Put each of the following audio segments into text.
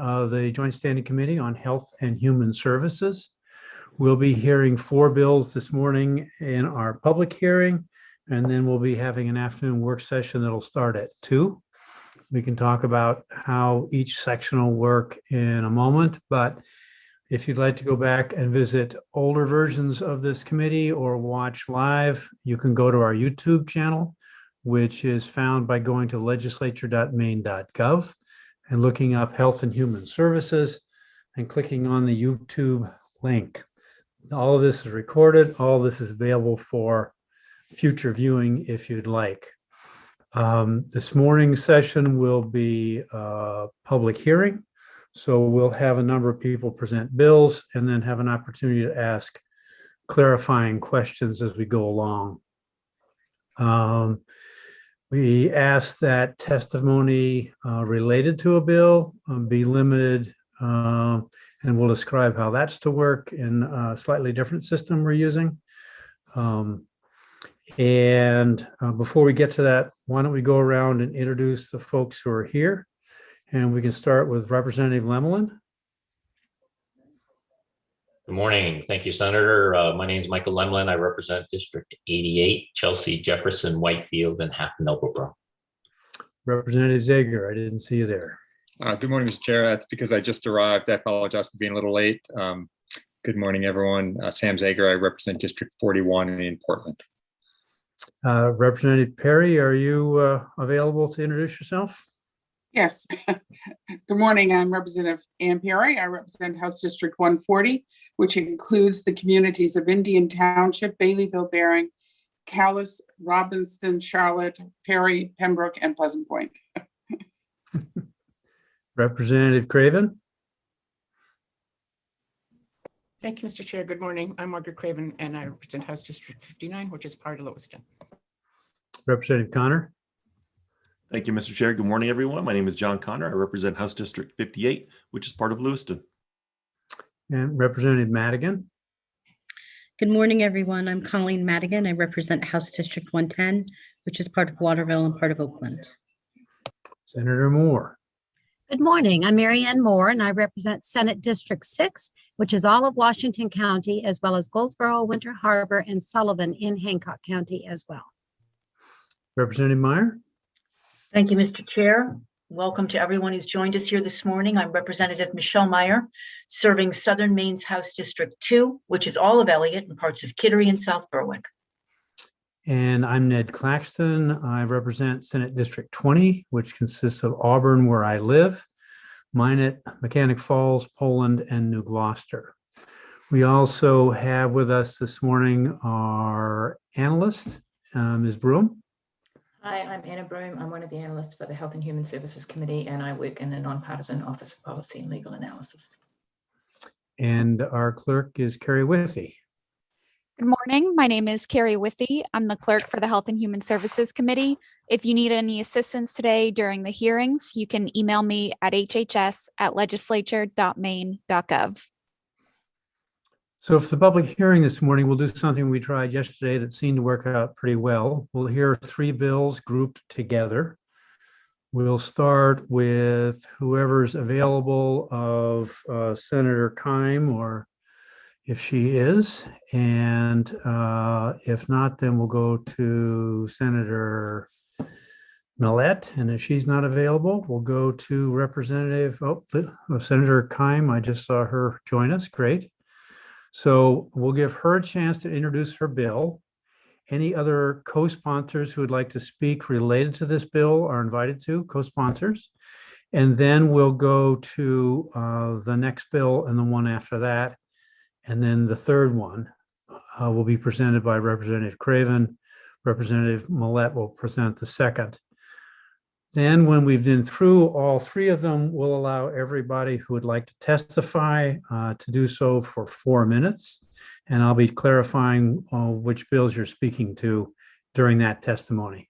of the Joint Standing Committee on Health and Human Services. We'll be hearing 4 bills this morning in our public hearing, and then we'll be having an afternoon work session that'll start at 2. We can talk about how each section will work in a moment, but if you'd like to go back and visit older versions of this committee or watch live, you can go to our YouTube channel, which is found by going to legislature.maine.gov and looking up Health and Human Services and clicking on the YouTube link. All of this is recorded. All of this is available for future viewing if you'd like. This morning's session will be a public hearing. So we'll have a number of people present bills and then have an opportunity to ask clarifying questions as we go along. We ask that testimony related to a bill be limited, and we'll describe how that's to work in a slightly different system we're using. Before we get to that, why don't we go around and introduce the folks who are here? And we can start with Representative Lemelin. Good morning. Thank you, Senator. My name is Michael Lemelin. I represent District 88, Chelsea, Jefferson, Whitefield, and Half-Millbrook. Representative Zager, I didn't see you there. Good morning, Mr. Chair. That's because I just arrived. I apologize for being a little late. Good morning, everyone. Sam Zager. I represent District 41 in Portland. Representative Perry, are you available to introduce yourself? Yes. Good morning. I'm Representative Ann Perry. I represent House District 140, which includes the communities of Indian Township, Baileyville, Bering, Calais, Robbinston, Charlotte, Perry, Pembroke, and Pleasant Point. Representative Craven. Thank you, Mr. Chair. Good morning. I'm Margaret Craven, and I represent House District 59, which is part of Lewiston. Representative Connor. Thank you, Mr. Chair. Good morning, everyone. My name is John Connor. I represent House District 58, which is part of Lewiston. And Representative Madigan. Good morning, everyone. I'm Colleen Madigan. I represent House District 110, which is part of Waterville and part of Oakland. Senator Moore. Good morning. I'm Mary Ann Moore, and I represent Senate District 6, which is all of Washington County, as well as Goldsboro, Winter Harbor, and Sullivan in Hancock County as well. Representative Meyer. Thank you, Mr. Chair. Welcome to everyone who's joined us here this morning. I'm Representative Michelle Meyer, serving Southern Maine's House District 2, which is all of Elliott and parts of Kittery and South Berwick. And I'm Ned Claxton. I represent Senate District 20, which consists of Auburn, where I live, Minot, Mechanic Falls, Poland, and New Gloucester. We also have with us this morning our analyst, Ms. Broom. Hi, I'm Anna Broom. I'm one of the analysts for the Health and Human Services Committee, and I work in the Nonpartisan Office of Policy and Legal Analysis. And our clerk is Carrie Withy. Good morning. My name is Carrie Withy. I'm the clerk for the Health and Human Services Committee. If you need any assistance today during the hearings, you can email me at hhs@legislature.maine.gov. So for the public hearing this morning, we'll do something we tried yesterday that seemed to work out pretty well. We'll hear 3 bills grouped together. We'll start with whoever's available of Senator Keim, or if she is, and if not, then we'll go to Senator Millett, and if she's not available, we'll go to Representative Senator Keim. I just saw her join us. Great. So we'll give her a chance to introduce her bill. Any other co-sponsors who would like to speak related to this bill are invited to, co-sponsors. And then we'll go to the next bill and the one after that. And then the third one will be presented by Representative Craven. Representative Millett will present the second. Then when we've been through all 3 of them, we'll allow everybody who would like to testify to do so for 4 minutes. And I'll be clarifying which bills you're speaking to during that testimony.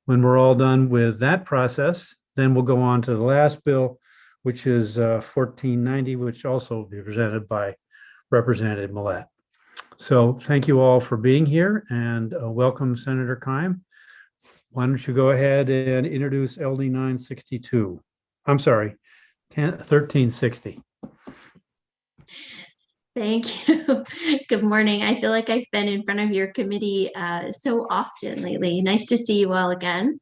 When we're all done with that process, then we'll go on to the last bill, which is 1490, which also will be presented by Representative Millett. So thank you all for being here, and welcome, Senator Keim. Why don't you go ahead and introduce LD 962? I'm sorry, 1360. Thank you. Good morning. I feel like I've been in front of your committee so often lately. Nice to see you all again.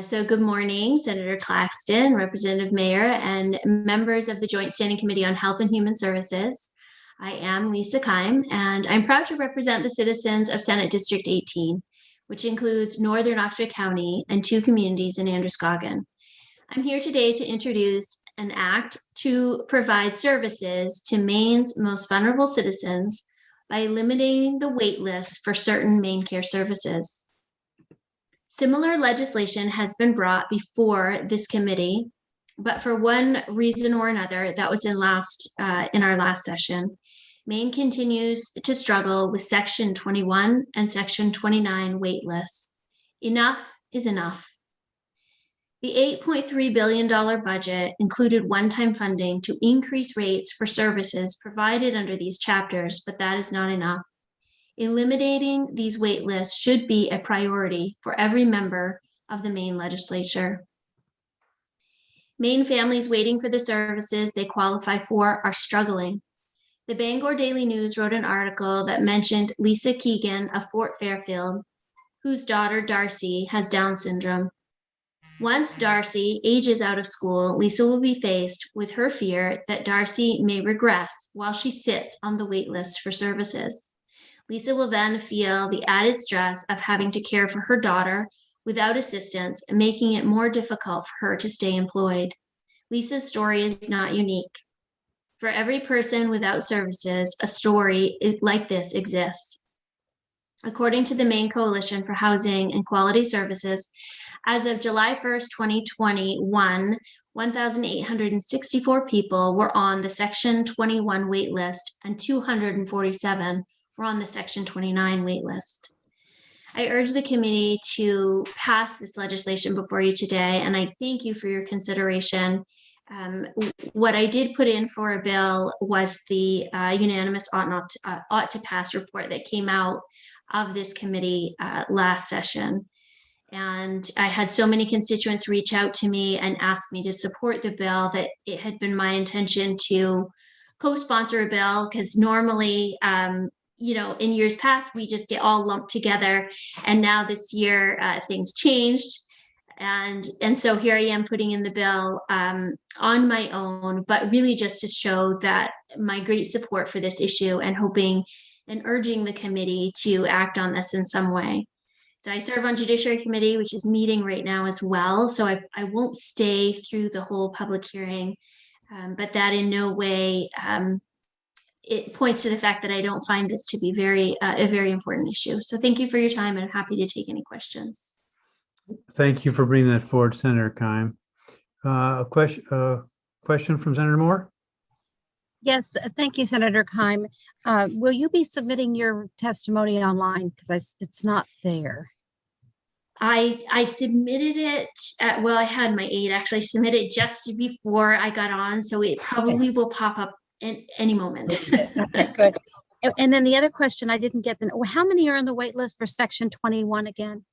So good morning, Senator Claxton, Representative Mayer, and members of the Joint Standing Committee on Health and Human Services. I am Lisa Keim, and I'm proud to represent the citizens of Senate District 18, which includes Northern Oxford County and 2 communities in Androscoggin. I'm here today to introduce an act to provide services to Maine's most vulnerable citizens by eliminating the wait list for certain Maine care services. Similar legislation has been brought before this committee, but for one reason or another, that was in our last session, Maine continues to struggle with Section 21 and Section 29 wait lists. Enough is enough. The $8.3 billion budget included one-time funding to increase rates for services provided under these chapters, but that is not enough. Eliminating these wait lists should be a priority for every member of the Maine legislature. Maine families waiting for the services they qualify for are struggling. The Bangor Daily News wrote an article that mentioned Lisa Keegan of Fort Fairfield, whose daughter Darcy has Down syndrome. Once Darcy ages out of school, Lisa will be faced with her fear that Darcy may regress while she sits on the wait list for services. Lisa will then feel the added stress of having to care for her daughter without assistance, making it more difficult for her to stay employed. Lisa's story is not unique. For every person without services, a story like this exists. According to the Maine Coalition for Housing and Quality Services, as of July 1st, 2021, 1,864 people were on the Section 21 wait list and 247 were on the Section 29 wait list. I urge the committee to pass this legislation before you today, and I thank you for your consideration. What I did put in for a bill was the unanimous ought to pass report that came out of this committee last session. And I had so many constituents reach out to me and ask me to support the bill that it had been my intention to co-sponsor a bill, because normally, in years past, we just get all lumped together. And now this year, things changed. And so here I am putting in the bill on my own, but really just to show that my great support for this issue and hoping and urging the committee to act on this in some way. So I serve on Judiciary Committee, which is meeting right now as well. So I won't stay through the whole public hearing, but that in no way, it points to the fact that I don't find this to be a very important issue. So thank you for your time, and I'm happy to take any questions. Thank you for bringing that forward, Senator Keim. A question from Senator Moore? Yes, thank you, Senator Keim. Will you be submitting your testimony online? Because it's not there. I submitted it, I had my aide actually submit it just before I got on, so it probably will pop up in any moment. Okay, good. And then the other question, I didn't get how many are on the wait list for Section 21 again?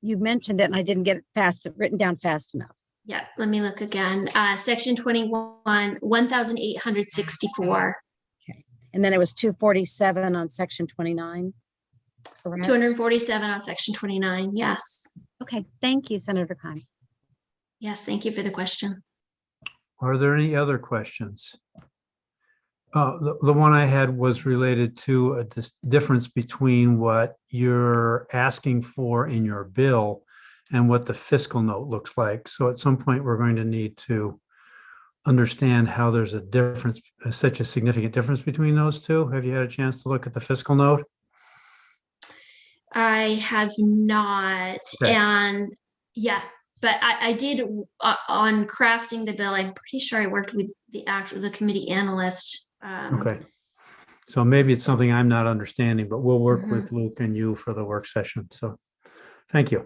You mentioned it and I didn't get it written down fast enough. Yeah, let me look again. Section 21, 1,864. Okay. And then it was 247 on Section 29. Correct? 247 on Section 29, yes. Okay, thank you, Senator Keim. Yes, thank you for the question. Are there any other questions? The one I had was related to a difference between what you're asking for in your bill and what the fiscal note looks like. So at some point, we're going to need to understand how there's a difference, such a significant difference between those two. Have you had a chance to look at the fiscal note? I have not. Okay. And yeah, but I did on crafting the bill. I'm pretty sure I worked with the committee analyst. Okay. So maybe it's something I'm not understanding, but we'll work with Luke and you for the work session. So thank you.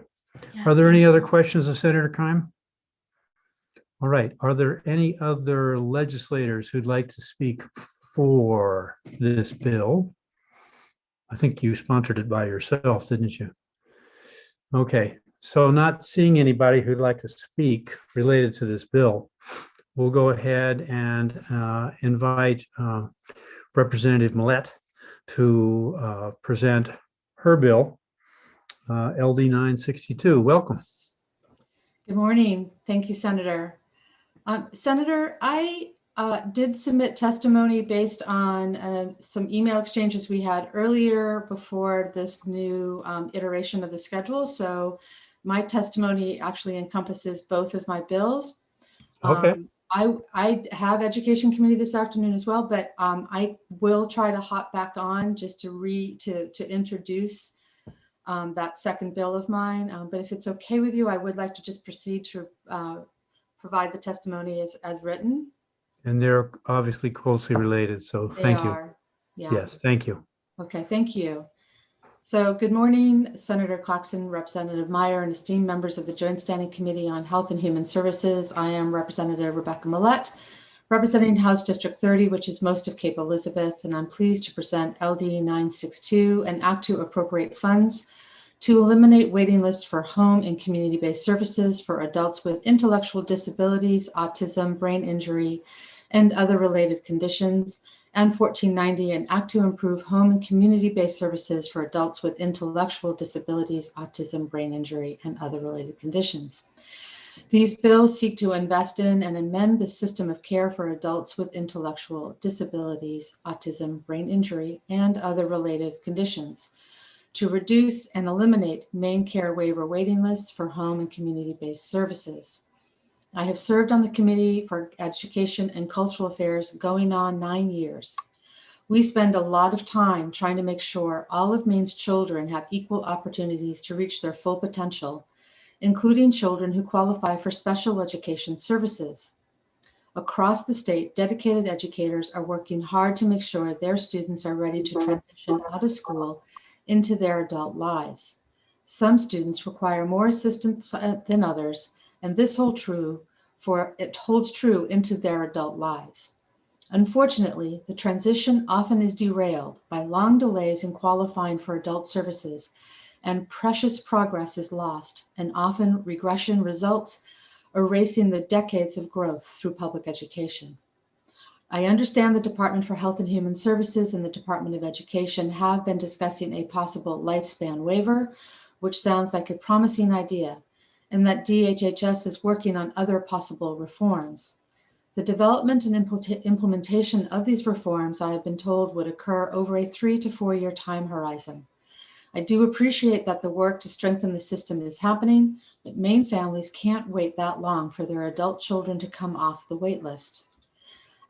Yeah, Are there any other questions of Senator Keim? All right. Are there any other legislators who'd like to speak for this bill? I think you sponsored it by yourself, didn't you? Okay. So not seeing anybody who'd like to speak related to this bill, we'll go ahead and invite Representative Millette to present her bill, LD 962. Welcome. Good morning. Thank you, Senator. Senator, I did submit testimony based on some email exchanges we had earlier before this new iteration of the schedule. So my testimony actually encompasses both of my bills. Okay. I have Education Committee this afternoon as well, but I will try to hop back on just to introduce that second bill of mine. But if it's okay with you, I would like to just proceed to provide the testimony as written. And they're obviously closely related, so thank you. Yeah. Yes, thank you. Okay, thank you. So good morning, Senator Claxton, Representative Meyer, and esteemed members of the Joint Standing Committee on Health and Human Services. I am Representative Rebecca Millette, representing House District 30, which is most of Cape Elizabeth, and I'm pleased to present LD 962, an act to appropriate funds to eliminate waiting lists for home and community-based services for adults with intellectual disabilities, autism, brain injury, and other related conditions, and 1490, an act to improve home and community-based services for adults with intellectual disabilities, autism, brain injury, and other related conditions. These bills seek to invest in and amend the system of care for adults with intellectual disabilities, autism, brain injury, and other related conditions, to reduce and eliminate main care waiver waiting lists for home and community-based services. I have served on the Committee for Education and Cultural Affairs going on 9 years. We spend a lot of time trying to make sure all of Maine's children have equal opportunities to reach their full potential, including children who qualify for special education services. Across the state, dedicated educators are working hard to make sure their students are ready to transition out of school into their adult lives. Some students require more assistance than others, and this holds true into their adult lives. Unfortunately, the transition often is derailed by long delays in qualifying for adult services, and precious progress is lost, and often regression results, erasing the decades of growth through public education. I understand the Department for Health and Human Services and the Department of Education have been discussing a possible lifespan waiver, which sounds like a promising idea, and that DHHS is working on other possible reforms. The development and implementation of these reforms, I have been told, would occur over a 3 to 4 year time horizon. I do appreciate that the work to strengthen the system is happening, but Maine families can't wait that long for their adult children to come off the wait list.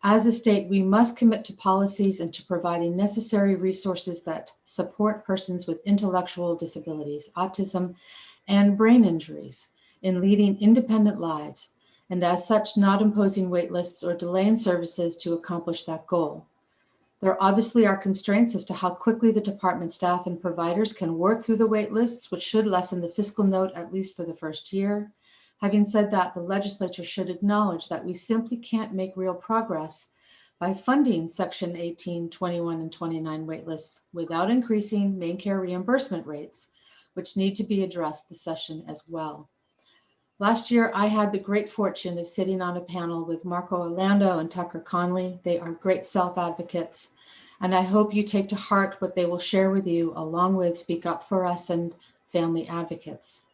As a state, we must commit to policies and to providing necessary resources that support persons with intellectual disabilities, autism, and brain injuries in leading independent lives, and as such, not imposing wait lists or delaying services to accomplish that goal. There obviously are constraints as to how quickly the department staff and providers can work through the wait lists, which should lessen the fiscal note at least for the first year. Having said that, the legislature should acknowledge that we simply can't make real progress by funding Section 18, 21, and 29 wait lists without increasing main care reimbursement rates, which need to be addressed this session as well. Last year, I had the great fortune of sitting on a panel with Marco Orlando and Tucker Conley. They are great self-advocates, and I hope you take to heart what they will share with you, along with Speak Up For Us and family advocates.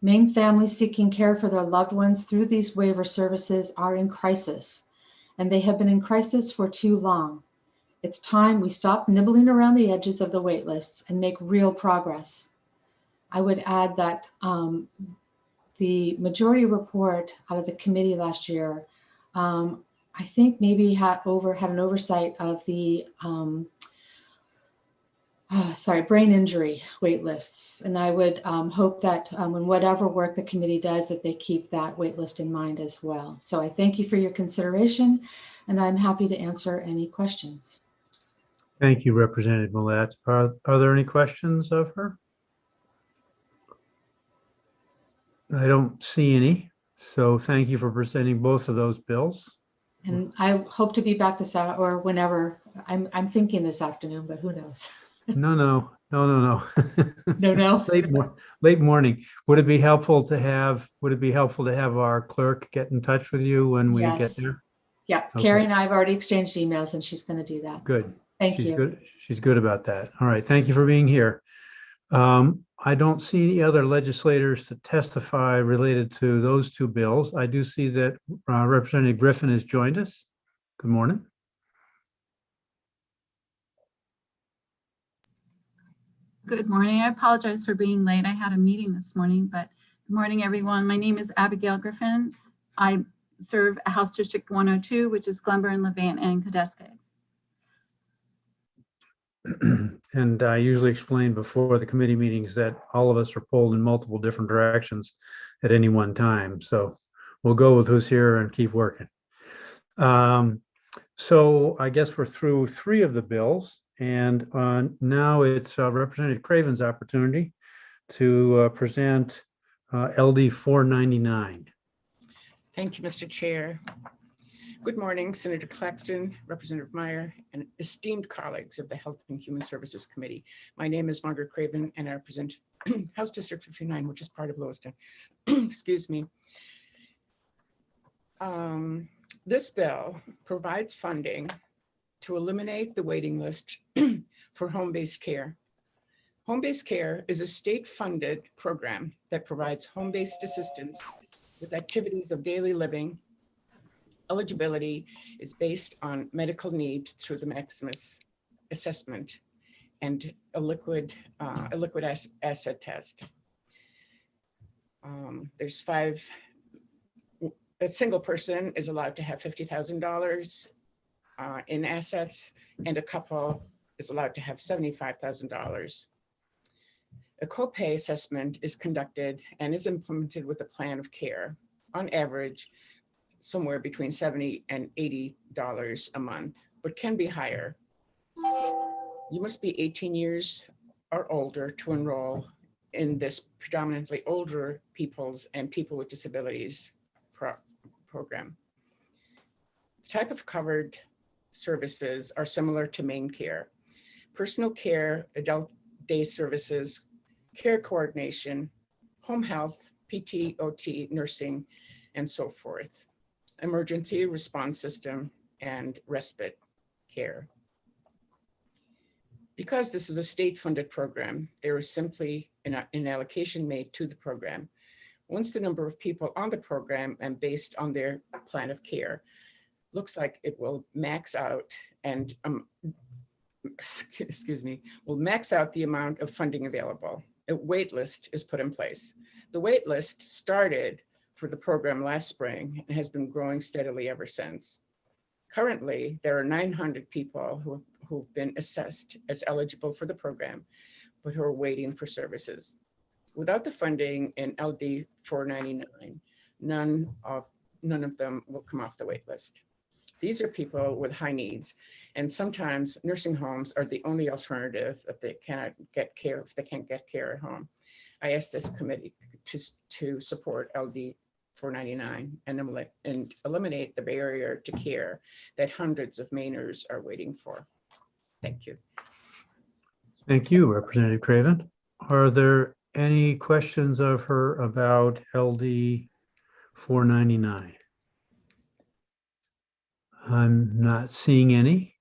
Maine families seeking care for their loved ones through these waiver services are in crisis, and they have been in crisis for too long. It's time we stop nibbling around the edges of the wait lists and make real progress. I would add that the majority report out of the committee last year, I think maybe had an oversight of the brain injury wait lists. And I would hope that in whatever work the committee does, that they keep that wait list in mind as well. So I thank you for your consideration, and I'm happy to answer any questions. Thank you, Representative Millette. Are there any questions of her? I don't see any. So thank you for presenting both of those bills. And I hope to be back this hour or whenever. I'm thinking this afternoon, but who knows? No. No. No. Late morning. Would it be helpful to have our clerk get in touch with you when we get Yes. there? Yeah, Okay. Carrie and I have already exchanged emails and she's going to do that. Good. Thank She's you. good. She's good about that. All right. Thank you for being here. I don't see any other legislators to testify related to those two bills. I do see that Representative Griffin has joined us. Good morning. Good morning. I apologize for being late. I had a meeting this morning, but good morning, everyone. My name is Abigail Griffin. I serve House District 102, which is Glenburn, Levant, and Cadescade. And I usually explain before the committee meetings that all of us are pulled in multiple different directions at any one time. So we'll go with who's here and keep working. So I guess we're through three of the bills, and now it's Representative Craven's opportunity to present LD 499. Thank you, Mr. Chair. Good morning, Senator Claxton, Representative Meyer, and esteemed colleagues of the Health and Human Services Committee. My name is Margaret Craven, and I represent House District 59, which is part of Lewiston. Excuse me. This bill provides funding to eliminate the waiting list for home-based care. Home-based care is a state-funded program that provides home-based assistance with activities of daily living. Eligibility is based on medical needs through the Maximus assessment and a liquid asset test. There's a single person is allowed to have $50,000 in assets, and a couple is allowed to have $75,000. A copay assessment is conducted and is implemented with a plan of care. On average, somewhere between $70 and $80 a month, but can be higher. You must be 18 years or older to enroll in this predominantly older people's and people with disabilities program. The type of covered services are similar to main care: personal care, adult day services, care coordination, home health, PT, OT, nursing, and so forth, emergency response system, and respite care. Because this is a state-funded program, there is simply an allocation made to the program. Once the number of people on the program and based on their plan of care looks like it will max out and will max out the amount of funding available. A wait list is put in place. The wait list started for the program last spring and has been growing steadily ever since. Currently, there are 900 people who've been assessed as eligible for the program, but who are waiting for services. Without the funding in LD 499, none of them will come off the wait list. These are people with high needs, and sometimes nursing homes are the only alternative if they cannot get care, if they can't get care at home. I asked this committee to support LD 499 and eliminate the barrier to care that hundreds of Mainers are waiting for. Thank you. Thank you, Representative Craven. Are there any questions of her about LD 499? I'm not seeing any.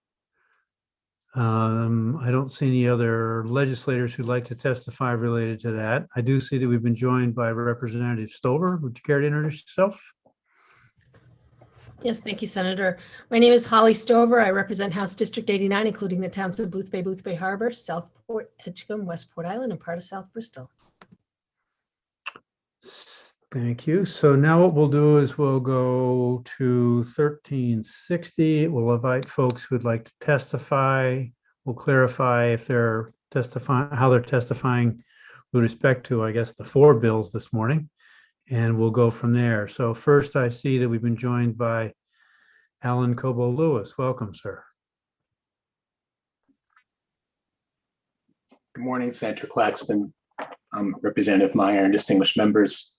I don't see any other legislators who'd like to testify related to that. I do see that we've been joined by Representative Stover. Would you care to introduce yourself? Yes, thank you, Senator. My name is Holly Stover. I represent House District 89, including the towns of Boothbay Harbor, Southport, Edgecombe, West Port Island, and part of South Bristol. Thank you. So now what we'll do is we'll go to 1360. We'll invite folks who'd like to testify. We'll clarify if they're testifying, how they're testifying with respect to, I guess, the four bills this morning, and we'll go from there. So first, I see that we've been joined by Alan Cobo Lewis. Welcome, sir. Good morning, Senator Claxton, Representative Meyer, and distinguished members.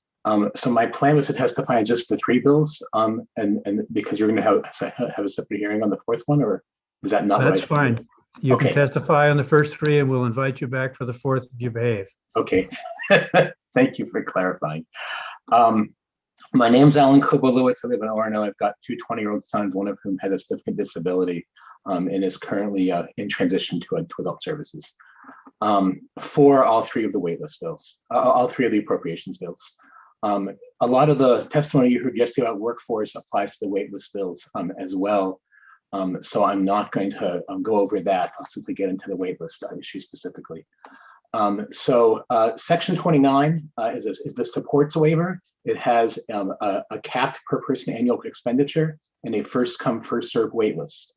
So my plan was to testify on just the three bills, and because you're going to have a separate hearing on the fourth one, or is that not That's right? fine. You can Okay. testify on the first three and we'll invite you back for the fourth if you behave. Okay. Thank you for clarifying. My name's Alan Kobo-Lewis. I live in Orono. I've got two 20-year-old sons, one of whom has a significant disability and is currently in transition to adult services. For all three of the waitlist bills, all three of the appropriations bills. A lot of the testimony you heard yesterday about workforce applies to the waitlist bills as well. So I'm not going to go over that. I'll simply get into the waitlist issue specifically. Section 29 is the supports waiver. It has a capped per person annual expenditure and a first come, first serve waitlist.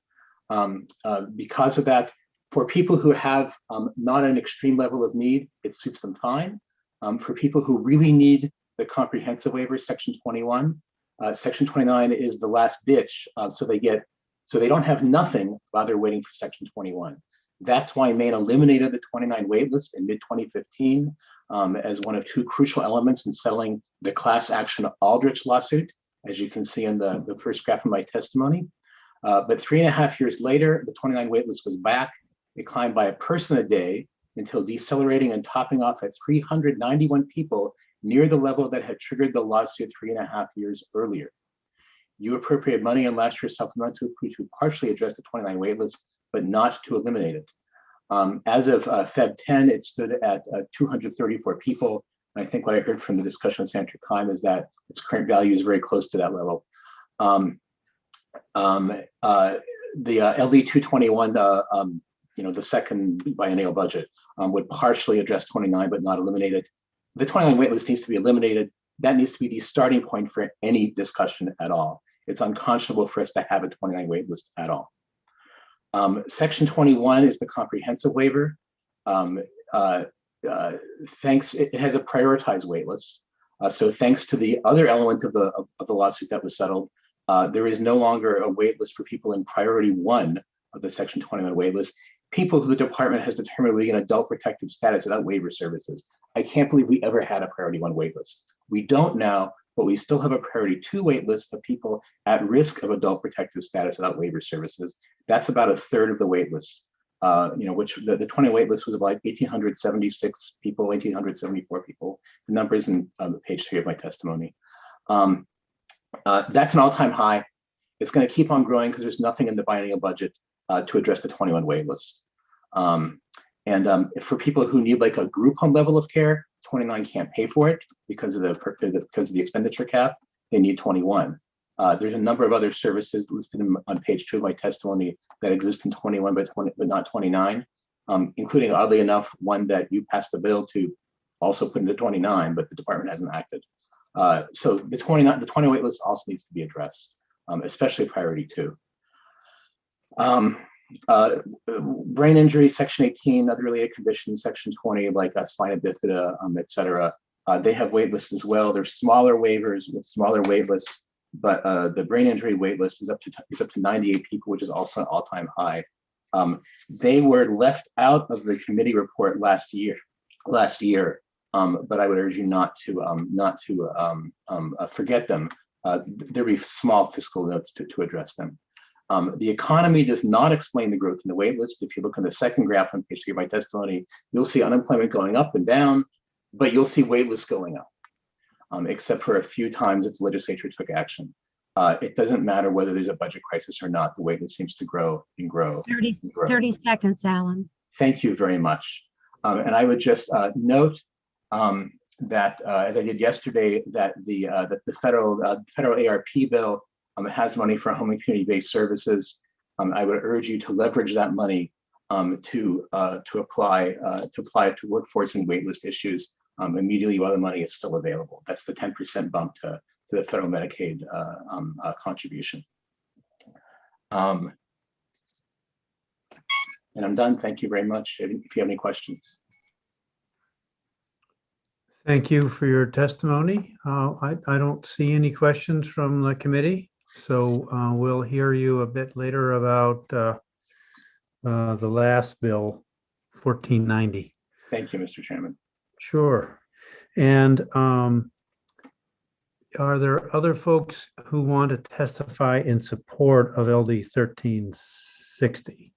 Because of that, for people who have not an extreme level of need, it suits them fine. For people who really need the comprehensive waiver, section 21, section 29 is the last ditch. So they don't have nothing while they're waiting for section 21. That's why Maine eliminated the 29 waitlist in mid-2015 as one of two crucial elements in settling the class action Aldrich lawsuit, as you can see in the first graph of my testimony. But 3.5 years later, the 29 waitlist was back. It climbed by a person a day until decelerating and topping off at 391 people, near the level that had triggered the lawsuit 3.5 years earlier. You appropriated money in last year's supplemental to partially address the 29 waitlist, but not to eliminate it. As of Feb 10, it stood at 234 people. And I think what I heard from the discussion with Senator Kime is that its current value is very close to that level. The LD 221, the second biennial budget would partially address 29, but not eliminate it. The 29 waitlist needs to be eliminated. That needs to be the starting point for any discussion at all. It's unconscionable for us to have a 29 waitlist at all. Section 21 is the comprehensive waiver. It has a prioritized waitlist. So thanks to the other element of the lawsuit that was settled, there is no longer a waitlist for people in priority 1 of the section 21 waitlist, people who the department has determined will be in adult protective status without waiver services. I can't believe we ever had a priority 1 waitlist. We don't now, but we still have a priority 2 waitlist of people at risk of adult protective status without waiver services. That's about a third of the waitlist, which the 20 waitlist was about 1,876 people, 1,874 people. The numbers in page 3 of my testimony. That's an all-time high. It's going to keep on growing because there's nothing in the biennial budget to address the 21 waitlist. For people who need like a group home level of care, 29 can't pay for it because of the expenditure cap. They need 21. There's a number of other services listed on page 2 of my testimony that exist in 21 but not 29, including, oddly enough, one that you passed the bill to also put into 29, but the department hasn't acted. So the 20 waitlist also needs to be addressed, especially priority 2. Brain injury, section 18, other related conditions, section 20, like spina bifida, et cetera. They have wait lists as well. There's smaller waivers with smaller wait lists, but the brain injury wait list is up to 98 people, which is also an all-time high. They were left out of the committee report last year, but I would urge you not to forget them. There'll be small fiscal notes to address them. The economy does not explain the growth in the wait list. If you look on the second graph on page 3 of my testimony, you'll see unemployment going up and down, but you'll see wait lists going up, except for a few times if the legislature took action. It doesn't matter whether there's a budget crisis or not. The wait list seems to grow and grow. 30 seconds, Alan. Thank you very much. And I would just note that, as I did yesterday, that the federal ARP bill has money for home and community-based services. I would urge you to leverage that money to apply to workforce and waitlist issues immediately while the money is still available. That's the 10% bump to the federal Medicaid contribution. And I'm done. Thank you very much. If you have any questions. Thank you for your testimony. I don't see any questions from the committee, so we'll hear you a bit later about the last bill, 1490. Thank you, Mr. Chairman. Sure. And are there other folks who want to testify in support of LD 1360?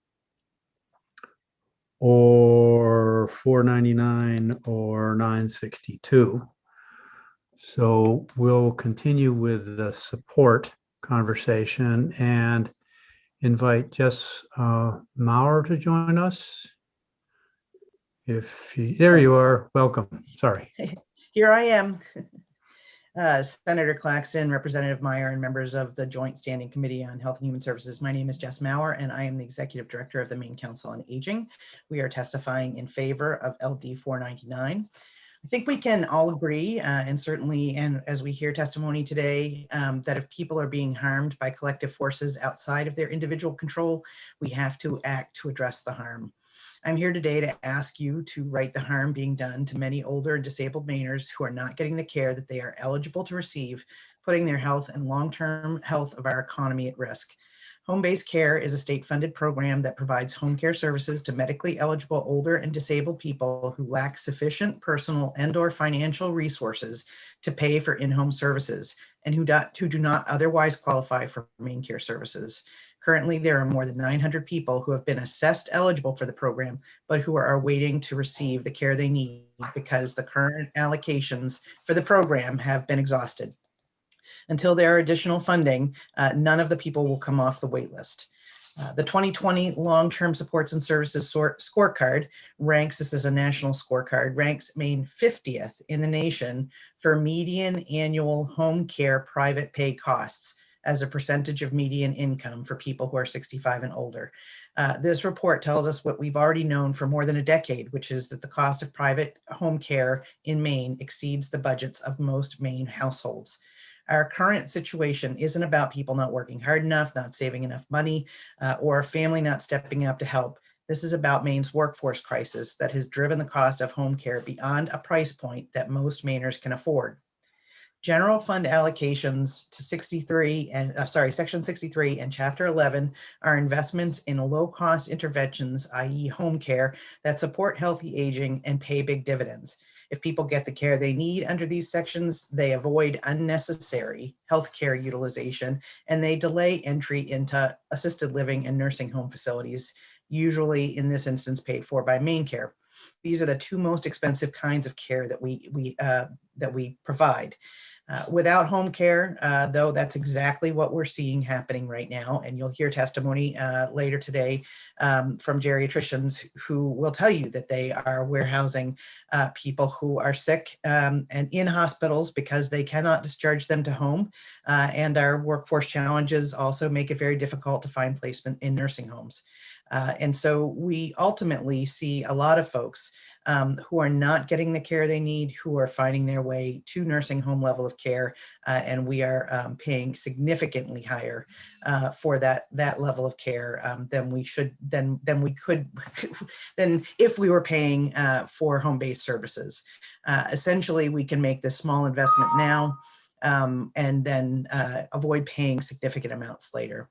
or 499 or 962. So we'll continue with the support conversation and invite Jess Maurer to join us. There you are. Welcome. Sorry. Here I am. Senator Claxton, Representative Meyer, and members of the Joint Standing Committee on Health and Human Services. My name is Jess Maurer, and I am the Executive Director of the Maine Council on Aging. We are testifying in favor of LD 499. I think we can all agree, and certainly, and as we hear testimony today, that if people are being harmed by collective forces outside of their individual control, we have to act to address the harm. I'm here today to ask you to right the harm being done to many older and disabled Mainers who are not getting the care that they are eligible to receive, putting their health and long-term health of our economy at risk. Home-based care is a state-funded program that provides home care services to medically eligible older and disabled people who lack sufficient personal and/or financial resources to pay for in-home services and who do not otherwise qualify for Maine Care services. Currently, there are more than 900 people who have been assessed eligible for the program, but who are waiting to receive the care they need because the current allocations for the program have been exhausted. Until there are additional funding, none of the people will come off the wait list. The 2020 Long-Term Supports and Services Scorecard ranks, this is a national scorecard, ranks Maine 50th in the nation for median annual home care private pay costs as a percentage of median income for people who are 65 and older. This report tells us what we've already known for more than a decade, which is that the cost of private home care in Maine exceeds the budgets of most Maine households. Our current situation isn't about people not working hard enough, not saving enough money, or a family not stepping up to help. This is about Maine's workforce crisis that has driven the cost of home care beyond a price point that most Mainers can afford. General fund allocations to Section 63 and Chapter 11 are investments in low-cost interventions, i.e. home care, that support healthy aging and pay big dividends. If people get the care they need under these sections, they avoid unnecessary healthcare utilization and they delay entry into assisted living and nursing home facilities, usually in this instance paid for by Maine Care. These are the two most expensive kinds of care that we provide. Without home care, though, that's exactly what we're seeing happening right now. And you'll hear testimony later today from geriatricians who will tell you that they are warehousing people who are sick and in hospitals because they cannot discharge them to home. And our workforce challenges also make it very difficult to find placement in nursing homes. And so we ultimately see a lot of folks who are not getting the care they need, who are finding their way to nursing home level of care, and we are paying significantly higher for that level of care than we should, than if we were paying for home-based services. Essentially, we can make this small investment now and then avoid paying significant amounts later.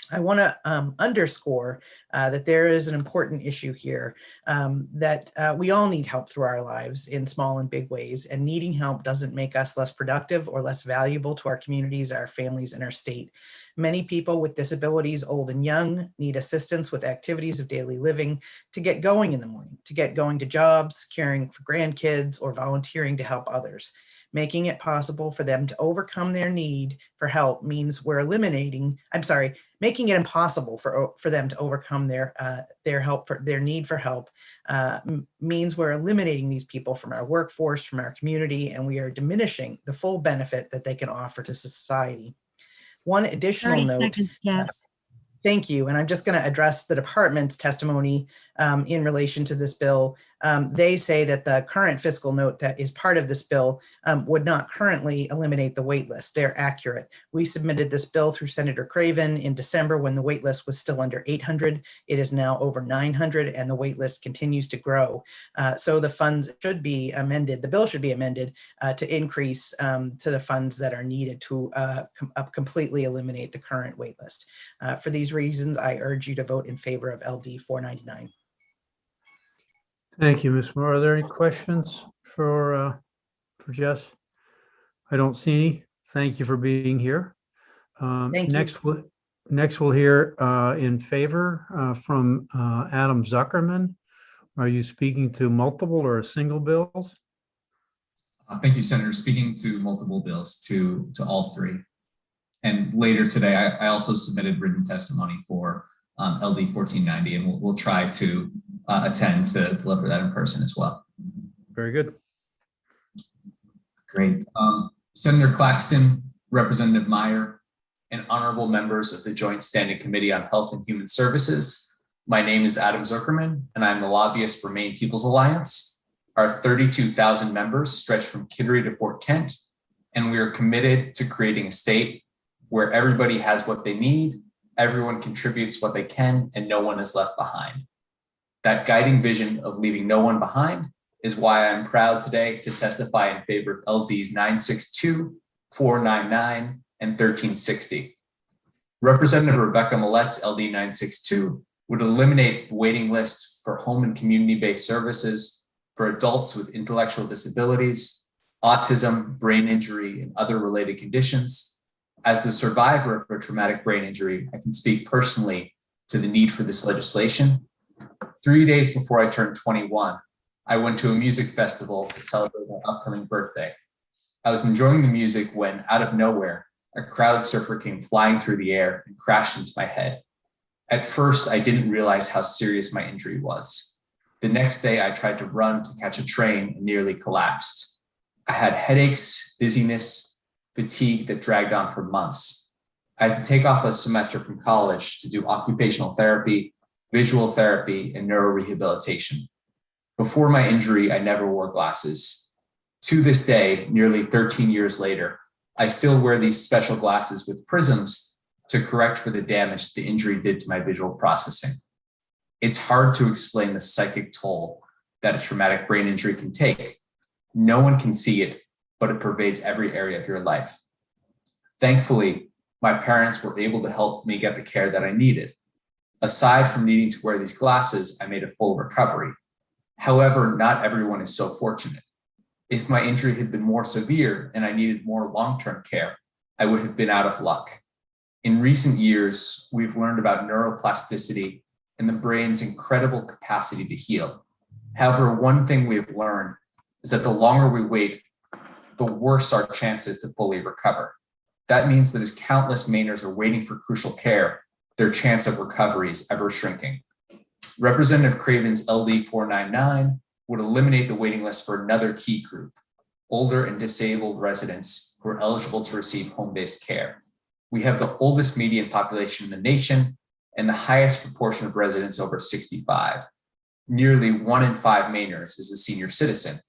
I want to underscore that there is an important issue here, that we all need help through our lives in small and big ways, and needing help doesn't make us less productive or less valuable to our communities, our families, and our state. Many people with disabilities, old and young, need assistance with activities of daily living to get going in the morning, to get going to jobs, caring for grandkids, or volunteering to help others. Making it possible for them to overcome their need for help means we're eliminating, making it impossible for them to overcome their need for help means we're eliminating these people from our workforce, from our community, and we are diminishing the full benefit that they can offer to society. One additional note. 30 seconds, yes. Thank you. And I'm just going to address the department's testimony in relation to this bill. They say that the current fiscal note that is part of this bill would not currently eliminate the wait list. They're accurate. We submitted this bill through Senator Craven in December when the wait list was still under 800. It is now over 900 and the wait list continues to grow. So the funds should be amended. The bill should be amended to increase to the funds that are needed to completely eliminate the current wait list. For these reasons, I urge you to vote in favor of LD 499. Thank you, Ms. Moore. Are there any questions for Jess? I don't see any. Thank you for being here. Next we'll hear in favor from Adam Zuckerman, Are you speaking to multiple or single bills? Thank you, Senator. Speaking to multiple bills, to all three. And later today, I also submitted written testimony for LD 1490, and we'll try to attend to deliver that in person as well. Very good. Great. Senator Claxton, Representative Meyer, and honorable members of the Joint Standing Committee on Health and Human Services. My name is Adam Zuckerman, and I'm the lobbyist for Maine People's Alliance. Our 32,000 members stretch from Kittery to Fort Kent, and we are committed to creating a state where everybody has what they need, everyone contributes what they can, and no one is left behind. That guiding vision of leaving no one behind is why I'm proud today to testify in favor of LDs 962, 499, and 1360. Representative Rebecca Millet's LD 962 would eliminate the waiting list for home and community-based services for adults with intellectual disabilities, autism, brain injury, and other related conditions. As the survivor of a traumatic brain injury, I can speak personally to the need for this legislation. 3 days before I turned 21, I went to a music festival to celebrate my upcoming birthday. I was enjoying the music when, out of nowhere, a crowd surfer came flying through the air and crashed into my head. At first, I didn't realize how serious my injury was. The next day, I tried to run to catch a train and nearly collapsed. I had headaches, dizziness, fatigue that dragged on for months. I had to take off a semester from college to do occupational therapy, visual therapy, and neurorehabilitation. Before my injury, I never wore glasses. To this day, nearly 13 years later, I still wear these special glasses with prisms to correct for the damage the injury did to my visual processing. It's hard to explain the psychic toll that a traumatic brain injury can take. No one can see it, but it pervades every area of your life. Thankfully, my parents were able to help me get the care that I needed. Aside from needing to wear these glasses, I made a full recovery. However, not everyone is so fortunate. If my injury had been more severe and I needed more long-term care, I would have been out of luck. In recent years, we've learned about neuroplasticity and the brain's incredible capacity to heal. However, one thing we've learned is that the longer we wait, the worse our chances to fully recover. That means that as countless Mainers are waiting for crucial care, their chance of recovery is ever shrinking. Representative Craven's LD 499 would eliminate the waiting list for another key group, older and disabled residents who are eligible to receive home-based care. We have the oldest median population in the nation and the highest proportion of residents over 65. Nearly 1 in 5 Mainers is a senior citizen.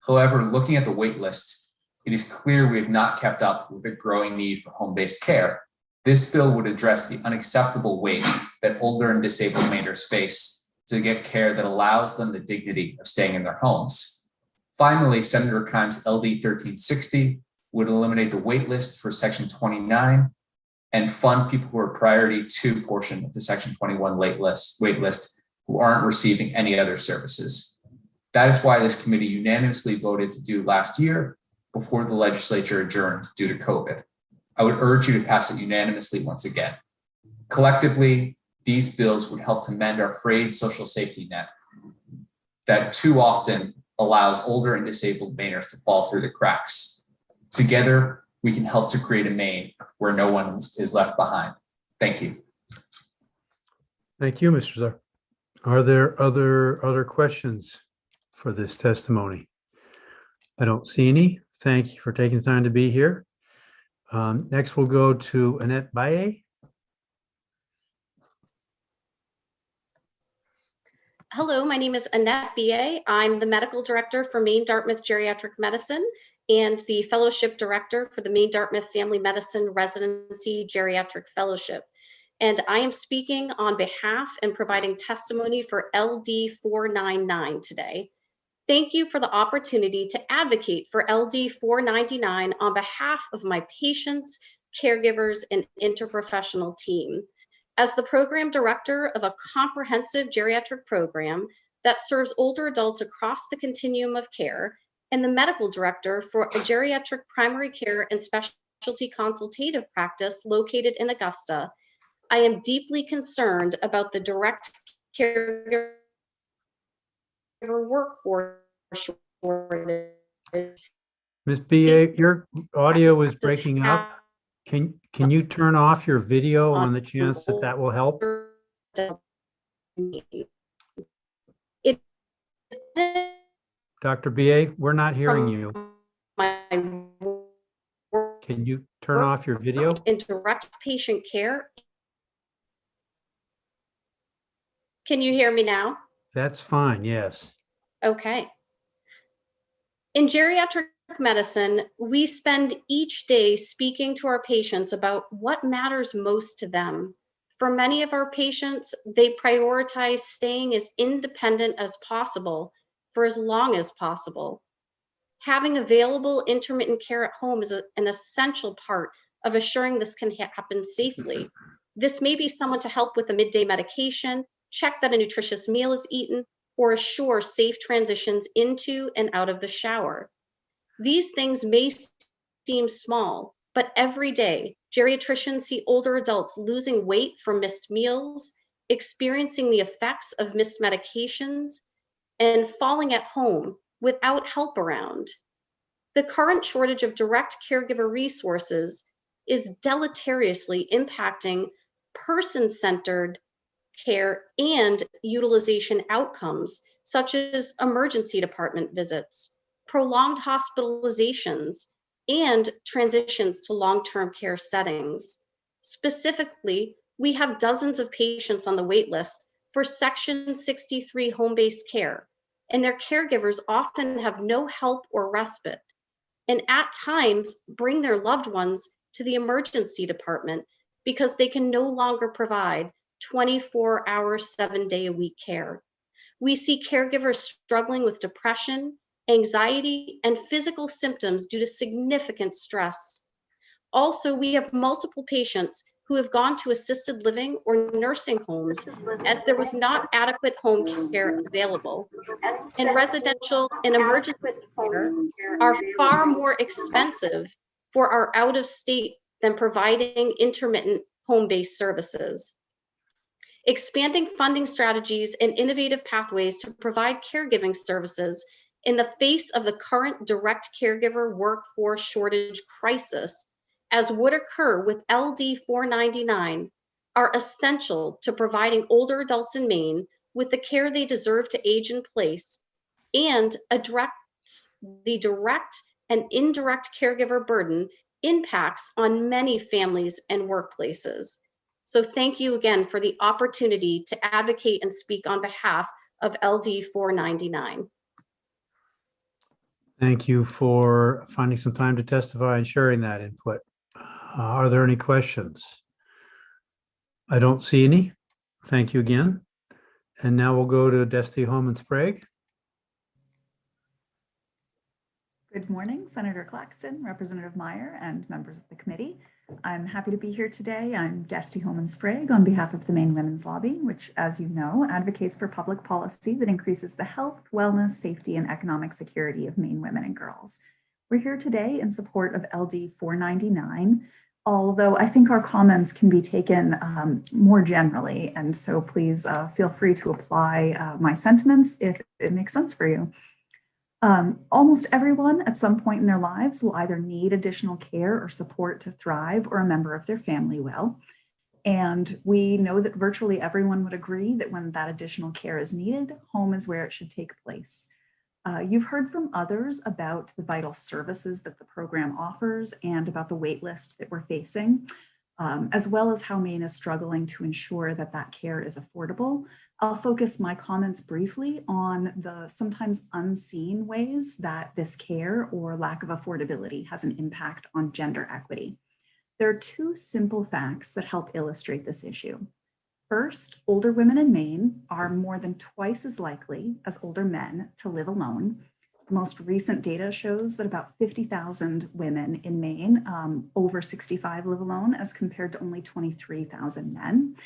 However, looking at the wait list, it is clear we have not kept up with the growing need for home-based care. This bill would address the unacceptable wait that older and disabled Mainers face to get care that allows them the dignity of staying in their homes. Finally, Senator Kimes' LD 1360 would eliminate the wait list for Section 29 and fund people who are priority 2 portion of the Section 21 wait list who aren't receiving any other services. That is why this committee unanimously voted to do last year before the legislature adjourned due to COVID. I would urge you to pass it unanimously once again. Collectively, these bills would help to mend our frayed social safety net that too often allows older and disabled Mainers to fall through the cracks. Together, we can help to create a Maine where no one is left behind. Thank you. Thank you, Mr. Zucker. Are there other questions for this testimony? I don't see any. Thank you for taking the time to be here. Next, we'll go to Annette Baye. Hello, my name is Annette Baye. I'm the medical director for Maine Dartmouth Geriatric Medicine and the fellowship director for the Maine Dartmouth Family Medicine Residency Geriatric Fellowship. And I am speaking on behalf and providing testimony for LD 499 today. Thank you for the opportunity to advocate for LD 499 on behalf of my patients, caregivers, and interprofessional team. As the program director of a comprehensive geriatric program that serves older adults across the continuum of care, and the medical director for a geriatric primary care and specialty consultative practice located in Augusta, I am deeply concerned about the direct caregiver workforce shortage. Ms. BA, your audio is breaking up. Can you turn off your video on the chance that that will help? It Dr. BA, we're not hearing you. Can you turn off your video? in direct patient care. Can you hear me now? That's fine, yes. Okay. In geriatric medicine, we spend each day speaking to our patients about what matters most to them. For many of our patients, they prioritize staying as independent as possible for as long as possible. Having available intermittent care at home is an essential part of assuring this can happen safely. This may be someone to help with a midday medication, check that a nutritious meal is eaten, or assure safe transitions into and out of the shower. These things may seem small, but every day, geriatricians see older adults losing weight from missed meals, experiencing the effects of missed medications, and falling at home without help around. The current shortage of direct caregiver resources is deleteriously impacting person-centered care and utilization outcomes, such as emergency department visits, prolonged hospitalizations, and transitions to long-term care settings. Specifically, we have dozens of patients on the wait list for Section 63 home-based care, and their caregivers often have no help or respite, and at times bring their loved ones to the emergency department because they can no longer provide 24-hour, 7-day-a-week care. We see caregivers struggling with depression, anxiety, and physical symptoms due to significant stress. Also, we have multiple patients who have gone to assisted living or nursing homes as there was not adequate home care available. And residential and emergency care are far more expensive for our out-of-state than providing intermittent home-based services. Expanding funding strategies and innovative pathways to provide caregiving services in the face of the current direct caregiver workforce shortage crisis, as would occur with LD 499, are essential to providing older adults in Maine with the care they deserve to age in place and address the direct and indirect caregiver burden impacts on many families and workplaces. So thank you again for the opportunity to advocate and speak on behalf of LD 499. Thank you for finding some time to testify and sharing that input. Are there any questions? I don't see any. Thank you again. And now we'll go to Desti Holman-Sprague. Good morning, Senator Claxton, Representative Meyer, and members of the committee. I'm happy to be here today. I'm Desti Holman-Sprague on behalf of the Maine Women's Lobby, which, as you know, advocates for public policy that increases the health, wellness, safety, and economic security of Maine women and girls. We're here today in support of LD 499, although I think our comments can be taken more generally, and so please feel free to apply my sentiments if it makes sense for you. Almost everyone at some point in their lives will either need additional care or support to thrive, or a member of their family will. And we know that virtually everyone would agree that when that additional care is needed, home is where it should take place. You've heard from others about the vital services that the program offers and about the wait list that we're facing, as well as how Maine is struggling to ensure that that care is affordable. I'll focus my comments briefly on the sometimes unseen ways that this care or lack of affordability has an impact on gender equity. There are two simple facts that help illustrate this issue. First, older women in Maine are more than twice as likely as older men to live alone. The most recent data shows that about 50,000 women in Maine over 65 live alone, as compared to only 23,000 men.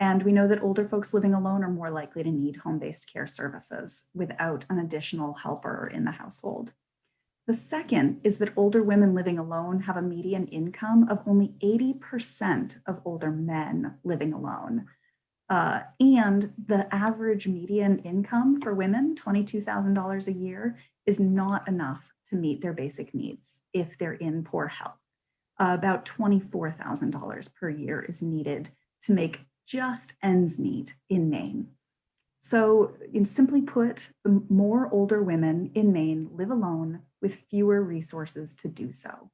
And we know that older folks living alone are more likely to need home-based care services without an additional helper in the household. The second is that older women living alone have a median income of only 80% of older men living alone. And the average median income for women, $22,000 a year, is not enough to meet their basic needs if they're in poor health. About $24,000 per year is needed to make just ends meet in Maine. So, simply put, more older women in Maine live alone with fewer resources to do so.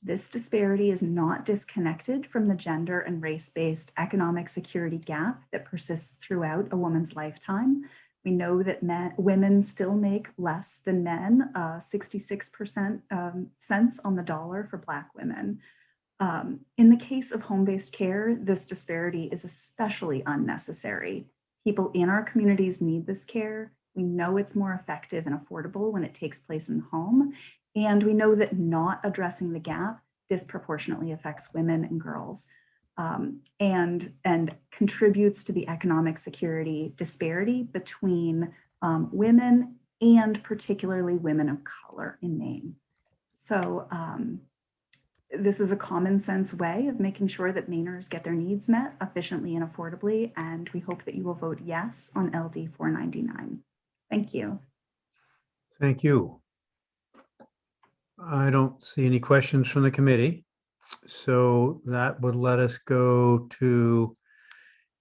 This disparity is not disconnected from the gender and race-based economic security gap that persists throughout a woman's lifetime. We know that women still make less than men, 66% cents on the dollar for Black women. In the case of home-based care, this disparity is especially unnecessary. People in our communities need this care. We know it's more effective and affordable when it takes place in the home. And we know that not addressing the gap disproportionately affects women and girls, and contributes to the economic security disparity between women and particularly women of color in Maine. So this is a common sense way of making sure that Mainers get their needs met efficiently and affordably, and we hope that you will vote yes on LD 499. Thank you. Thank you. I don't see any questions from the committee. So that would let us go to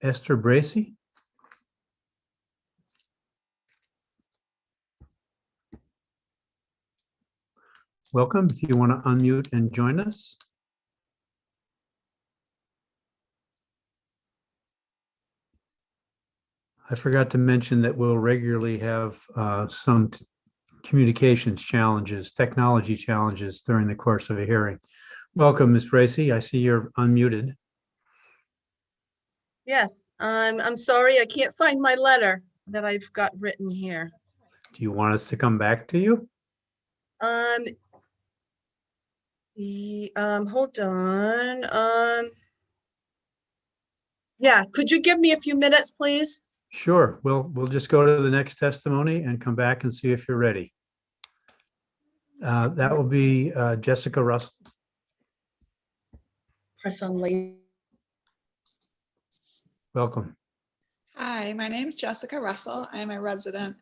Esther Bracy. Welcome. If you want to unmute and join us. I forgot to mention that we'll regularly have some communications challenges, technology challenges during the course of a hearing. Welcome, Ms. Bracy. I see you're unmuted. Yes, I'm sorry, I can't find my letter that I've got written here. Do you want us to come back to you? Hold on. Yeah, could you give me a few minutes, please? Sure. We'll just go to the next testimony and come back and see if you're ready. That will be Jessica Russell. Press on late. Welcome. Hi, my name is Jessica Russell. I'm a resident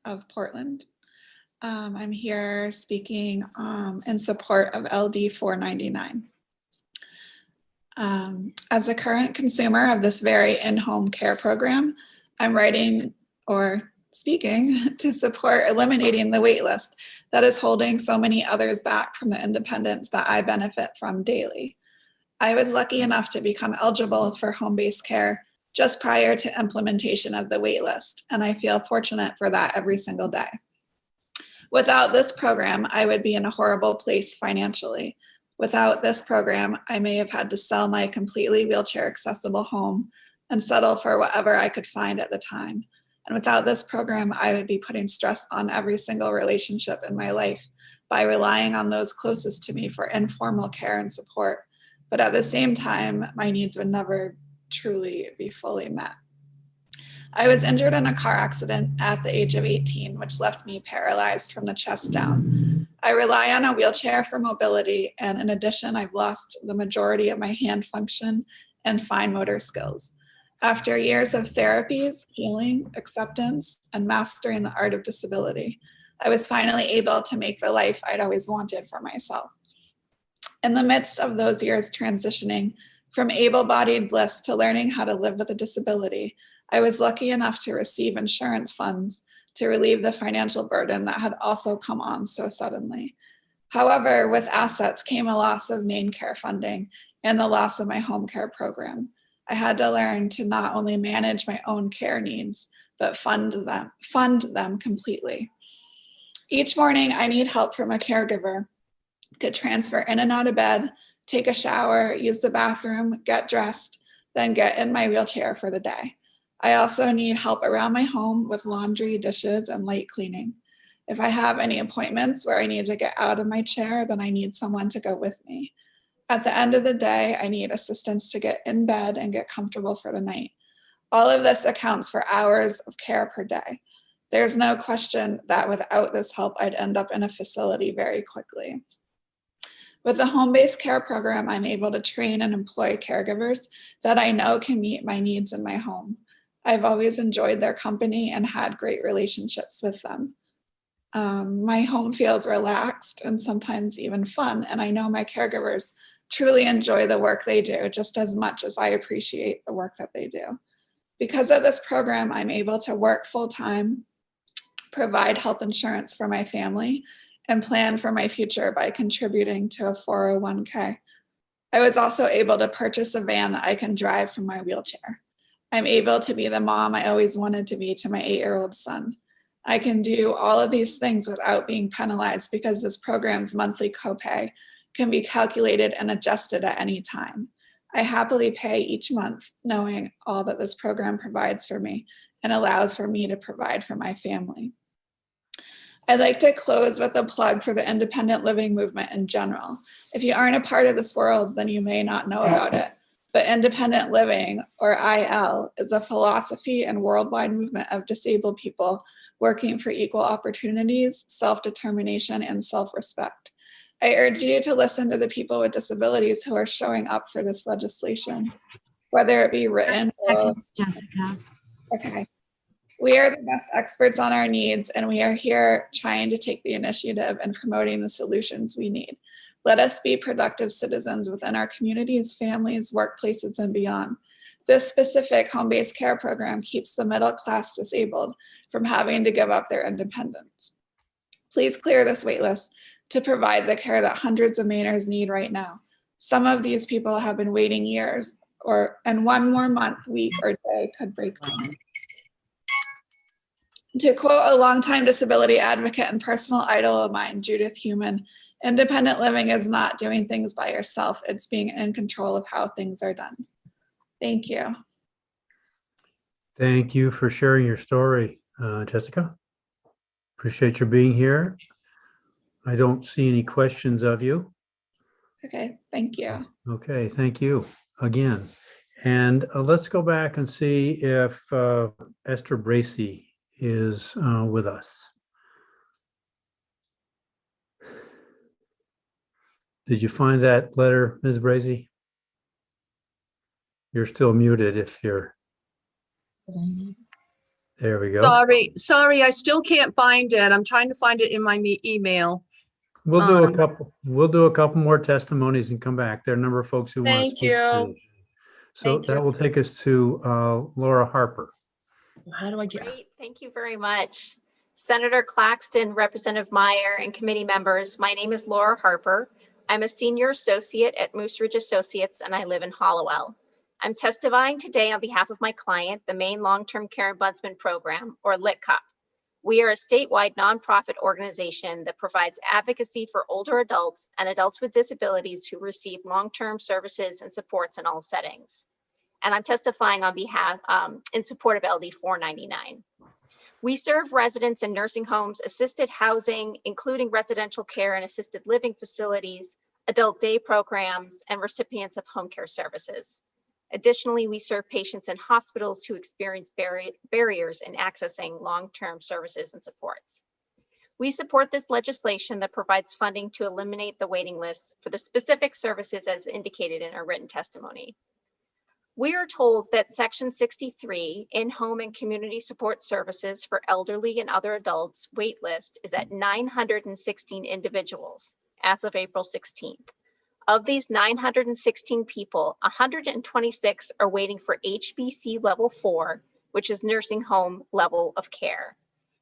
of Portland. I'm here speaking in support of LD 499. As a current consumer of this very in-home care program, I'm writing or speaking to support eliminating the wait list that is holding so many others back from the independence that I benefit from daily. I was lucky enough to become eligible for home-based care just prior to implementation of the wait list, and I feel fortunate for that every single day. Without this program, I would be in a horrible place financially. Without this program, I may have had to sell my completely wheelchair accessible home and settle for whatever I could find at the time. And without this program, I would be putting stress on every single relationship in my life by relying on those closest to me for informal care and support. But at the same time, my needs would never truly be fully met. I was injured in a car accident at the age of 18, which left me paralyzed from the chest down. I rely on a wheelchair for mobility, and in addition, I've lost the majority of my hand function and fine motor skills. After years of therapies, healing, acceptance, and mastering the art of disability, I was finally able to make the life I'd always wanted for myself. In the midst of those years transitioning from able-bodied bliss to learning how to live with a disability, I was lucky enough to receive insurance funds to relieve the financial burden that had also come on so suddenly. However, with assets came a loss of Maine care funding and the loss of my home care program. I had to learn to not only manage my own care needs, but fund them completely. Each morning, I need help from a caregiver to transfer in and out of bed, take a shower, use the bathroom, get dressed, then get in my wheelchair for the day. I also need help around my home with laundry, dishes, and light cleaning. If I have any appointments where I need to get out of my chair, then I need someone to go with me. At the end of the day, I need assistance to get in bed and get comfortable for the night. All of this accounts for hours of care per day. There's no question that without this help, I'd end up in a facility very quickly. With the home-based care program, I'm able to train and employ caregivers that I know can meet my needs in my home. I've always enjoyed their company and had great relationships with them. My home feels relaxed and sometimes even fun, and I know my caregivers truly enjoy the work they do just as much as I appreciate the work that they do. Because of this program, I'm able to work full-time, provide health insurance for my family, and plan for my future by contributing to a 401k. I was also able to purchase a van that I can drive from my wheelchair. I'm able to be the mom I always wanted to be to my 8-year-old son. I can do all of these things without being penalized because this program's monthly copay can be calculated and adjusted at any time. I happily pay each month knowing all that this program provides for me and allows for me to provide for my family. I'd like to close with a plug for the independent living movement in general. If you aren't a part of this world, then you may not know about it. But independent living, or IL, is a philosophy and worldwide movement of disabled people working for equal opportunities, self-determination, and self-respect. I urge you to listen to the people with disabilities who are showing up for this legislation, whether it be written or... Jessica. Okay. We are the best experts on our needs, and we are here trying to take the initiative and promoting the solutions we need. Let us be productive citizens within our communities, families, workplaces, and beyond. This specific home-based care program keeps the middle class disabled from having to give up their independence. Please clear this wait list to provide the care that hundreds of Mainers need right now. Some of these people have been waiting years, and one more month, week, or day could break them. To quote a longtime disability advocate and personal idol of mine, Judith Heumann, independent living is not doing things by yourself. It's being in control of how things are done. Thank you. Thank you for sharing your story, Jessica. Appreciate your being here. I don't see any questions of you. Okay, thank you. Okay, thank you again. And let's go back and see if Esther Bracey is with us. Did you find that letter, Ms. Bracey? You're still muted if you're... There we go. Sorry, I still can't find it. I'm trying to find it in my email. We'll do a couple more testimonies and come back. There are a number of folks who want to Thank speak. you. So that will take us to Laura Harper. How do I get? Great, thank you very much. Senator Claxton, Representative Meyer, and committee members, my name is Laura Harper. I'm a senior associate at Moose Ridge Associates, and I live in Hollowell. I'm testifying today on behalf of my client, the Maine Long-Term Care Ombudsman Program, or LITCOP. We are a statewide nonprofit organization that provides advocacy for older adults and adults with disabilities who receive long-term services and supports in all settings. And I'm testifying on behalf in support of LD 499. We serve residents in nursing homes, assisted housing, including residential care and assisted living facilities, adult day programs, and recipients of home care services. Additionally, we serve patients in hospitals who experience barriers in accessing long-term services and supports. We support this legislation that provides funding to eliminate the waiting lists for the specific services as indicated in our written testimony. We are told that Section 63, in-home and community support services for elderly and other adults wait list is at 916 individuals as of April 16th. Of these 916 people, 126 are waiting for HBC level 4, which is nursing home level of care.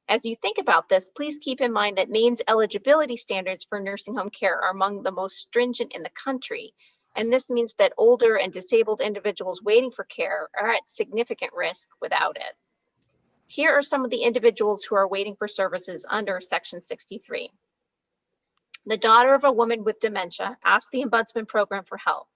As you think about this, please keep in mind that Maine's eligibility standards for nursing home care are among the most stringent in the country. And this means that older and disabled individuals waiting for care are at significant risk without it. Here are some of the individuals who are waiting for services under Section 63. The daughter of a woman with dementia asked the Ombudsman Program for help.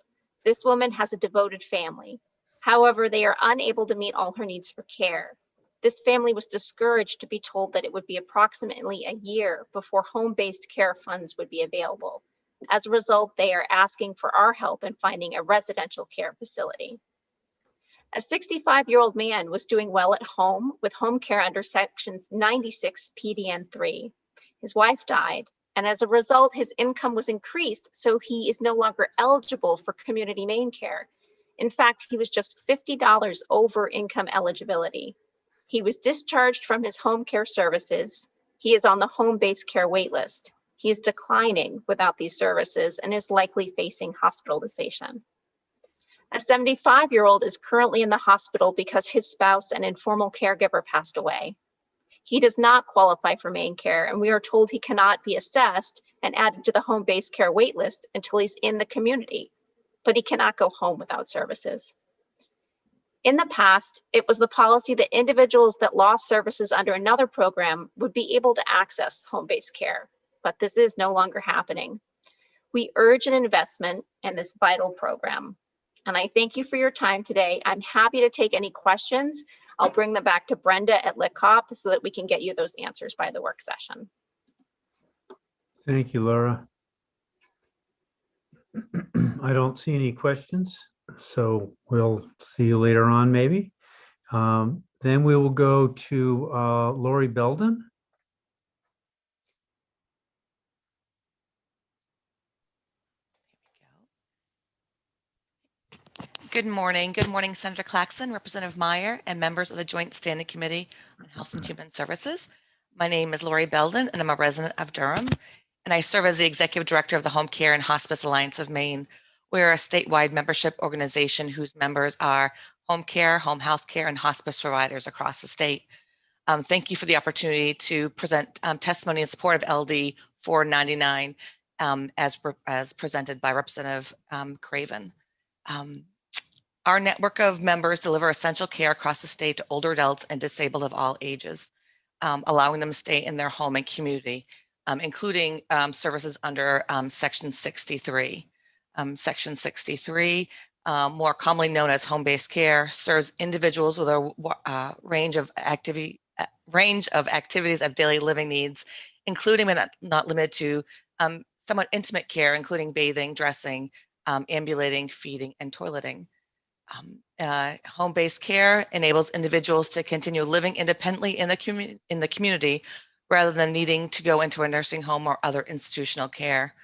This woman has a devoted family. However, they are unable to meet all her needs for care. This family was discouraged to be told that it would be approximately a year before home-based care funds would be available. As a result, they are asking for our help in finding a residential care facility. A 65-year-old man was doing well at home with home care under Sections 96 PDN 3. His wife died, And as a result, his income was increased, so he is no longer eligible for community main care. In fact, he was just $50 over income eligibility. He was discharged from his home care services. He is on the home-based care waitlist. He is declining without these services and is likely facing hospitalization. A 75-year-old is currently in the hospital because his spouse and informal caregiver passed away. He does not qualify for main care, and we are told he cannot be assessed and added to the home-based care waitlist until he's in the community, but he cannot go home without services. In the past, it was the policy that individuals that lost services under another program would be able to access home-based care, but this is no longer happening. We urge an investment in this vital program. And I thank you for your time today. I'm happy to take any questions. I'll bring them back to Brenda at LitCop so that we can get you those answers by the work session. Thank you, Laura. I don't see any questions, so we'll see you later on maybe. Then we will go to Lori Belden. Good morning. Good morning, Senator Claxton, Representative Meyer, and members of the Joint Standing Committee on Health and Human Services. My name is Lori Belden, and I'm a resident of Durham, and I serve as the Executive Director of the Home Care and Hospice Alliance of Maine. We're a statewide membership organization whose members are home care, home health care, and hospice providers across the state. Thank you for the opportunity to present testimony in support of LD 499 as presented by Representative Craven. Our network of members deliver essential care across the state to older adults and disabled of all ages, allowing them to stay in their home and community, including services under Section 63. Section 63, more commonly known as home-based care, serves individuals with a range of activities of daily living needs, including but not limited to somewhat intimate care, including bathing, dressing, ambulating, feeding, and toileting. Home-based care enables individuals to continue living independently in the community rather than needing to go into a nursing home or other institutional care.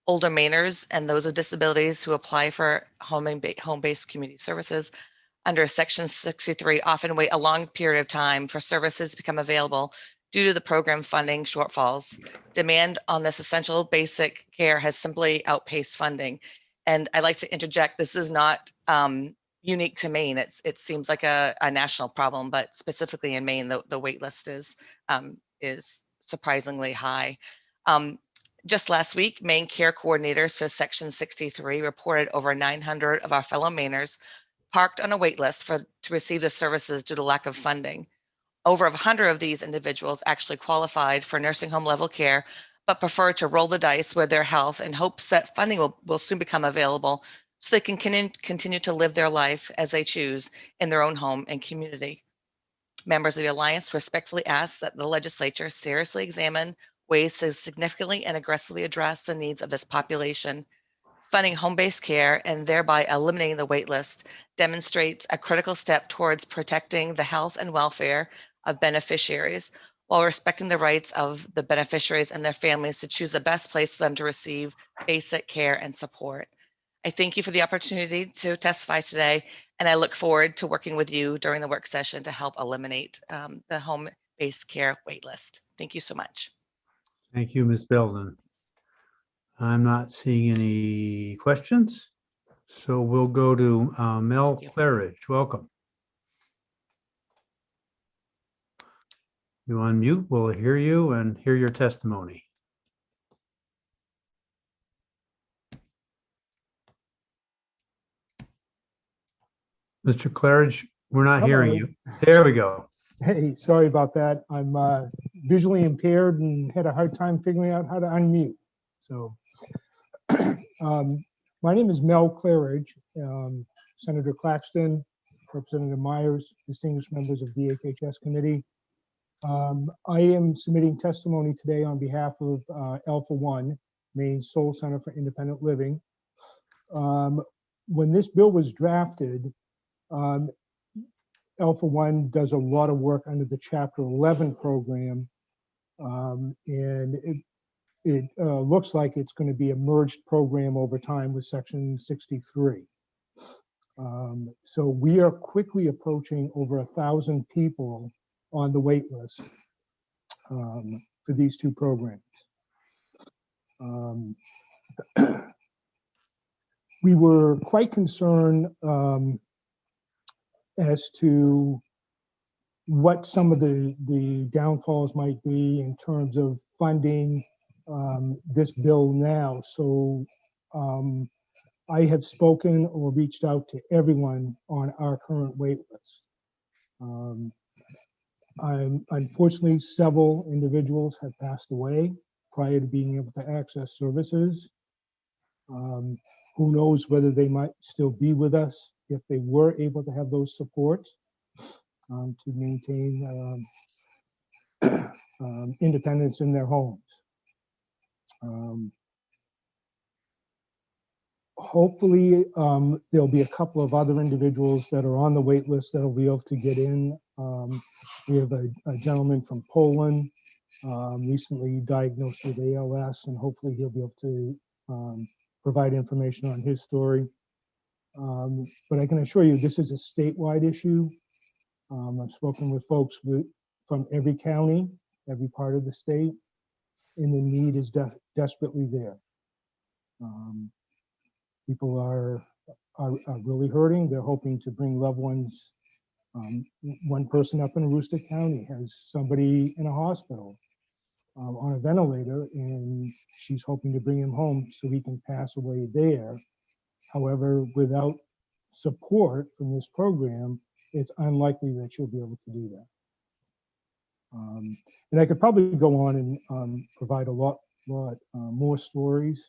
Older Mainers and those with disabilities who apply for home-based community services under Section 63 often wait a long period of time for services to become available due to the program funding shortfalls. Demand on this essential basic care has simply outpaced funding. And I'd like to interject, this is not unique to Maine. It seems like a national problem, but specifically in Maine, the wait list is surprisingly high. Just last week, Maine care coordinators for Section 63 reported over 900 of our fellow Mainers parked on a wait list to receive the services due to lack of funding. Over 100 of these individuals actually qualified for nursing home level care, but prefer to roll the dice with their health in hopes that funding will soon become available so they can continue to live their life as they choose in their own home and community. Members of the Alliance respectfully ask that the legislature seriously examine ways to significantly and aggressively address the needs of this population. Funding home-based care and thereby eliminating the wait list demonstrates a critical step towards protecting the health and welfare of beneficiaries while respecting the rights of the beneficiaries and their families to choose the best place for them to receive basic care and support. I thank you for the opportunity to testify today, and I look forward to working with you during the work session to help eliminate the home-based care wait list. Thank you so much. Thank you, Ms. Belden. I'm not seeing any questions, so we'll go to Mel Claridge. Welcome. You unmute, we'll hear you and hear your testimony. Mr. Claridge, we're not hearing you. There we go. Hey, sorry about that. I'm visually impaired and had a hard time figuring out how to unmute. So my name is Mel Claridge, Senator Claxton, Representative Myers, distinguished members of the HHS committee. I am submitting testimony today on behalf of Alpha One, Maine's sole center for independent living. When this bill was drafted, Alpha One does a lot of work under the Chapter 11 program, and it looks like it's going to be a merged program over time with Section 63. So we are quickly approaching over 1,000 people on the wait list for these two programs. We were quite concerned as to what some of the downfalls might be in terms of funding this bill now. So I have spoken or reached out to everyone on our current wait list. Unfortunately, several individuals have passed away prior to being able to access services. Who knows whether they might still be with us if they were able to have those supports to maintain independence in their homes. Hopefully, there'll be a couple of other individuals that are on the wait list that'll be able to get in. We have a gentleman from Poland recently diagnosed with ALS, and hopefully he'll be able to provide information on his story. But I can assure you, this is a statewide issue. I've spoken with folks from every county, every part of the state, and the need is desperately there. People are really hurting. They're hoping to bring loved ones. One person up in Aroostook County has somebody in a hospital on a ventilator, and she's hoping to bring him home so he can pass away there. However, without support from this program, it's unlikely that she'll be able to do that. And I could probably go on and provide a lot more stories.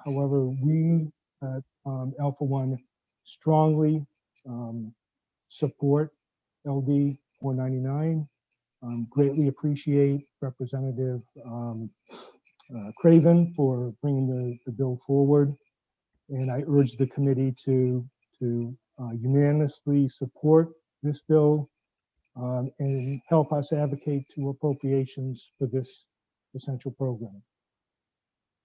However, we at Alpha One strongly support LD 499. Greatly appreciate Representative Craven for bringing the bill forward. And I urge the committee to unanimously support this bill and help us advocate to appropriations for this essential program.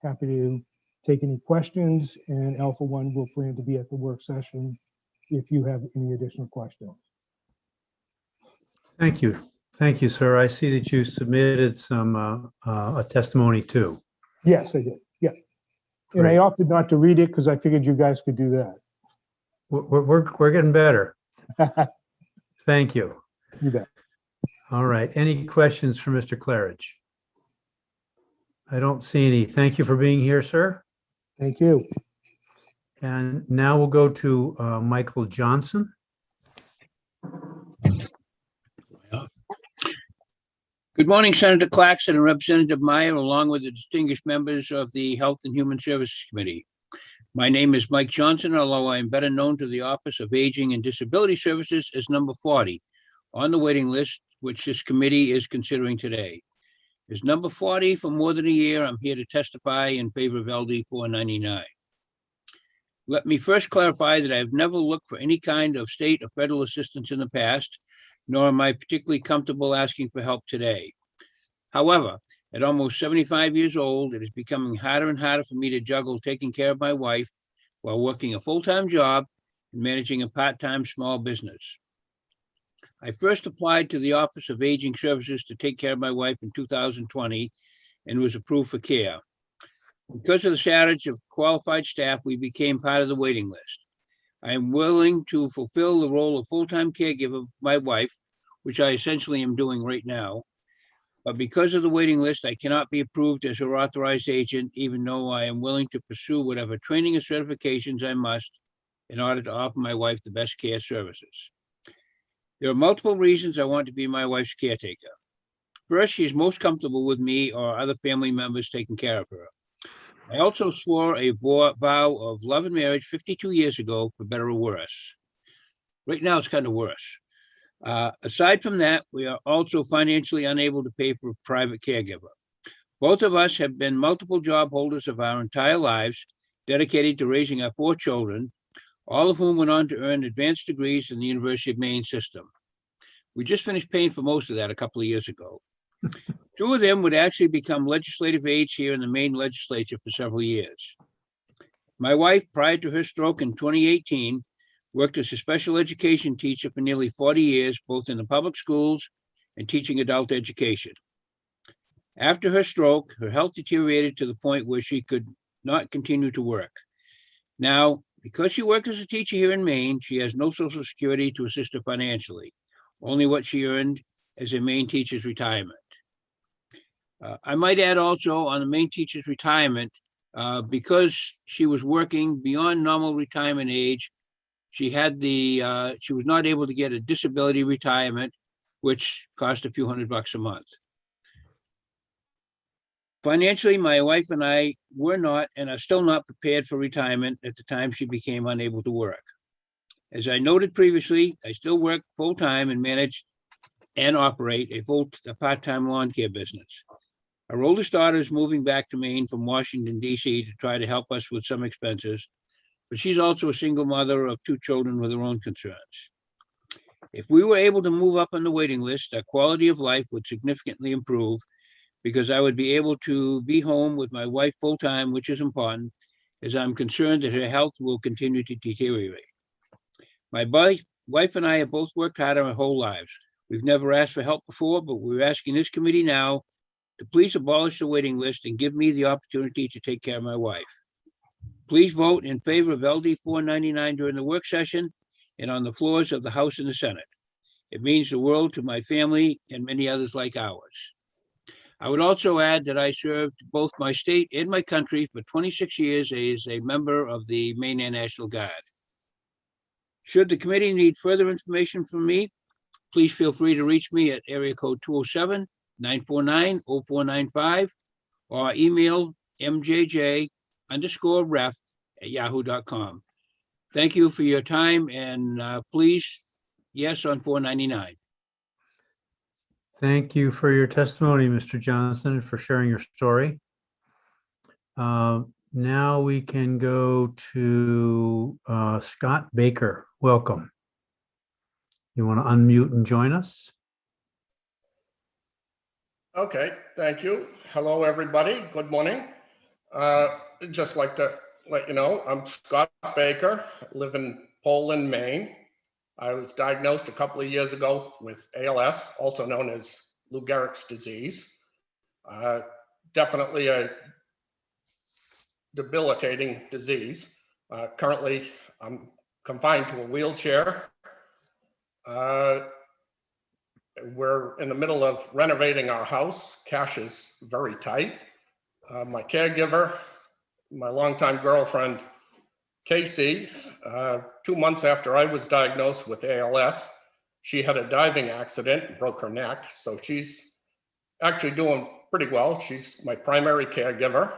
Happy to take any questions, and Alpha One will plan to be at the work session if you have any additional questions. Thank you. Thank you, sir. I see that you submitted a testimony too. Yes, I did. Yeah. And I opted not to read it because I figured you guys could do that. We're getting better. Thank you. You bet. All right. Any questions for Mr. Claridge? I don't see any. Thank you for being here, sir. Thank you. And now we'll go to Michael Johnson. Good morning, Senator Claxton and Representative Meyer, along with the distinguished members of the Health and Human Services Committee. My name is Mike Johnson, although I am better known to the Office of Aging and Disability Services as number 40 on the waiting list, which this committee is considering today. As number 40 for more than a year, I'm here to testify in favor of LD 499. Let me first clarify that I have never looked for any kind of state or federal assistance in the past, nor am I particularly comfortable asking for help today. However, at almost 75 years old, it is becoming harder and harder for me to juggle taking care of my wife while working a full-time job and managing a part-time small business. I first applied to the Office of Aging Services to take care of my wife in 2020 and was approved for care. Because of the shortage of qualified staff, we became part of the waiting list. I am willing to fulfill the role of full-time caregiver of my wife, which I essentially am doing right now. But because of the waiting list, I cannot be approved as her authorized agent, even though I am willing to pursue whatever training or certifications I must in order to offer my wife the best care services. There are multiple reasons I want to be my wife's caretaker. First, she is most comfortable with me or other family members taking care of her. I also swore a vow of love and marriage 52 years ago, for better or worse. Right now, it's kind of worse. Aside from that, we are also financially unable to pay for a private caregiver. Both of us have been multiple job holders of our entire lives, dedicated to raising our 4 children, all of whom went on to earn advanced degrees in the University of Maine system. We just finished paying for most of that a couple of years ago. Two of them would actually become legislative aides here in the Maine legislature for several years. My wife, prior to her stroke in 2018, worked as a special education teacher for nearly 40 years, both in the public schools and teaching adult education. After her stroke, her health deteriorated to the point where she could not continue to work. Now, because she worked as a teacher here in Maine, she has no Social Security to assist her financially, only what she earned as a Maine teacher's retirement. I might add also on the Maine teacher's retirement, because she was working beyond normal retirement age, she was not able to get a disability retirement, which cost a few $100 a month. Financially, my wife and I were not and are still not prepared for retirement at the time she became unable to work. As I noted previously, I still work full-time and manage and operate a part-time lawn care business. Our oldest daughter is moving back to Maine from Washington, D.C. to try to help us with some expenses, but she's also a single mother of 2 children with her own concerns. If we were able to move up on the waiting list, our quality of life would significantly improve because I would be able to be home with my wife full-time, which is important, as I'm concerned that her health will continue to deteriorate. My wife and I have both worked hard our whole lives. We've never asked for help before, but we're asking this committee now to please abolish the waiting list and give me the opportunity to take care of my wife. Please vote in favor of LD 499 during the work session and on the floors of the House and the Senate. It means the world to my family and many others like ours. I would also add that I served both my state and my country for 26 years as a member of the Maine Air National Guard. Should the committee need further information from me, please feel free to reach me at area code 207-949-0495 or email mjj_ref@yahoo.com. Thank you for your time and please, yes on 499. Thank you for your testimony, Mr. Johnson, and for sharing your story. Now we can go to Scott Baker. Welcome. You want to unmute and join us? Okay, thank you. Hello, everybody. Good morning. Just like to let you know, I'm Scott Baker, live in Poland, Maine. I was diagnosed a couple of years ago with ALS, also known as Lou Gehrig's disease. Definitely a debilitating disease. Currently, I'm confined to a wheelchair. We're in the middle of renovating our house. Cash is very tight. My caregiver, my longtime girlfriend, Casey, 2 months after I was diagnosed with ALS, she had a diving accident and broke her neck. So she's actually doing pretty well. She's my primary caregiver.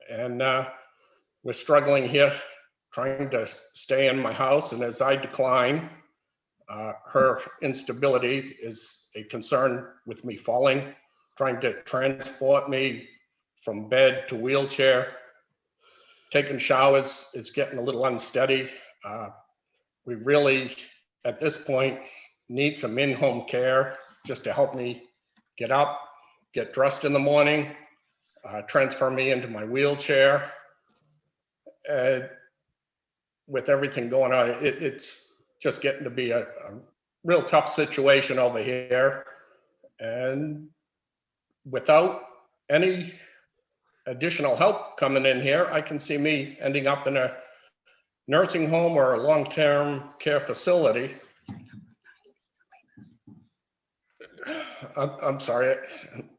And we're struggling here, trying to stay in my house. And as I decline, her instability is a concern with me falling, trying to transport me from bed to wheelchair. Taking showers is getting a little unsteady. We really, at this point, need some in-home care just to help me get up, get dressed in the morning, transfer me into my wheelchair. With everything going on, it's just getting to be a real tough situation over here. And without any additional help coming in here, I can see me ending up in a nursing home or a long-term care facility. I'm sorry,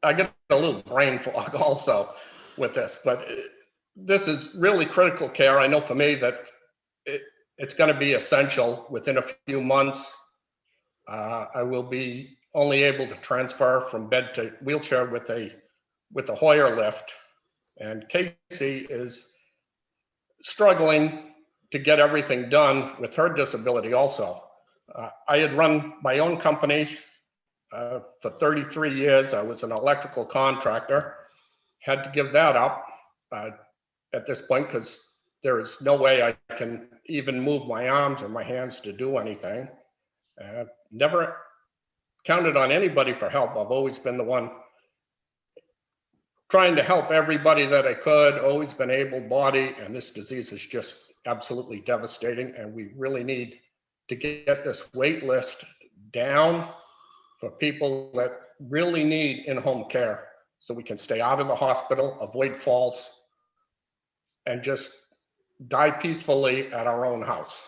I get a little brain fog also with this, but this is really critical care. I know for me that it's going to be essential. Within a few months, I will be only able to transfer from bed to wheelchair with a Hoyer lift. And Casey is struggling to get everything done with her disability also. I had run my own company for 33 years. I was an electrical contractor, had to give that up at this point because there is no way I can even move my arms or my hands to do anything. Never counted on anybody for help. I've always been the one trying to help everybody that I could, always been able-bodied, and this disease is just absolutely devastating. And we really need to get this wait list down for people that really need in-home care, so we can stay out of the hospital, avoid falls, and just die peacefully at our own house.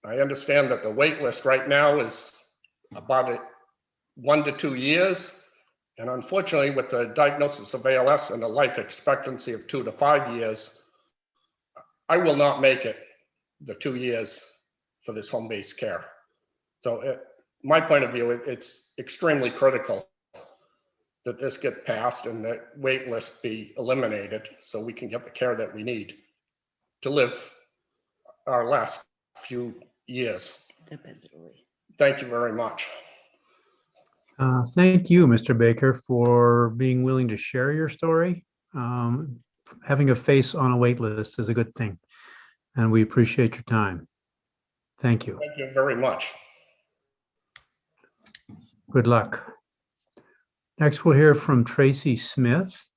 I understand that the wait list right now is about 1 to 2 years. And unfortunately, with the diagnosis of ALS and a life expectancy of 2 to 5 years, I will not make it the 2 years for this home-based care. So my point of view, it's extremely critical that this get passed and that wait list be eliminated so we can get the care that we need to live our last few years. Thank you very much. Thank you, Mr. Baker, for being willing to share your story. Having a face on a wait list is a good thing, and we appreciate your time. Thank you. Thank you very much. Good luck. Next, we'll hear from Tracy Smith.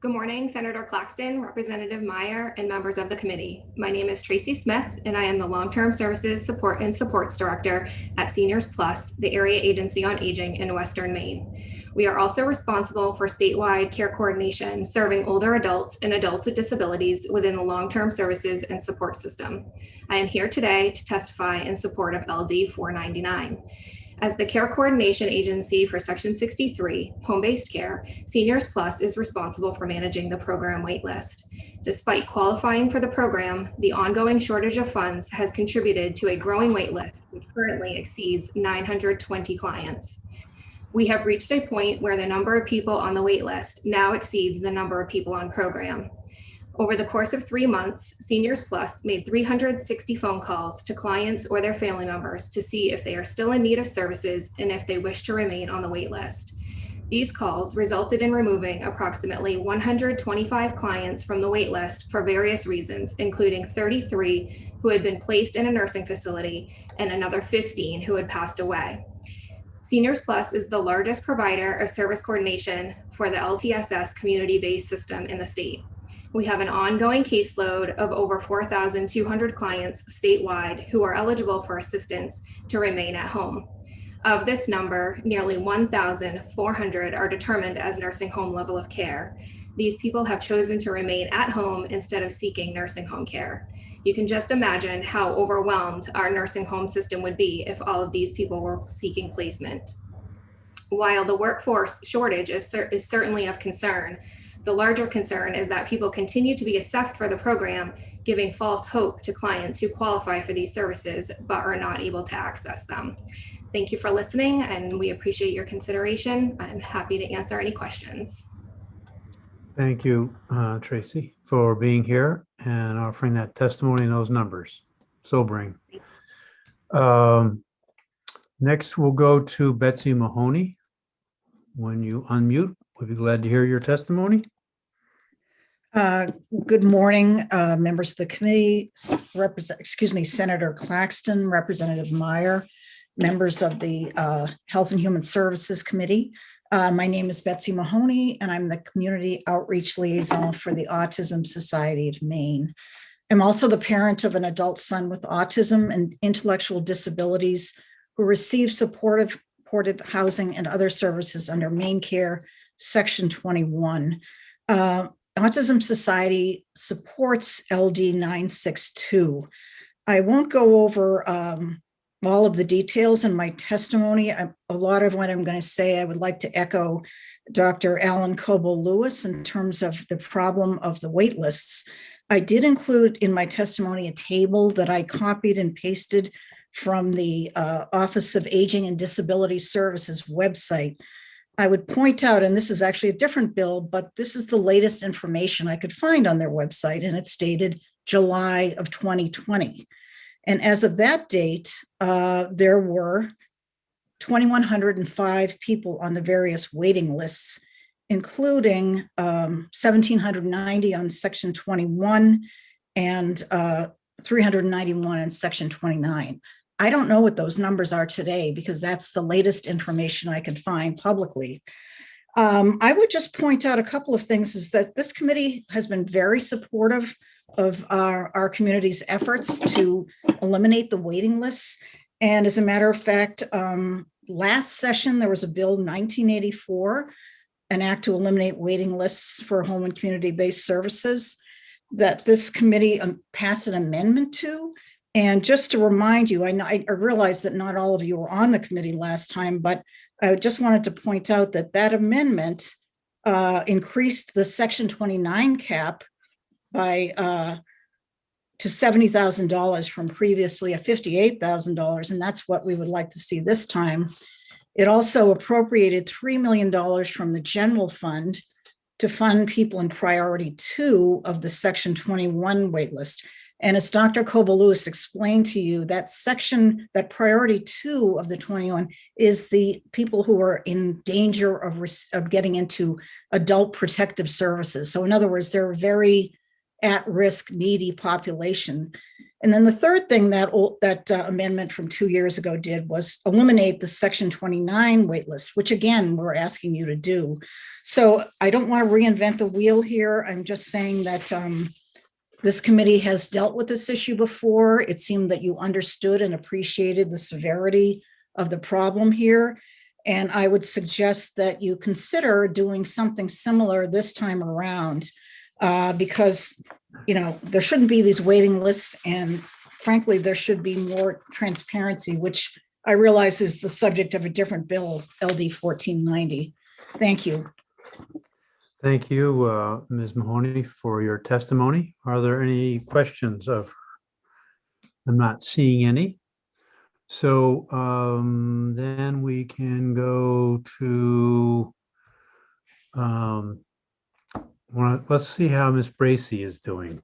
Good morning, Senator Claxton, Representative Meyer, and members of the committee. My name is Tracy Smith, and I am the Long-Term Services Support and Supports Director at Seniors Plus, the Area Agency on Aging in Western Maine. We are also responsible for statewide care coordination, serving older adults and adults with disabilities within the long-term services and support system. I am here today to testify in support of LD 499. As the care coordination agency for Section 63, home-based care, Seniors Plus is responsible for managing the program waitlist. Despite qualifying for the program, the ongoing shortage of funds has contributed to a growing waitlist, which currently exceeds 920 clients. We have reached a point where the number of people on the waitlist now exceeds the number of people on program. Over the course of 3 months, Seniors Plus made 360 phone calls to clients or their family members to see if they are still in need of services and if they wish to remain on the wait list. These calls resulted in removing approximately 125 clients from the wait list for various reasons, including 33 who had been placed in a nursing facility and another 15 who had passed away. Seniors Plus is the largest provider of service coordination for the LTSS community-based system in the state. We have an ongoing caseload of over 4,200 clients statewide who are eligible for assistance to remain at home. Of this number, nearly 1,400 are determined as nursing home level of care. These people have chosen to remain at home instead of seeking nursing home care. You can just imagine how overwhelmed our nursing home system would be if all of these people were seeking placement. While the workforce shortage is certainly of concern, the larger concern is that people continue to be assessed for the program, giving false hope to clients who qualify for these services but are not able to access them. Thank you for listening, and we appreciate your consideration. I'm happy to answer any questions. Thank you, Tracy, for being here and offering that testimony and those numbers. Sobering. Next, we'll go to Betsy Mahoney. When you unmute, we'd be glad to hear your testimony. Good morning, members of the committee, Senator Claxton, Representative Meyer, members of the Health and Human Services Committee. My name is Betsy Mahoney, and I'm the Community Outreach Liaison for the Autism Society of Maine. I'm also the parent of an adult son with autism and intellectual disabilities who receives supportive housing and other services under Maine Care Section 21. Autism Society supports LD 962. I won't go over all of the details in my testimony. A lot of what I'm going to say, I would like to echo Dr. Alan Coble-Lewis in terms of the problem of the wait lists. I did include in my testimony a table that I copied and pasted from the Office of Aging and Disability Services website. I would point out, and this is actually a different bill, but this is the latest information I could find on their website, and it's dated July of 2020. And as of that date, there were 2,105 people on the various waiting lists, including 1,790 on Section 21 and 391 in section 29. I don't know what those numbers are today because that's the latest information I can find publicly. I would just point out a couple of things is that this committee has been very supportive of our community's efforts to eliminate the waiting lists. And as a matter of fact, last session, there was a bill 1984, an act to eliminate waiting lists for home and community-based services that this committee passed an amendment to. And just to remind you, I realize that not all of you were on the committee last time, but I just wanted to point out that that amendment increased the section 29 cap by to $70,000 from previously a $58,000, and that's what we would like to see this time. It also appropriated $3 million from the general fund to fund people in priority 2 of the section 21 waitlist. And as Dr. Koba-Lewis explained to you, that section, that priority 2 of the 21 is the people who are in danger of getting into adult protective services. So in other words, they're a very at-risk, needy population. And then the third thing that amendment from 2 years ago did was eliminate the section 29 waitlist, which again, we're asking you to do. So I don't want to reinvent the wheel here. I'm just saying that this committee has dealt with this issue before. It seemed that you understood and appreciated the severity of the problem here. And I would suggest that you consider doing something similar this time around because, you know, there shouldn't be these waiting lists. And frankly, there should be more transparency, which I realize is the subject of a different bill, LD 1490. Thank you. Thank you, Ms. Mahoney, for your testimony. Are there any questions of her? I'm not seeing any. So then we can go to, let's see how Ms. Bracy is doing.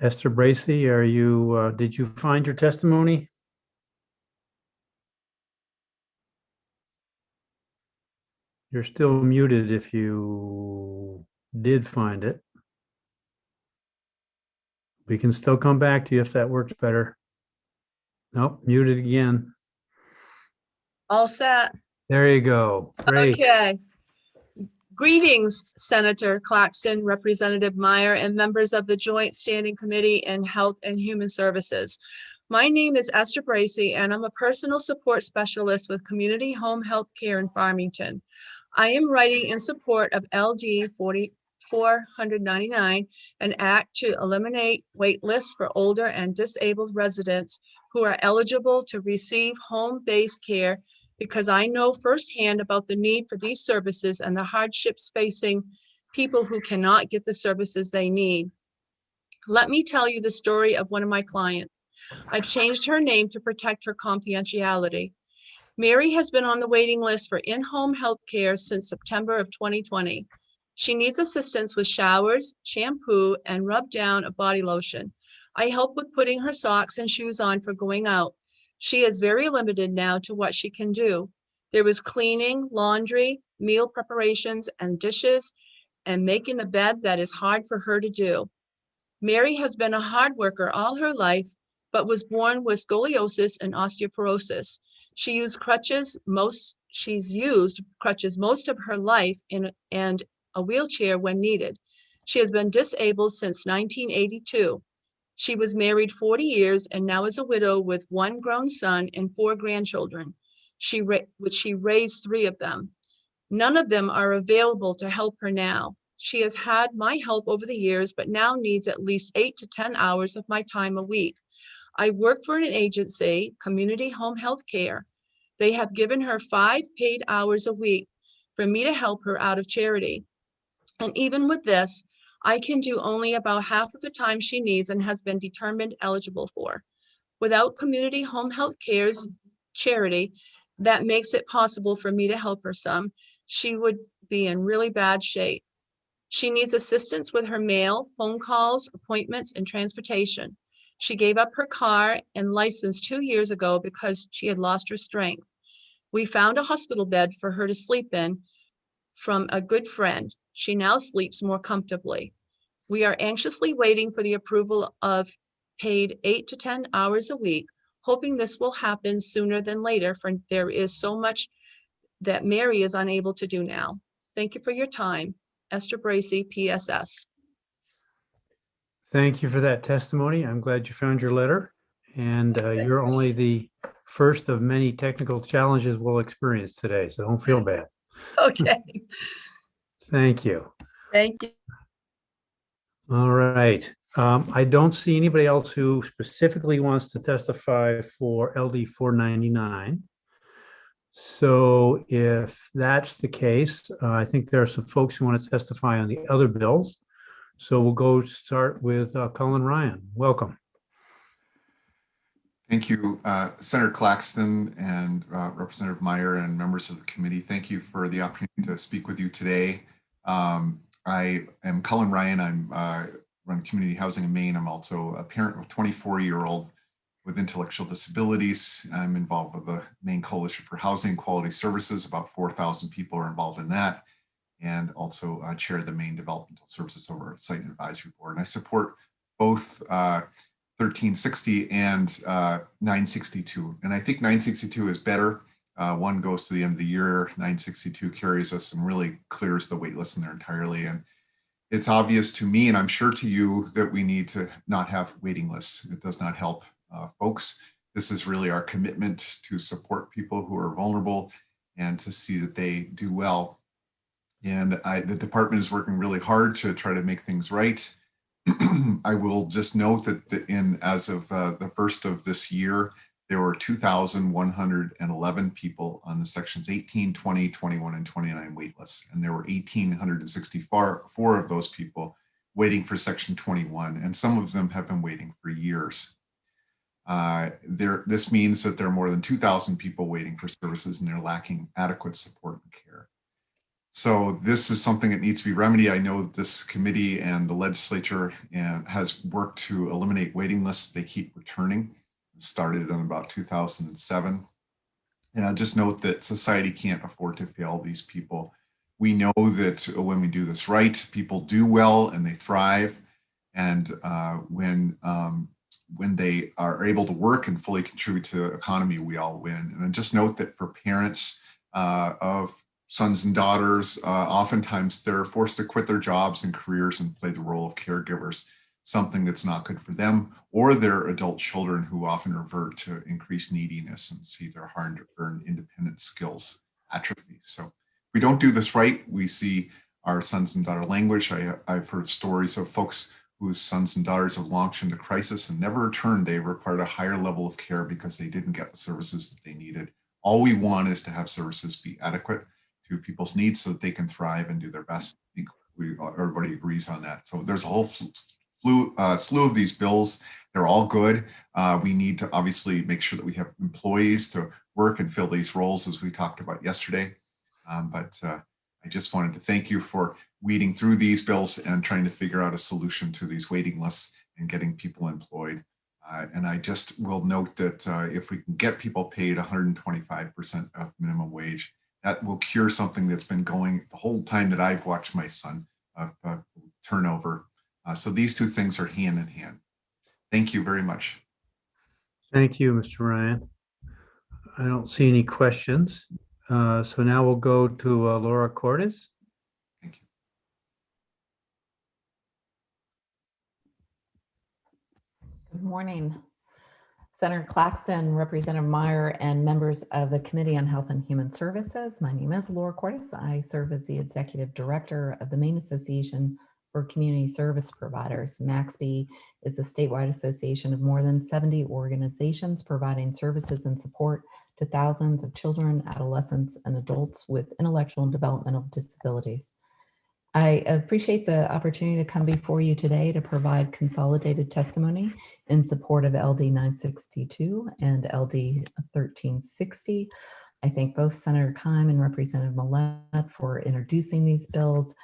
Esther Bracy, are you, did you find your testimony? You're still muted if you did find it. We can still come back to you if that works better. Nope, muted again. All set. There you go. Great. Okay. Greetings, Senator Claxton, Representative Meyer, and members of the Joint Standing Committee in Health and Human Services. My name is Esther Bracy, and I'm a personal support specialist with Community Home Health Care in Farmington. I am writing in support of LD 4499, an act to eliminate wait lists for older and disabled residents who are eligible to receive home-based care, because I know firsthand about the need for these services and the hardships facing people who cannot get the services they need. Let me tell you the story of one of my clients. I've changed her name to protect her confidentiality. Mary has been on the waiting list for in-home health care since September of 2020. She needs assistance with showers, shampoo, and rub down of body lotion. I help with putting her socks and shoes on for going out. She is very limited now to what she can do. There was cleaning, laundry, meal preparations, and dishes, and making the bed that is hard for her to do. Mary has been a hard worker all her life, but was born with scoliosis and osteoporosis. She's used crutches most of her life and a wheelchair when needed. She has been disabled since 1982. She was married 40 years and now is a widow with 1 grown son and 4 grandchildren. She raised 3 of them. None of them are available to help her now. She has had my help over the years, but now needs at least 8 to 10 hours of my time a week. I work for an agency, Community Home Health Care. They have given her 5 paid hours a week for me to help her out of charity. And even with this, I can do only about half of the time she needs and has been determined eligible for. Without Community Home Health Care's charity, that makes it possible for me to help her some, she would be in really bad shape. She needs assistance with her mail, phone calls, appointments, and transportation. She gave up her car and license 2 years ago because she had lost her strength. We found a hospital bed for her to sleep in from a good friend. She now sleeps more comfortably. We are anxiously waiting for the approval of paid 8 to 10 hours a week, hoping this will happen sooner than later, for there is so much that Mary is unable to do now. Thank you for your time. Esther Bracy, PSS. Thank you for that testimony. I'm glad you found your letter. And you're only the first of many technical challenges we'll experience today, so don't feel bad. Okay. Thank you. Thank you. All right. I don't see anybody else who specifically wants to testify for LD 499. So if that's the case, I think there are some folks who want to testify on the other bills. So we'll go start with Colin Ryan. Welcome. Thank you, Senator Claxton and Representative Meyer and members of the committee. Thank you for the opportunity to speak with you today. I am Colin Ryan. I'm run community housing in Maine. I'm also a parent of a 24-year-old with intellectual disabilities. I'm involved with the Maine Coalition for Housing and Quality Services. About 4,000 people are involved in that, and also chair the Maine Developmental Services Oversight and Advisory Board. And I support both 1360 and 962. And I think 962 is better. One goes to the end of the year. 962 carries us and really clears the wait list in there entirely. And it's obvious to me, and I'm sure to you, that we need to not have waiting lists. It does not help folks. This is really our commitment to support people who are vulnerable and to see that they do well. And the department is working really hard to try to make things right. I will just note that as of the first of this year, there were 2,111 people on the sections 18, 20, 21, and 29 wait lists. And there were 1,864 of those people waiting for section 21. And some of them have been waiting for years. This means that there are more than 2,000 people waiting for services and they're lacking adequate support and care. So this is something that needs to be remedied. I know this committee and the legislature has worked to eliminate waiting lists. They keep returning. It started in about 2007. And I'll just note that society can't afford to fail these people. We know that when we do this right, people do well and they thrive. And when they are able to work and fully contribute to the economy, we all win. And I just note that for parents of sons and daughters, oftentimes they're forced to quit their jobs and careers and play the role of caregivers, something that's not good for them or their adult children, who often revert to increased neediness and see their hard-earned independent skills atrophy. So if we don't do this right, we see our sons and daughter language. I've heard stories of folks whose sons and daughters have launched into crisis and never returned. They required a higher level of care because they didn't get the services that they needed. All we want is to have services be adequate to people's needs so that they can thrive and do their best. I think everybody agrees on that. So there's a whole slew of these bills. They're all good. We need to obviously make sure that we have employees to work and fill these roles, as we talked about yesterday. But I just wanted to thank you for weeding through these bills and trying to figure out a solution to these waiting lists and getting people employed. And I just will note that if we can get people paid 125% of minimum wage, that will cure something that's been going the whole time that I've watched my son turnover. So these two things are hand in hand. Thank you very much. Thank you, Mr. Ryan. I don't see any questions. So now we'll go to Laura Cordes. Thank you. Good morning, Senator Claxton, Representative Meyer, and members of the Committee on Health and Human Services. My name is Laura Cordes. I serve as the Executive Director of the Maine Association for Community Service Providers. MAXB is a statewide association of more than 70 organizations providing services and support to thousands of children, adolescents, and adults with intellectual and developmental disabilities. I appreciate the opportunity to come before you today to provide consolidated testimony in support of LD 962 and LD 1360. I thank both Senator Keim and Representative Millett for introducing these bills.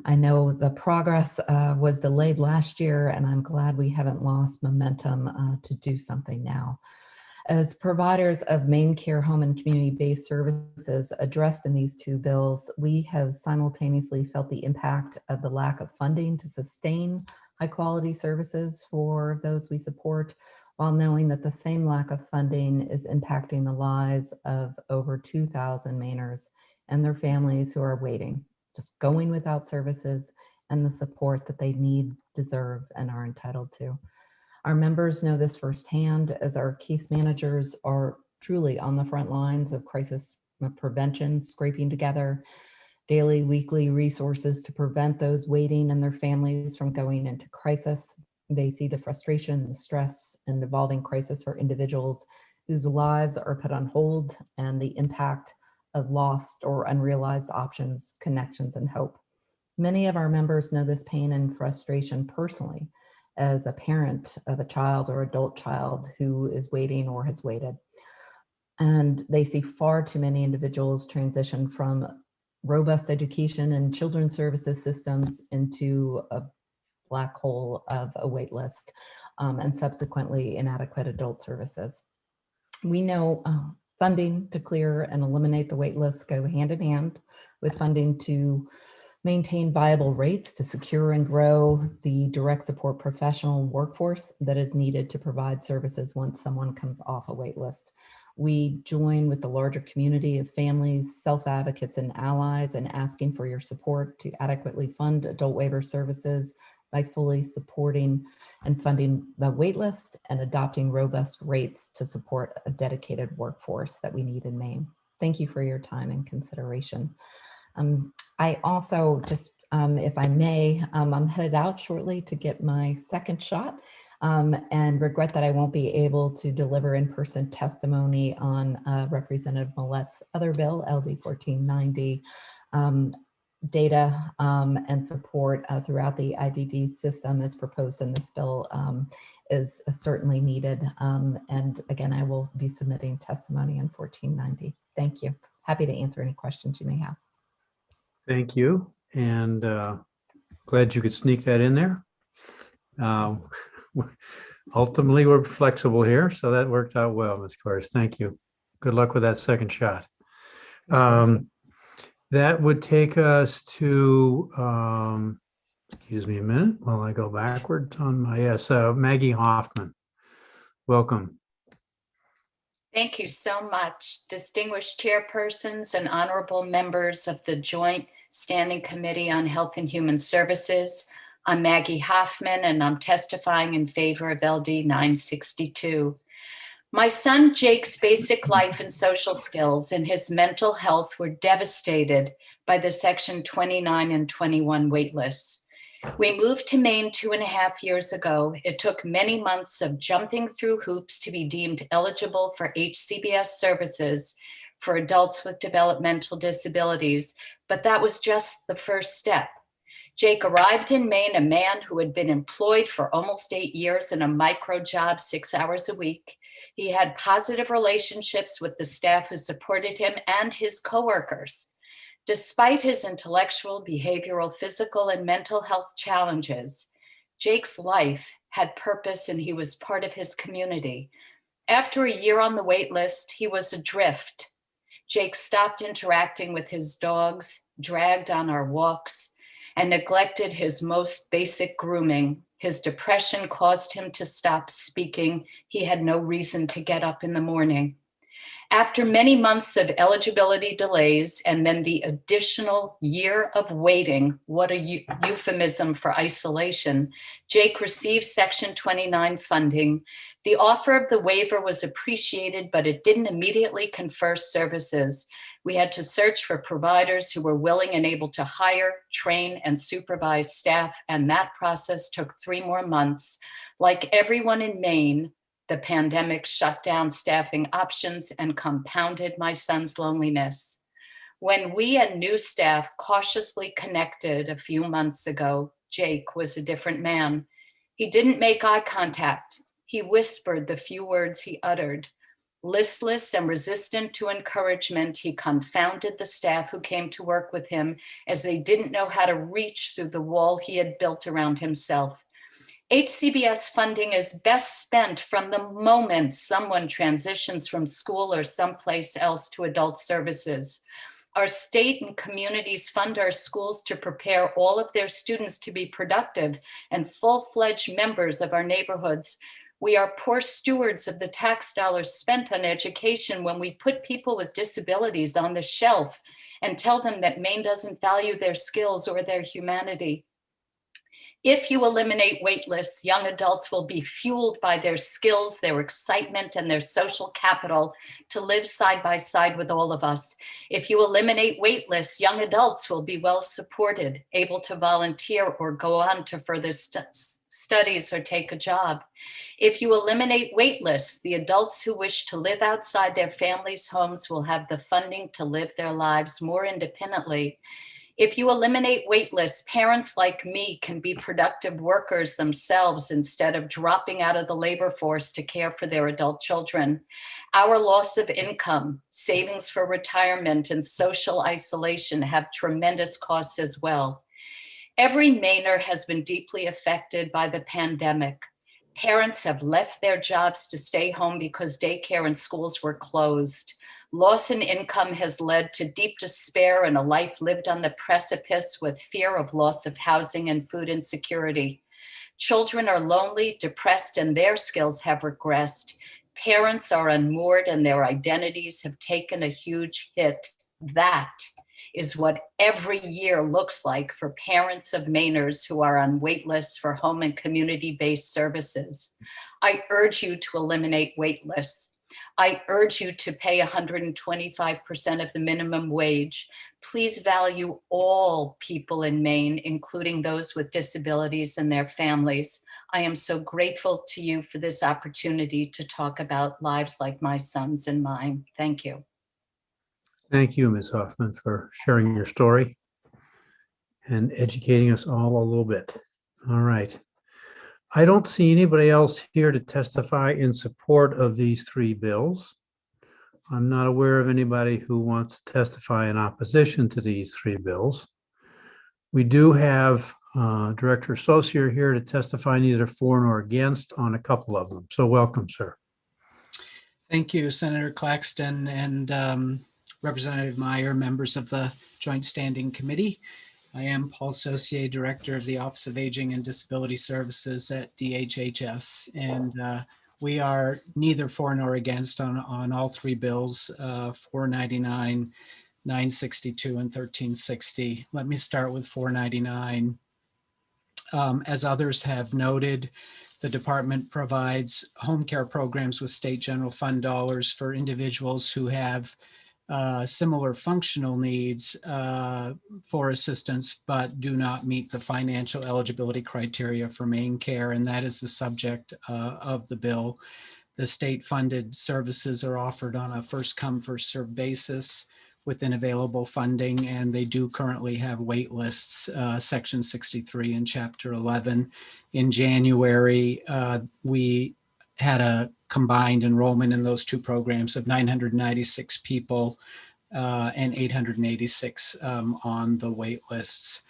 I know the progress was delayed last year, and I'm glad we haven't lost momentum to do something now. As providers of Maine Care home and community-based services addressed in these two bills, we have simultaneously felt the impact of the lack of funding to sustain high quality services for those we support, while knowing that the same lack of funding is impacting the lives of over 2,000 Mainers and their families who are waiting, just going without services and the support that they need, deserve, and are entitled to. Our members know this firsthand as our case managers are truly on the front lines of crisis prevention, scraping together daily, weekly resources to prevent those waiting and their families from going into crisis. They see the frustration, the stress, and evolving crisis for individuals whose lives are put on hold and the impact of lost or unrealized options, connections, and hope. Many of our members know this pain and frustration personally as a parent of a child or adult child who is waiting or has waited. And they see far too many individuals transition from robust education and children's services systems into a black hole of a wait list and subsequently inadequate adult services. We know funding to clear and eliminate the wait lists go hand in hand with funding to maintain viable rates to secure and grow the direct support professional workforce that is needed to provide services once someone comes off a wait list. We join with the larger community of families, self-advocates, and allies in asking for your support to adequately fund adult waiver services by fully supporting and funding the waitlist and adopting robust rates to support a dedicated workforce that we need in Maine. Thank you for your time and consideration. I also just, if I may, I'm headed out shortly to get my second shot. And regret that I won't be able to deliver in-person testimony on Representative Millette's other bill, LD 1490, data and support throughout the IDD system as proposed in this bill is certainly needed. And again, I will be submitting testimony on 1490. Thank you. Happy to answer any questions you may have. Thank you. And glad you could sneak that in there. Ultimately, we're flexible here, so that worked out well, Ms. Cordes. Thank you. Good luck with that second shot. That would take us to, excuse me a minute while I go backwards on my, yes, Maggie Hoffman. Welcome. Thank you so much, distinguished chairpersons and honorable members of the Joint Standing Committee on Health and Human Services. I'm Maggie Hoffman, and I'm testifying in favor of LD 962. My son Jake's basic life and social skills and his mental health were devastated by the Section 29 and 21 waitlists. We moved to Maine 2.5 years ago. It took many months of jumping through hoops to be deemed eligible for HCBS services for adults with developmental disabilities, but that was just the first step. Jake arrived in Maine, a man who had been employed for almost 8 years in a micro job 6 hours a week. He had positive relationships with the staff who supported him and his coworkers. Despite his intellectual, behavioral, physical, and mental health challenges, Jake's life had purpose and he was part of his community. After a year on the wait list, he was adrift. Jake stopped interacting with his dogs, dragged on our walks, and neglected his most basic grooming. His depression caused him to stop speaking. He had no reason to get up in the morning. After many months of eligibility delays and then the additional year of waiting, what a euphemism for isolation, Jake received Section 29 funding. The offer of the waiver was appreciated, but it didn't immediately confer services. We had to search for providers who were willing and able to hire, train, and supervise staff, and that process took 3 more months. Like everyone in Maine, the pandemic shut down staffing options and compounded my son's loneliness. When we and new staff cautiously connected a few months ago, Jake was a different man. He didn't make eye contact. He whispered the few words he uttered. Listless and resistant to encouragement, he confounded the staff who came to work with him as they didn't know how to reach through the wall he had built around himself. HCBS funding is best spent from the moment someone transitions from school or someplace else to adult services. Our state and communities fund our schools to prepare all of their students to be productive and full-fledged members of our neighborhoods. We are poor stewards of the tax dollars spent on education when we put people with disabilities on the shelf and tell them that Maine doesn't value their skills or their humanity. If you eliminate wait lists, young adults will be fueled by their skills, their excitement, and their social capital to live side by side with all of us. If you eliminate wait lists, young adults will be well supported, able to volunteer or go on to further studies or take a job. If you eliminate wait lists, the adults who wish to live outside their families' homes will have the funding to live their lives more independently. If you eliminate wait lists, parents like me can be productive workers themselves instead of dropping out of the labor force to care for their adult children. Our loss of income, savings for retirement, and social isolation have tremendous costs as well. Every Mainer has been deeply affected by the pandemic. Parents have left their jobs to stay home because daycare and schools were closed. Loss in income has led to deep despair and a life lived on the precipice with fear of loss of housing and food insecurity. Children are lonely, depressed, and their skills have regressed. Parents are unmoored and their identities have taken a huge hit. That is what every year looks like for parents of Mainers who are on wait lists for home and community-based services. I urge you to eliminate wait lists. I urge you to pay 125% of the minimum wage. Please value all people in Maine, including those with disabilities and their families. I am so grateful to you for this opportunity to talk about lives like my son's and mine. Thank you. Thank you, Ms. Hoffman, for sharing your story and educating us all a little bit. All right. I don't see anybody else here to testify in support of these three bills. I'm not aware of anybody who wants to testify in opposition to these three bills. We do have Director Saucier here to testify neither for nor against on a couple of them. So welcome, sir. Thank you, Senator Claxton and Representative Meyer, members of the Joint Standing Committee. I am Paul Saucier, Director of the Office of Aging and Disability Services at DHHS, and we are neither for nor against on all three bills, 499, 962, and 1360. Let me start with 499. As others have noted, the department provides home care programs with state general fund dollars for individuals who have similar functional needs for assistance, but do not meet the financial eligibility criteria for Maine Care, and that is the subject of the bill. The state-funded services are offered on a first-come, first-served basis within available funding, and they do currently have wait lists, Section 63 and Chapter 11. In January, we had a combined enrollment in those two programs of 996 people and 886 on the wait lists.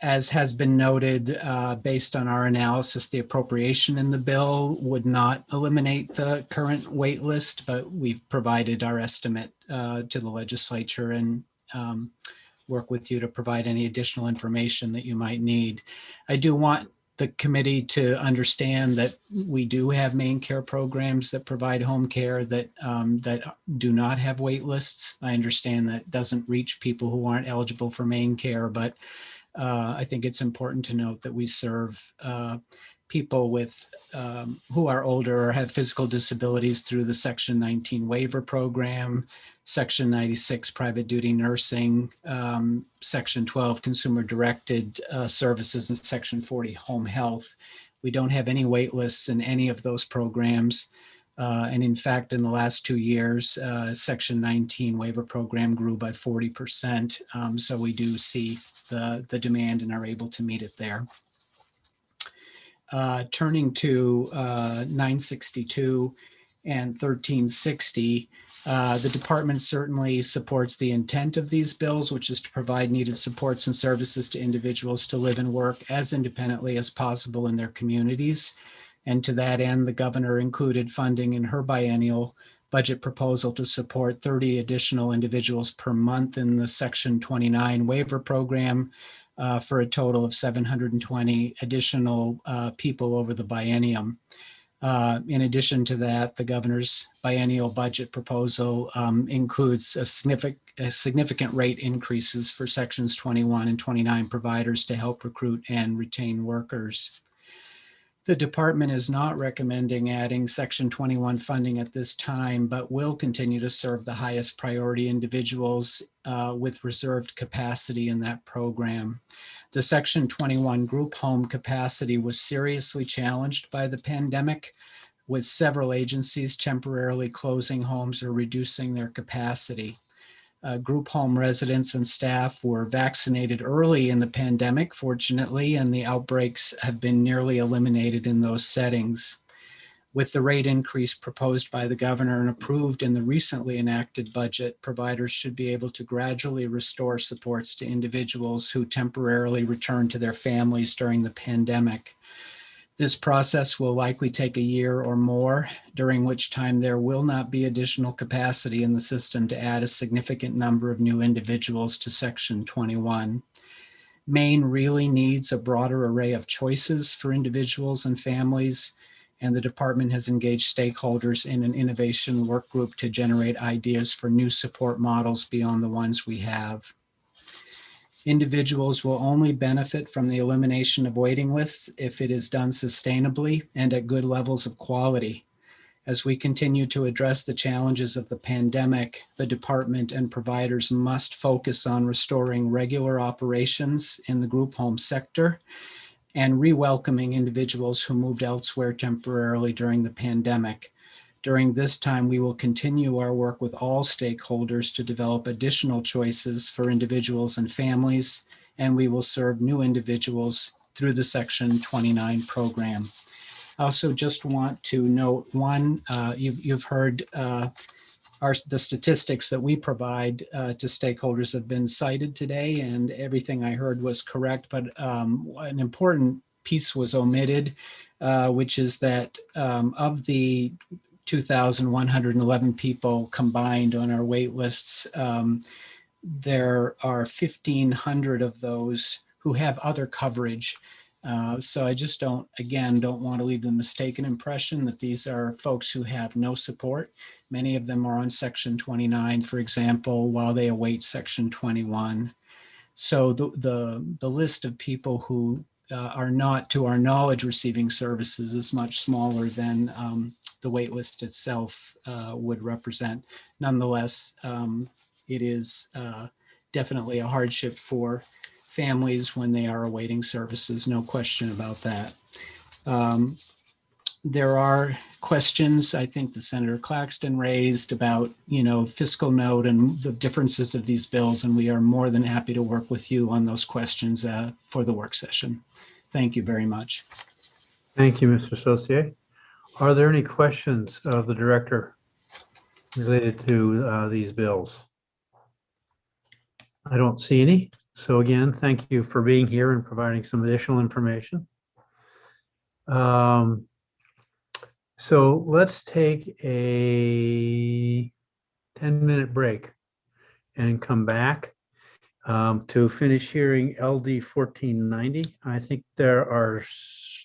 As has been noted, based on our analysis, the appropriation in the bill would not eliminate the current wait list, but we've provided our estimate to the legislature and work with you to provide any additional information that you might need. I do want the committee to understand that we do have Maine Care programs that provide home care that do not have wait lists. I understand that doesn't reach people who aren't eligible for Maine Care, but I think it's important to note that we serve people with who are older or have physical disabilities through the Section 19 waiver program, Section 96 private duty nursing, Section 12 consumer directed services, and Section 40 home health. We don't have any wait lists in any of those programs. And in fact, in the last 2 years, Section 19 waiver program grew by 40%. So we do see the demand and are able to meet it there. Turning to 962 and 1360, the department certainly supports the intent of these bills, which is to provide needed supports and services to individuals to live and work as independently as possible in their communities. And to that end, the governor included funding in her biennial budget proposal to support 30 additional individuals per month in the Section 29 waiver program for a total of 720 additional people over the biennium. In addition to that, the governor's biennial budget proposal includes a significant rate increases for sections 21 and 29 providers to help recruit and retain workers. The department is not recommending adding section 21 funding at this time, but will continue to serve the highest priority individuals with reserved capacity in that program. The Section 21 group home capacity was seriously challenged by the pandemic, with several agencies temporarily closing homes or reducing their capacity. Group home residents and staff were vaccinated early in the pandemic, fortunately, and the outbreaks have been nearly eliminated in those settings. With the rate increase proposed by the governor and approved in the recently enacted budget, providers should be able to gradually restore supports to individuals who temporarily returned to their families during the pandemic. This process will likely take a year or more, during which time there will not be additional capacity in the system to add a significant number of new individuals to Section 21. Maine really needs a broader array of choices for individuals and families, and the department has engaged stakeholders in an innovation work group to generate ideas for new support models beyond the ones we have. Individuals will only benefit from the elimination of waiting lists if it is done sustainably and at good levels of quality. As we continue to address the challenges of the pandemic, the department and providers must focus on restoring regular operations in the group home sector and re-welcoming individuals who moved elsewhere temporarily during the pandemic. During this time, we will continue our work with all stakeholders to develop additional choices for individuals and families, and we will serve new individuals through the Section 29 program. I also just want to note one, you've heard the statistics that we provide to stakeholders have been cited today, and everything I heard was correct, but an important piece was omitted, which is that of the 2,111 people combined on our wait lists, there are 1,500 of those who have other coverage. So I just don't want to leave the mistaken impression that these are folks who have no support. Many of them are on Section 29, for example, while they await Section 21. So the list of people who are not, to our knowledge, receiving services is much smaller than the wait list itself would represent. Nonetheless, it is definitely a hardship for families when they are awaiting services, no question about that. There are questions I think that Senator Claxton raised about, fiscal note and the differences of these bills, and we are more than happy to work with you on those questions for the work session. Thank you very much. Thank you, Mr. Saucier. Are there any questions of the director related to these bills? I don't see any. So again, thank you for being here and providing some additional information. So let's take a 10-minute break and come back to finish hearing LD 1490. I think there are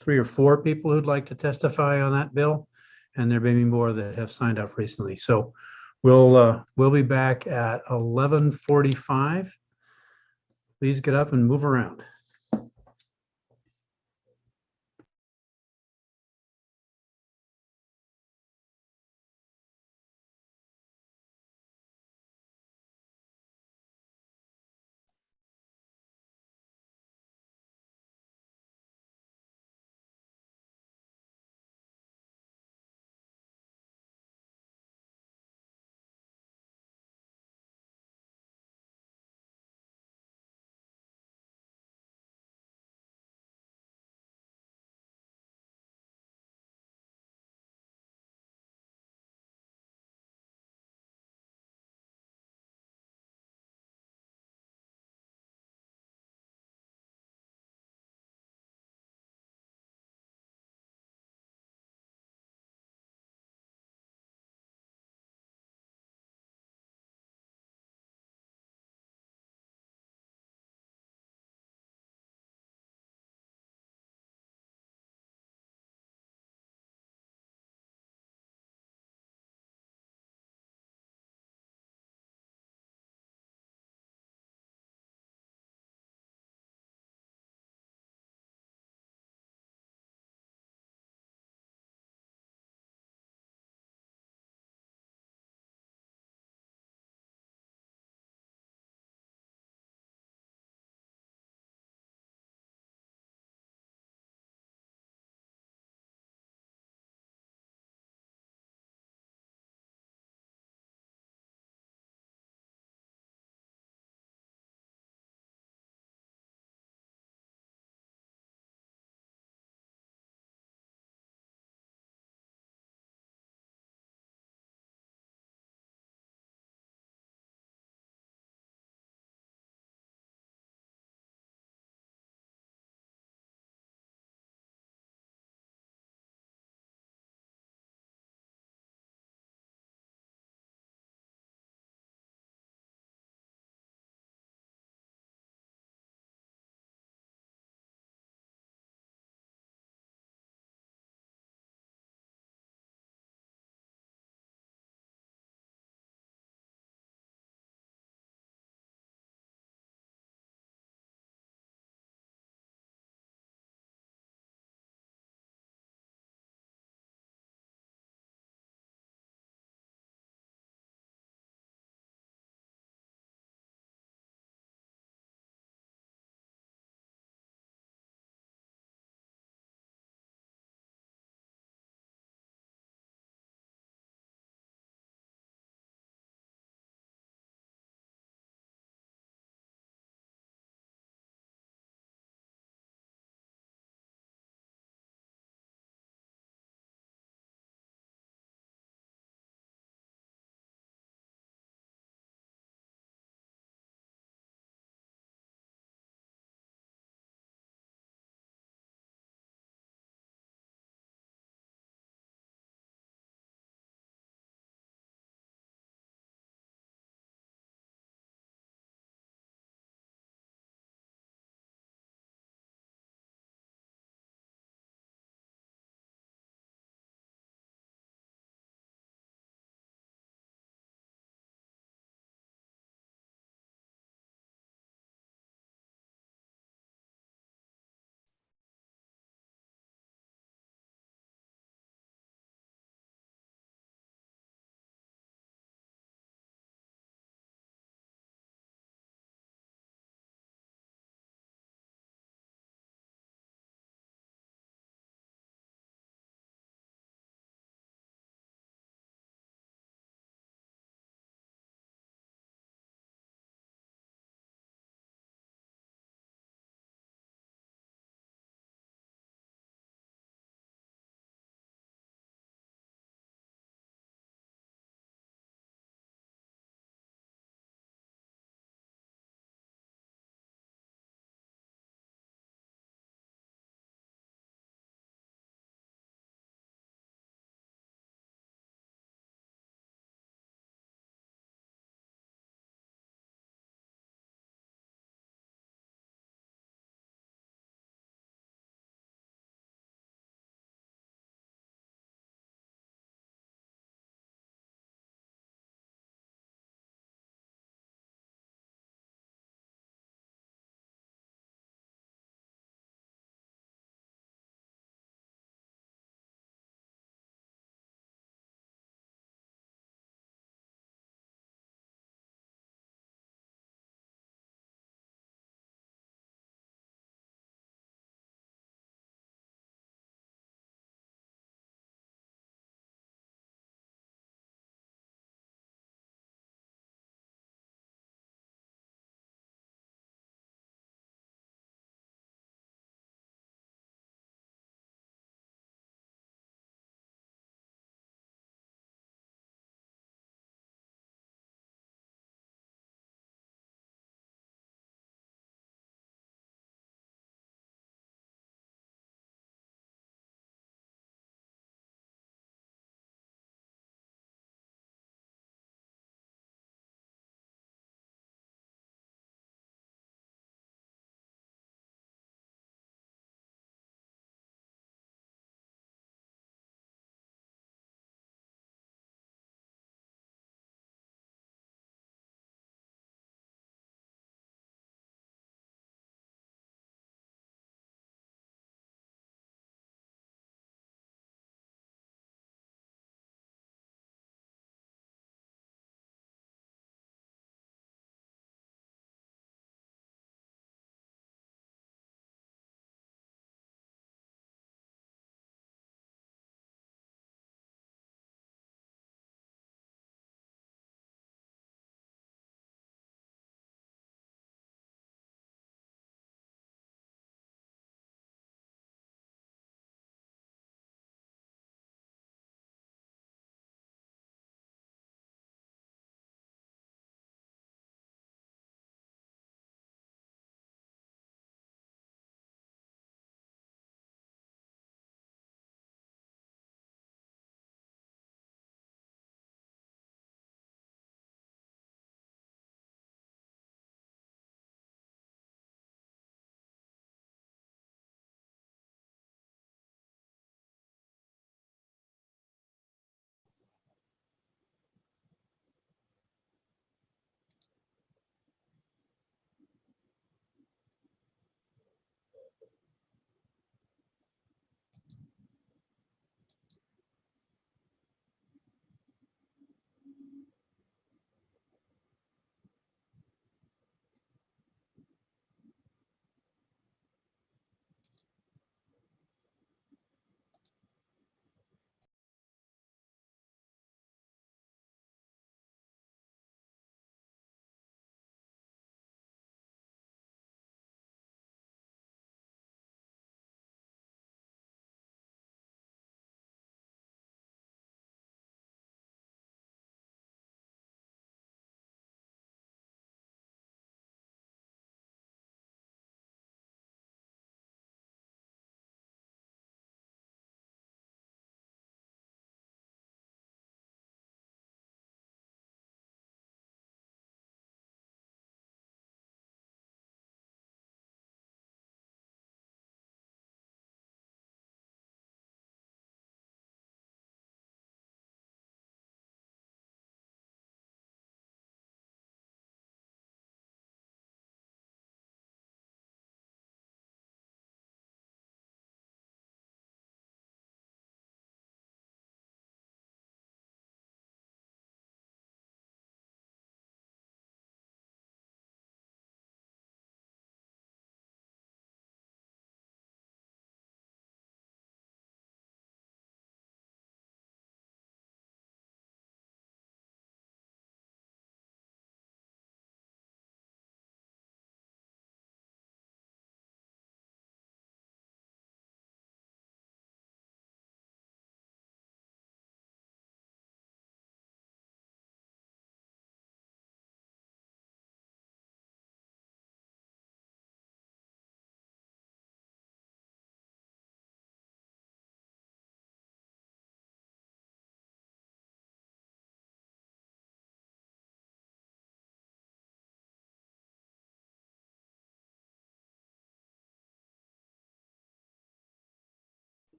3 or 4 people who'd like to testify on that bill, and there may be more that have signed up recently. So we'll be back at 11:45. Please get up and move around.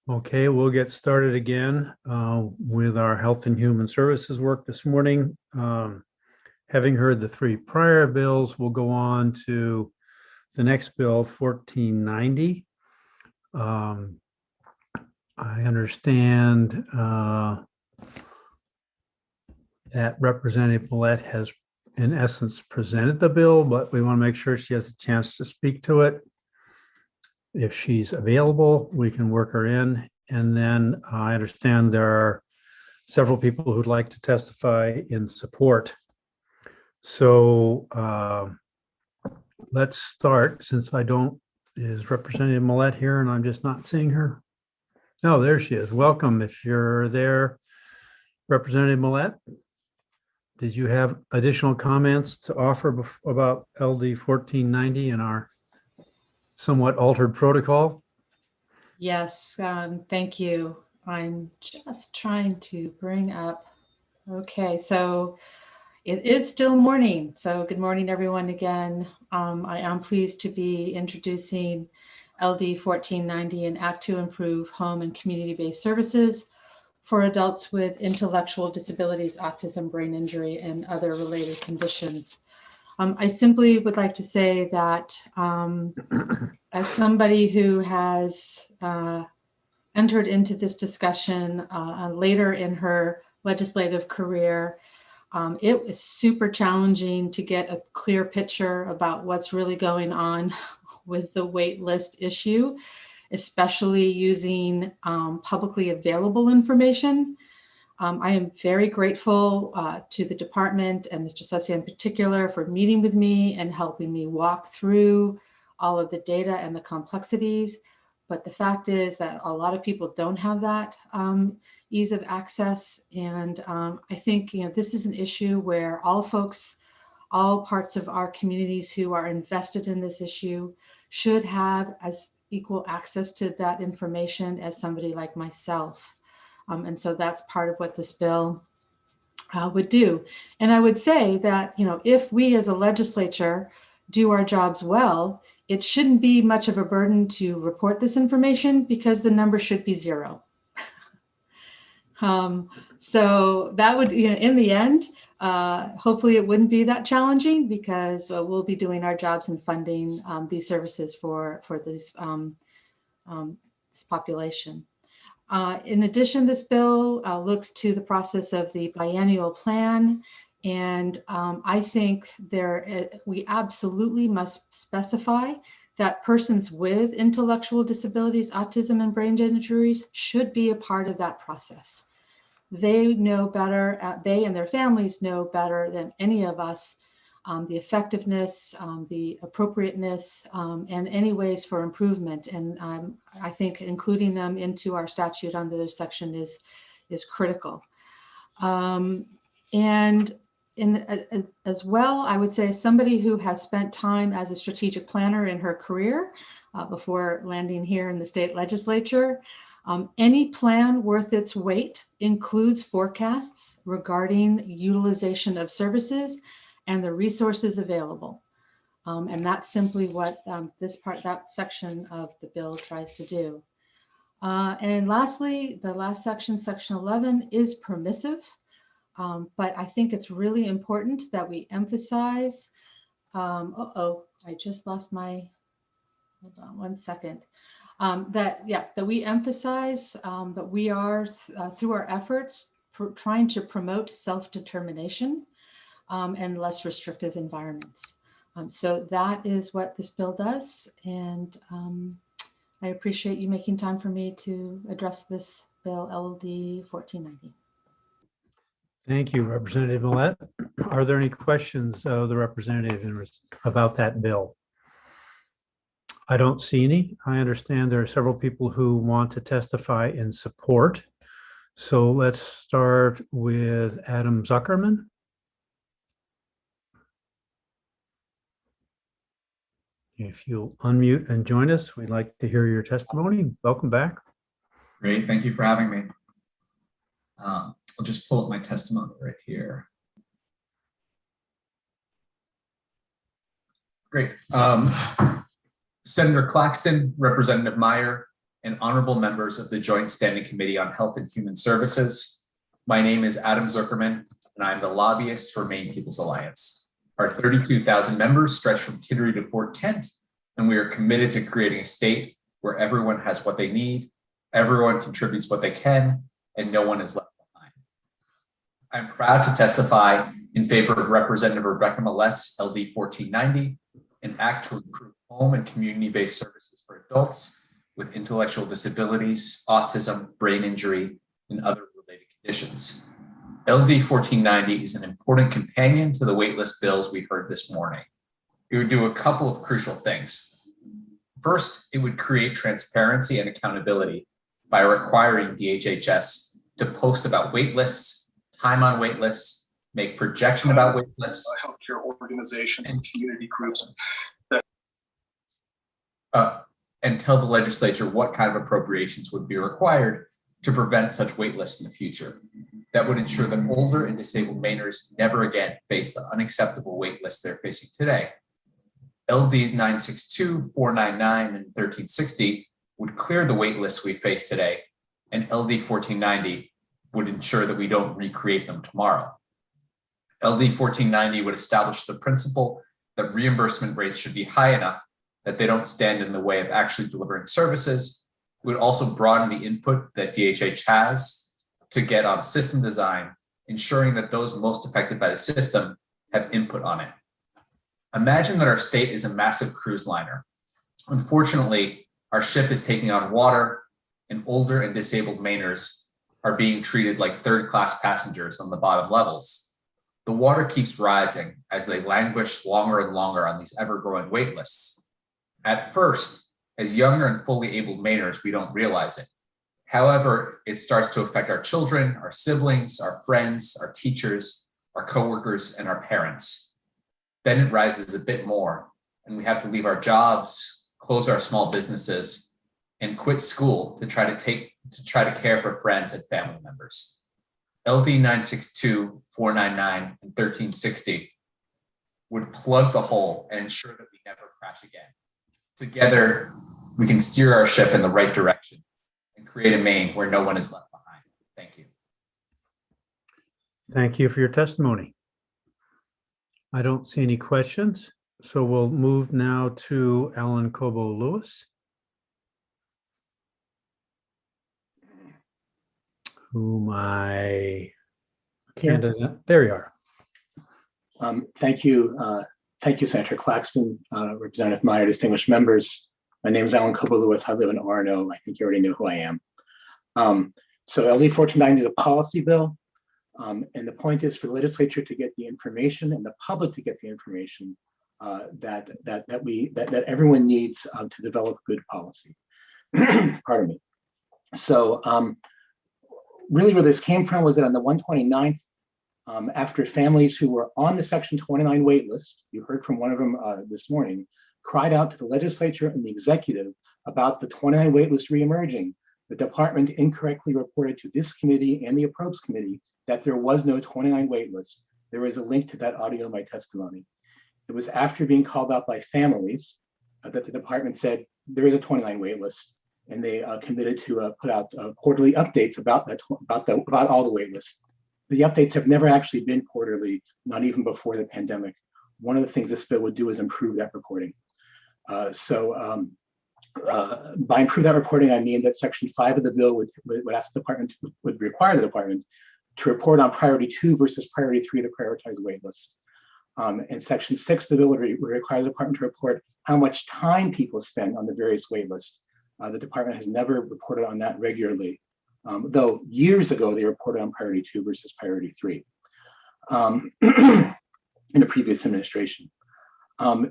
Okay, we'll get started again with our Health and Human Services work this morning. Having heard the three prior bills, we'll go on to the next bill, 1490. I understand that Representative Millette has, in essence, presented the bill, but we want to make sure she has a chance to speak to it. If she's available, we can work her in. And then I understand there are several people who'd like to testify in support. So let's start, since is Representative Millette here and I'm just not seeing her? No, there she is. Welcome if you're there, Representative Millette. Did you have additional comments to offer about LD 1490 and our somewhat altered protocol? Yes, thank you. I'm just trying to bring up. Okay, so it is still morning. So good morning, everyone, again. I am pleased to be introducing LD 1490, an act to improve home and community-based services for adults with intellectual disabilities, autism, brain injury, and other related conditions. I simply would like to say that as somebody who has entered into this discussion later in her legislative career, it was super challenging to get a clear picture about what's really going on with the wait list issue, especially using publicly available information. I am very grateful to the department and Mr. Sussy in particular for meeting with me and helping me walk through all of the data and the complexities. But the fact is that a lot of people don't have that ease of access. And I think this is an issue where all parts of our communities who are invested in this issue should have as equal access to that information as somebody like myself. And so that's part of what this bill would do. And I would say that, if we as a legislature do our jobs well, it shouldn't be much of a burden to report this information because the number should be 0. So that would, in the end, hopefully it wouldn't be that challenging because we'll be doing our jobs and funding these services for this population. In addition, this bill looks to the process of the biennial plan. And I think we absolutely must specify that persons with intellectual disabilities, autism, and brain injuries should be a part of that process. They know better, they and their families know better than any of us the effectiveness, the appropriateness, and any ways for improvement. And I think including them into our statute under this section is critical. And as well, I would say somebody who has spent time as a strategic planner in her career before landing here in the state legislature, any plan worth its weight includes forecasts regarding utilization of services and the resources available. And that's simply what that section of the bill tries to do. And lastly, the last section, section 11, is permissive. But I think it's really important that we emphasize, I just lost my, hold on one second. That we emphasize that we are, through our efforts, trying to promote self-determination and less restrictive environments. So that is what this bill does. And I appreciate you making time for me to address this bill, LD 1490. Thank you, Representative Millette. Are there any questions of the representative about that bill? I don't see any. I understand there are several people who want to testify in support. So let's start with Adam Zuckerman. If you'll unmute and join us, we'd like to hear your testimony. Welcome back. Great, thank you for having me. I'll just pull up my testimony right here. Great. Senator Claxton, Representative Meyer, and honorable members of the Joint Standing Committee on Health and Human Services. My name is Adam Zuckerman, and I'm the lobbyist for Maine People's Alliance. Our 32,000 members stretch from Kittery to Fort Kent, and we are committed to creating a state where everyone has what they need, everyone contributes what they can, and no one is left behind. I'm proud to testify in favor of Representative Rebecca Millet's LD 1490, an act to improve home and community-based services for adults with intellectual disabilities, autism, brain injury, and other related conditions. LD 1490 is an important companion to the waitlist bills we heard this morning. It would do a couple of crucial things. First, it would create transparency and accountability by requiring DHHS to post about waitlists, time on waitlists, make projection about waitlists, healthcare organizations and community groups, and tell the legislature what kind of appropriations would be required to prevent such waitlists in the future. That would ensure that older and disabled Mainers never again face the unacceptable waitlists they're facing today. LDs 962, 499, and 1360 would clear the waitlists we face today, and LD 1490 would ensure that we don't recreate them tomorrow. LD 1490 would establish the principle that reimbursement rates should be high enough that they don't stand in the way of actually delivering services. It would also broaden the input that DHH has to get on system design, ensuring that those most affected by the system have input on it. Imagine that our state is a massive cruise liner. Unfortunately, our ship is taking on water, and older and disabled Mainers are being treated like third-class passengers on the bottom levels. The water keeps rising as they languish longer and longer on these ever-growing wait lists. At first, as younger and fully able Mainers, we don't realize it. However, it starts to affect our children, our siblings, our friends, our teachers, our coworkers, and our parents. Then it rises a bit more, and we have to leave our jobs, close our small businesses, and quit school to try to care for friends and family members. LD 962, 499, and 1360 would plug the hole and ensure that we never crash again. Together, we can steer our ship in the right direction and create a Maine where no one is left behind. Thank you. Thank you for your testimony. I don't see any questions, so we'll move now to Alan Cobo-Lewis, whom I can't, there you are. Thank you. Thank you, Senator Claxton, Representative Meyer, distinguished members. My name is Alan Cobo-Lewis. I live in Orono. I think you already know who I am. So LD 1490 is a policy bill. And the point is for the legislature to get the information and the public to get the information that everyone needs to develop good policy. Pardon me. So really where this came from was that on the 129th, after families who were on the Section 29 wait list, you heard from one of them this morning, cried out to the legislature and the executive about the 29 wait list reemerging, the department incorrectly reported to this committee and the approach committee that there was no 29 wait list. There is a link to that audio in my testimony. It was after being called out by families that the department said there is a 29 wait list, and they committed to put out quarterly updates about all the wait lists. The updates have never actually been quarterly, not even before the pandemic. One of the things this bill would do is improve that reporting. By improve that reporting, I mean that Section 5 of the bill would ask the department, would require the department to report on priority 2 versus priority 3 of the prioritized wait list. And Section 6 of the bill would require the department to report how much time people spend on the various wait lists. The department has never reported on that regularly, though years ago they reported on priority 2 versus priority 3 in a previous administration.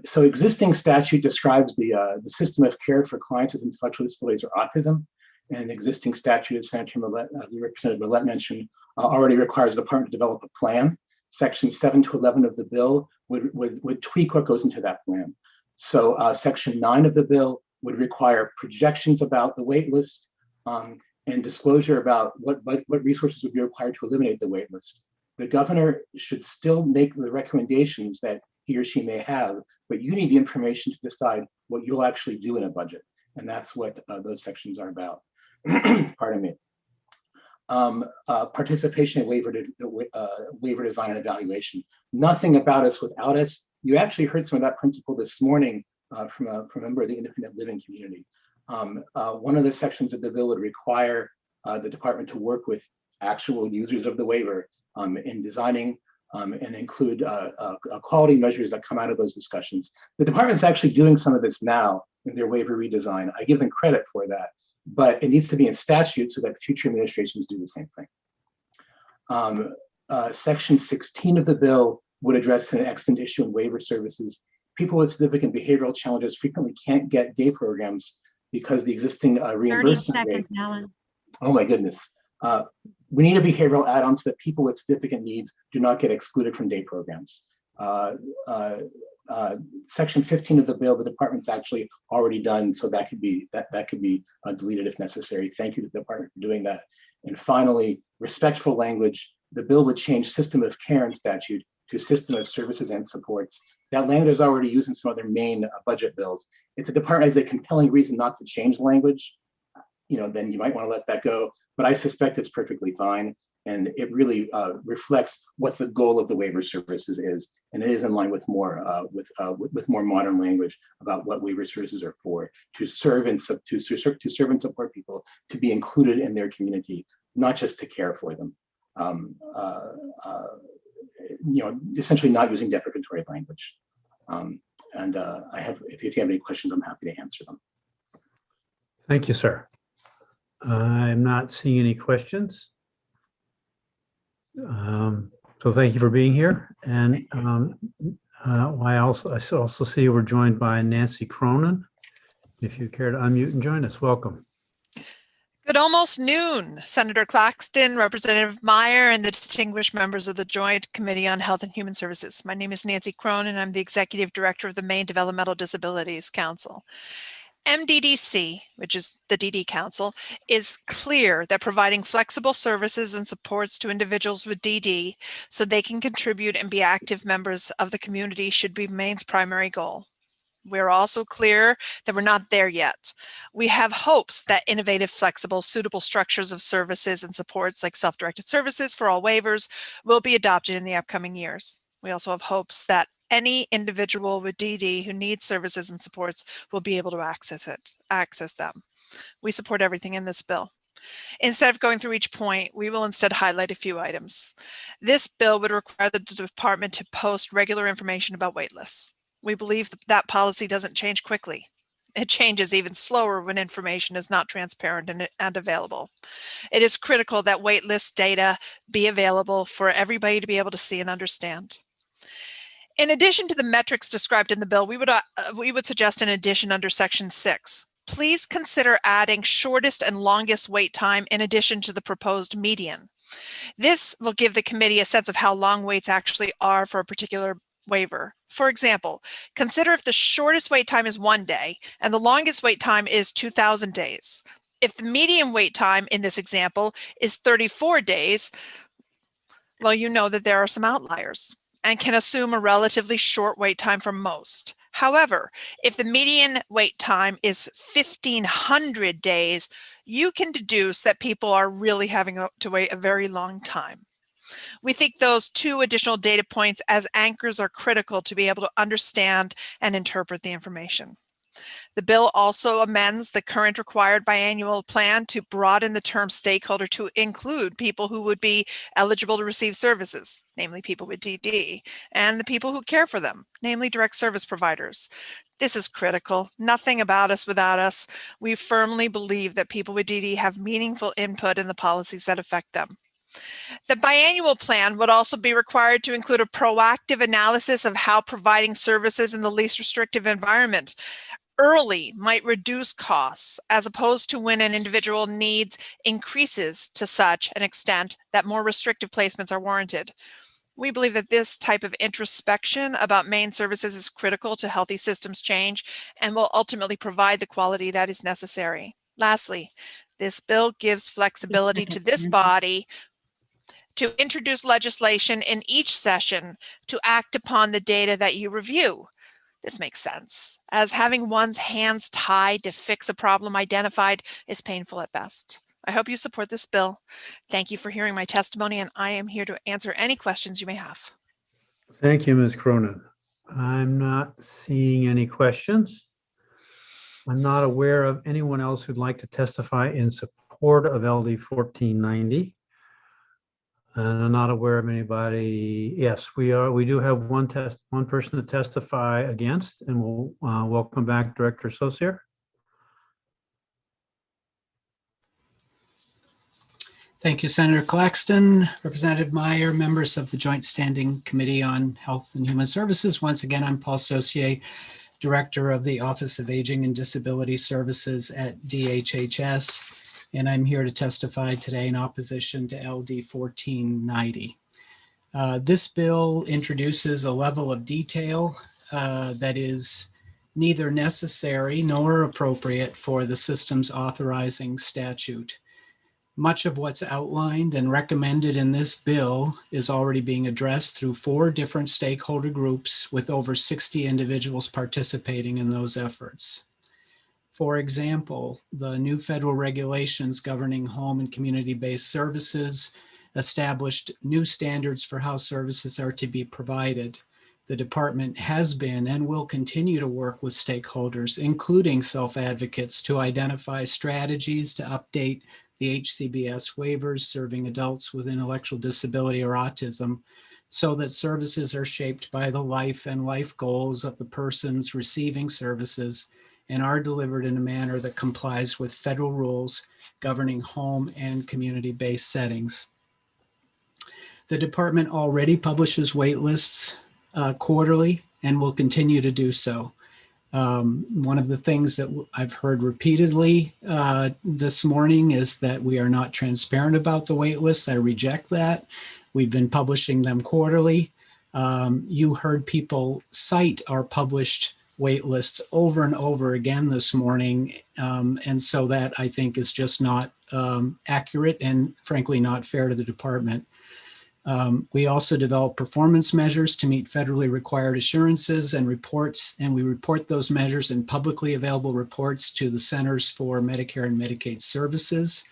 So existing statute describes the system of care for clients with intellectual disabilities or autism, and existing statute, as Senator Millett, Representative Millett mentioned, already requires the department to develop a plan. Section 7 to 11 of the bill would tweak what goes into that plan. So Section 9 of the bill would require projections about the wait list and disclosure about what resources would be required to eliminate the wait list. The governor should still make the recommendations that he or she may have, but you need the information to decide what you'll actually do in a budget. And that's what those sections are about. Pardon me. Participation in waiver design and evaluation. Nothing about us without us. You actually heard some of that principle this morning from a member of the independent living community. One of the sections of the bill would require the department to work with actual users of the waiver in designing and include quality measures that come out of those discussions. The department's actually doing some of this now in their waiver redesign. I give them credit for that, but it needs to be in statute so that future administrations do the same thing. Section 16 of the bill would address an extant issue in waiver services. People with significant behavioral challenges frequently can't get day programs because the existing reimbursement 30 rate. seconds, Alan. Oh my goodness. We need a behavioral add-on so that people with significant needs do not get excluded from day programs. Section 15 of the bill, the department's actually already done, so that could be deleted if necessary. Thank you to the department for doing that. And finally, respectful language. The bill would change system of care and statute to system of services and supports. That language is already used in some other main budget bills. If the department has a compelling reason not to change language, then you might want to let that go. But I suspect it's perfectly fine, and it really reflects what the goal of the waiver services is, and it is in line with more modern language about what waiver services are for: to serve and support people, to be included in their community, not just to care for them. Essentially not using deprecatory language. If you have any questions, I'm happy to answer them. Thank you, sir. I'm not seeing any questions. So thank you for being here. And I also see we're joined by Nancy Cronin. If you care to unmute and join us, welcome. Good almost noon, Senator Claxton, Representative Meyer, and the distinguished members of the Joint Committee on Health and Human Services. My name is Nancy Cronin. I'm the Executive Director of the Maine Developmental Disabilities Council. MDDC, which is the DD Council, is clear that providing flexible services and supports to individuals with DD so they can contribute and be active members of the community should be Maine's primary goal. We're also clear that we're not there yet. We have hopes that innovative, flexible, suitable structures of services and supports like self-directed services for all waivers will be adopted in the upcoming years. We also have hopes that any individual with DD who needs services and supports will be able to access them. We support everything in this bill. Instead of going through each point, we will instead highlight a few items. This bill would require the department to post regular information about waitlists. We believe that policy doesn't change quickly. It changes even slower when information is not transparent and available. It is critical that waitlist data be available for everybody to be able to see and understand. In addition to the metrics described in the bill, we would suggest an addition under Section 6. Please consider adding shortest and longest wait time in addition to the proposed median. This will give the committee a sense of how long waits actually are for a particular waiver. For example, consider if the shortest wait time is 1 day and the longest wait time is 2,000 days. If the median wait time in this example is 34 days, well, you know that there are some outliers and can assume a relatively short wait time for most. However, if the median wait time is 1,500 days, you can deduce that people are really having to wait a very long time. We think those two additional data points as anchors are critical to be able to understand and interpret the information. The bill also amends the current required biannual plan to broaden the term stakeholder to include people who would be eligible to receive services, namely people with DD, and the people who care for them, namely direct service providers. This is critical. Nothing about us without us. We firmly believe that people with DD have meaningful input in the policies that affect them. The biannual plan would also be required to include a proactive analysis of how providing services in the least restrictive environment early might reduce costs, as opposed to when an individual needs increases to such an extent that more restrictive placements are warranted. We believe that this type of introspection about Maine services is critical to healthy systems change and will ultimately provide the quality that is necessary. Lastly, this bill gives flexibility to this body to introduce legislation in each session to act upon the data that you review. This makes sense, as having one's hands tied to fix a problem identified is painful at best. I hope you support this bill. Thank you for hearing my testimony, and I am here to answer any questions you may have. Thank you, Ms. Cronin. I'm not seeing any questions. I'm not aware of anyone else who'd like to testify in support of LD 1490. And I'm not aware of anybody. Yes, we do have one person to testify against, and we'll welcome back Director Saucier. Thank you, Senator Claxton, Representative Meyer, members of the Joint Standing Committee on Health and Human Services. Once again, I'm Paul Saucier, Director of the Office of Aging and Disability Services at DHHS, and I'm here to testify today in opposition to LD 1490. This bill introduces a level of detail that is neither necessary nor appropriate for the system's authorizing statute. Much of what's outlined and recommended in this bill is already being addressed through 4 different stakeholder groups with over 60 individuals participating in those efforts. For example, the new federal regulations governing home and community-based services established new standards for how services are to be provided. The department has been and will continue to work with stakeholders, including self-advocates, to identify strategies to update the HCBS waivers serving adults with intellectual disability or autism, so that services are shaped by the life and life goals of the persons receiving services and are delivered in a manner that complies with federal rules governing home and community-based settings. The department already publishes wait lists quarterly and will continue to do so. One of the things that I've heard repeatedly this morning is that we are not transparent about the wait lists. I reject that. We've been publishing them quarterly. You heard people cite our published wait lists over and over again this morning. And so that, I think, is just not accurate and frankly not fair to the department. We also develop performance measures to meet federally required assurances and reports, and we report those measures in publicly available reports to the Centers for Medicare and Medicaid Services.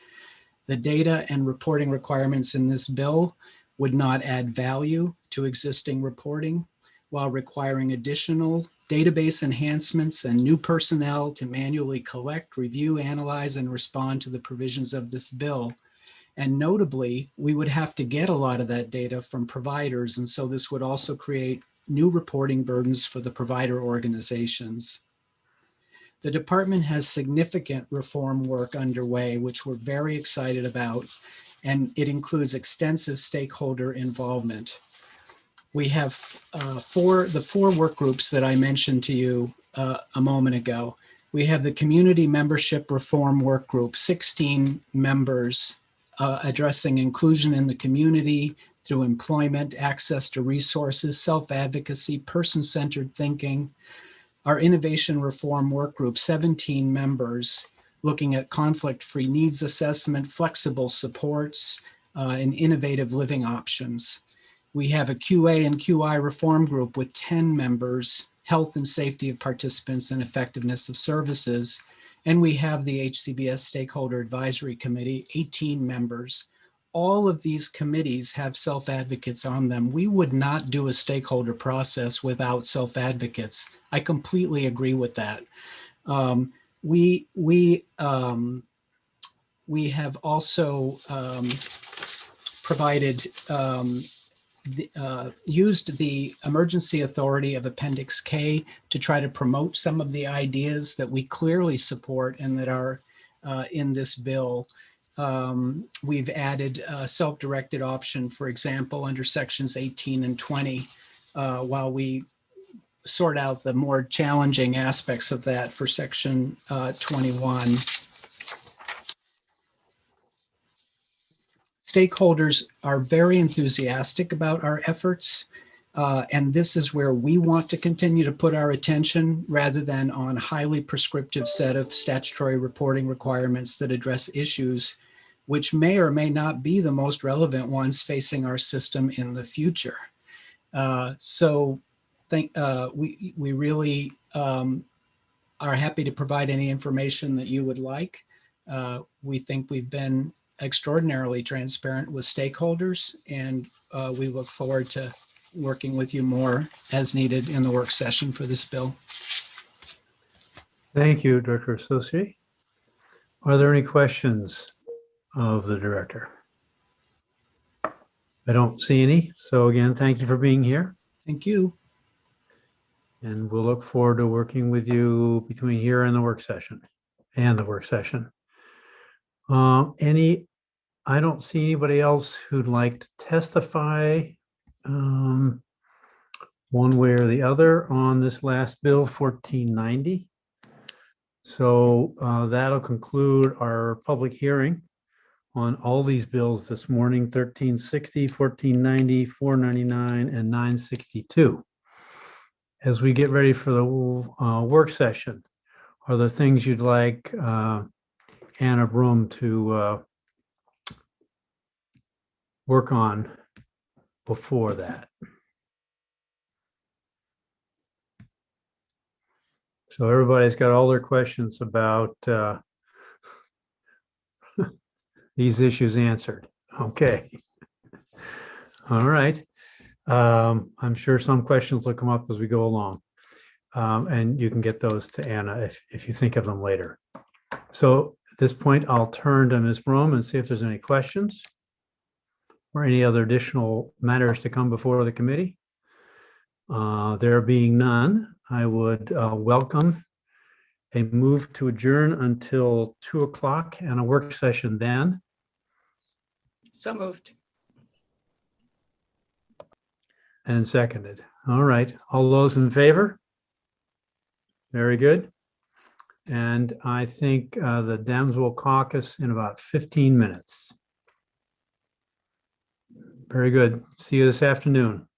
The data and reporting requirements in this bill would not add value to existing reporting, while requiring additional database enhancements and new personnel to manually collect, review, analyze, and respond to the provisions of this bill. And notably, we would have to get a lot of that data from providers. And so this would also create new reporting burdens for the provider organizations. The department has significant reform work underway, which we're very excited about, and it includes extensive stakeholder involvement. We have the four work groups that I mentioned to you a moment ago. We have the Community Membership Reform Work Group, 16 members addressing inclusion in the community through employment, access to resources, self-advocacy, person-centered thinking. Our Innovation Reform Work Group, 17 members looking at conflict-free needs assessment, flexible supports, and innovative living options. We have a QA and QI Reform Group with 10 members, health and safety of participants and effectiveness of services. And we have the HCBS Stakeholder Advisory Committee, 18 members. All of these committees have self-advocates on them. We would not do a stakeholder process without self-advocates. I completely agree with that. We have also provided, used the emergency authority of Appendix K to try to promote some of the ideas that we clearly support and that are in this bill. We've added a self-directed option, for example, under sections 18 and 20, while we sort out the more challenging aspects of that for section 21. Stakeholders are very enthusiastic about our efforts, and this is where we want to continue to put our attention rather than on a highly prescriptive set of statutory reporting requirements that address issues which may or may not be the most relevant ones facing our system in the future. So we really are happy to provide any information that you would like. We think we've been extraordinarily transparent with stakeholders, and we look forward to working with you more as needed in the work session for this bill. Thank you, Director Associate. Are there any questions of the director? I don't see any. So again, thank you for being here. Thank you. And we'll look forward to working with you between here and the work session. I don't see anybody else who'd like to testify one way or the other on this last bill, 1490. So that'll conclude our public hearing on all these bills this morning, 1360, 1490, 499, and 962. As we get ready for the work session, are there things you'd like Anna Broom to work on before that? So everybody's got all their questions about these issues answered. Okay. All right. I'm sure some questions will come up as we go along. And you can get those to Anna if you think of them later. So at this point, I'll turn to Ms. Broom and see if there's any questions or any other additional matters to come before the committee. There being none, I would welcome a move to adjourn until 2 o'clock and a work session then. So moved. And seconded. All right. All those in favor? Very good. And I think the Dems will caucus in about 15 minutes. Very good. See you this afternoon.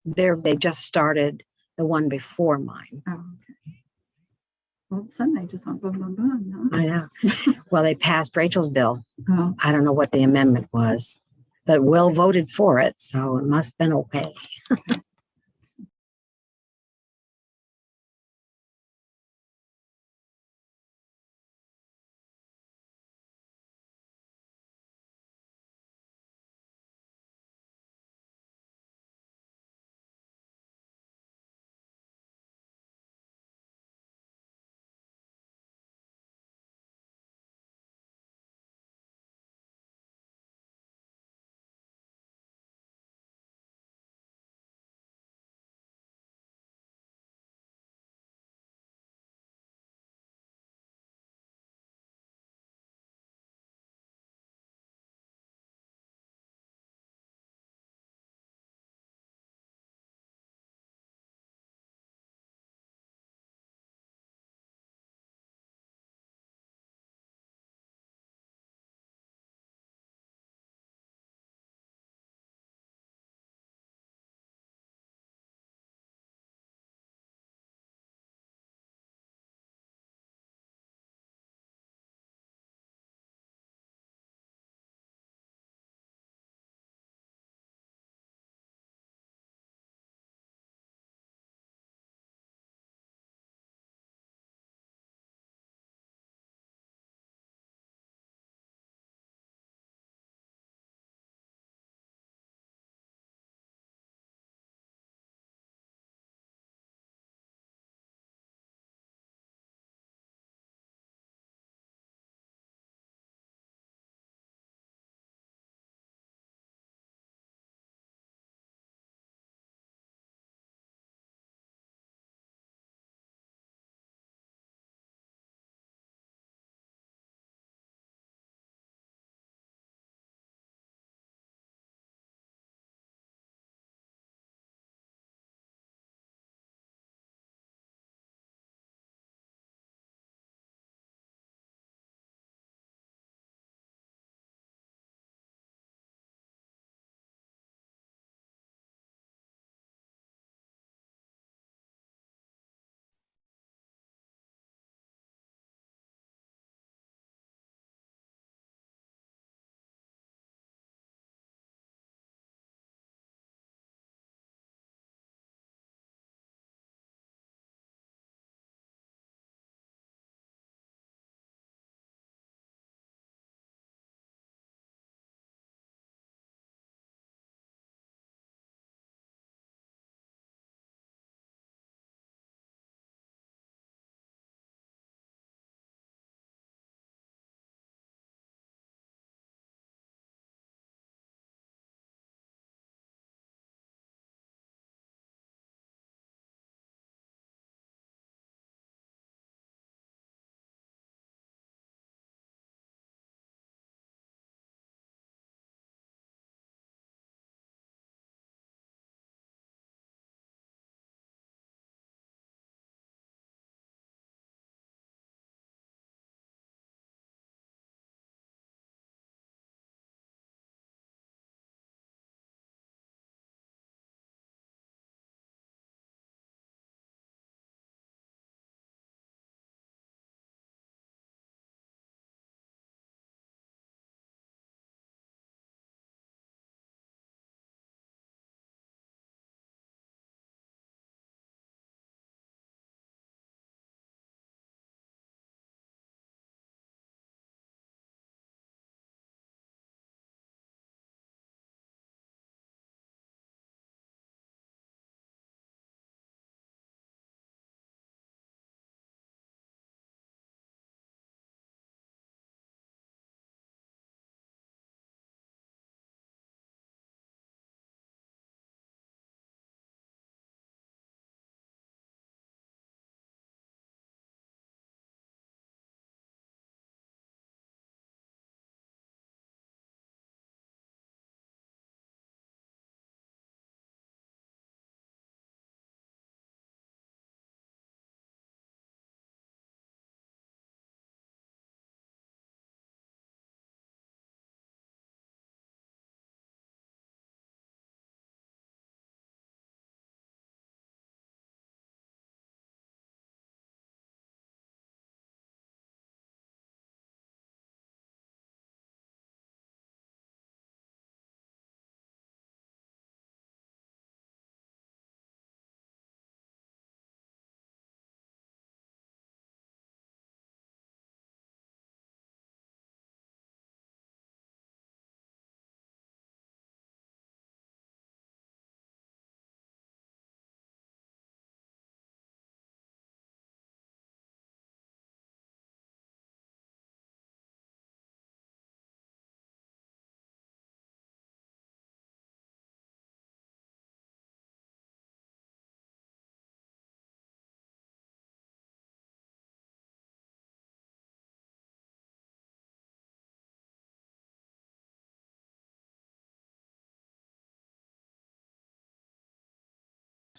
They just started the one before mine. Oh, okay. All of a sudden, they just went boom, boom, boom. Huh? I know. Well, they passed Rachel's bill. Oh. I don't know what the amendment was, but Will voted for it, so it must have been okay.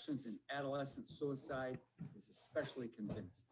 reductions in adolescent suicide is especially convincing.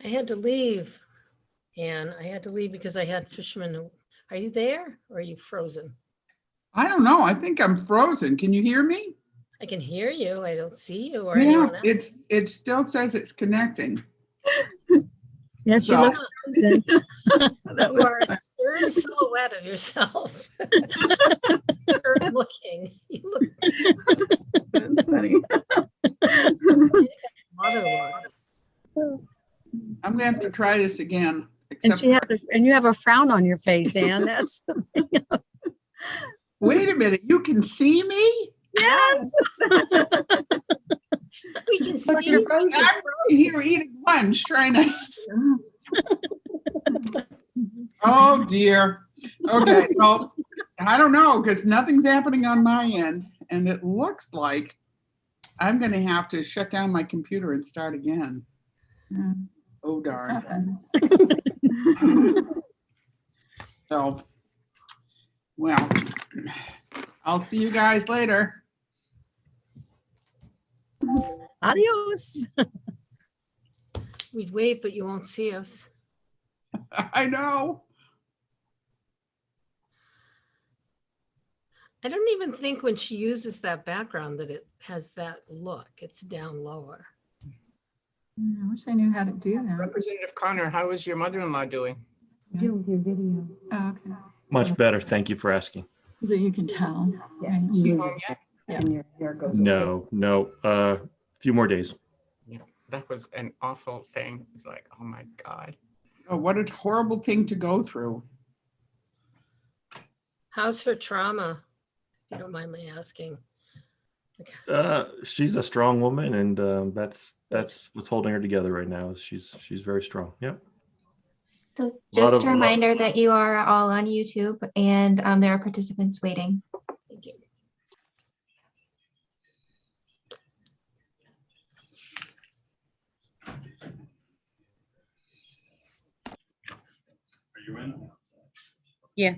I had to leave, and I had to leave because I had fishermen. Are you there or are you frozen? I don't know. I think I'm frozen. Can you hear me? I can hear you. I don't see you or Yeah, anyone else. it still says it's connecting. Yes, she So- looks frozen. You are a stern silhouette of yourself. Stern looking. You look That's funny. mother-in-law. I'm gonna have to try this again. And Except, and you have a frown on your face, Anne. That's the thing. wait a minute, you can see me? Yes. We can Look, see you're you. frozen. I'm here eating lunch, trying to. Oh dear. Okay, well, I don't know because nothing's happening on my end, and it looks like I'm going to have to shut down my computer and start again. Oh darn. So, well, I'll see you guys later. Adios. We'd wave, but you won't see us. I know. I don't even think when she uses that background that it has that look. It's down lower. I wish I knew how to do that. Representative Connor, how is your mother-in-law doing? Do with your video. Oh, okay. Much better. Thank you for asking. So you can tell. Yeah. Is she home yet? And your hair goes No. A few more days. Yeah, that was an awful thing. It's like, oh my God. Oh, what a horrible thing to go through. How's her trauma? If you don't mind me asking. She's a strong woman, and that's what's holding her together right now. She's very strong. Yep. So just a reminder that you are all on YouTube and there are participants waiting. Thank you. Are you in? Yeah.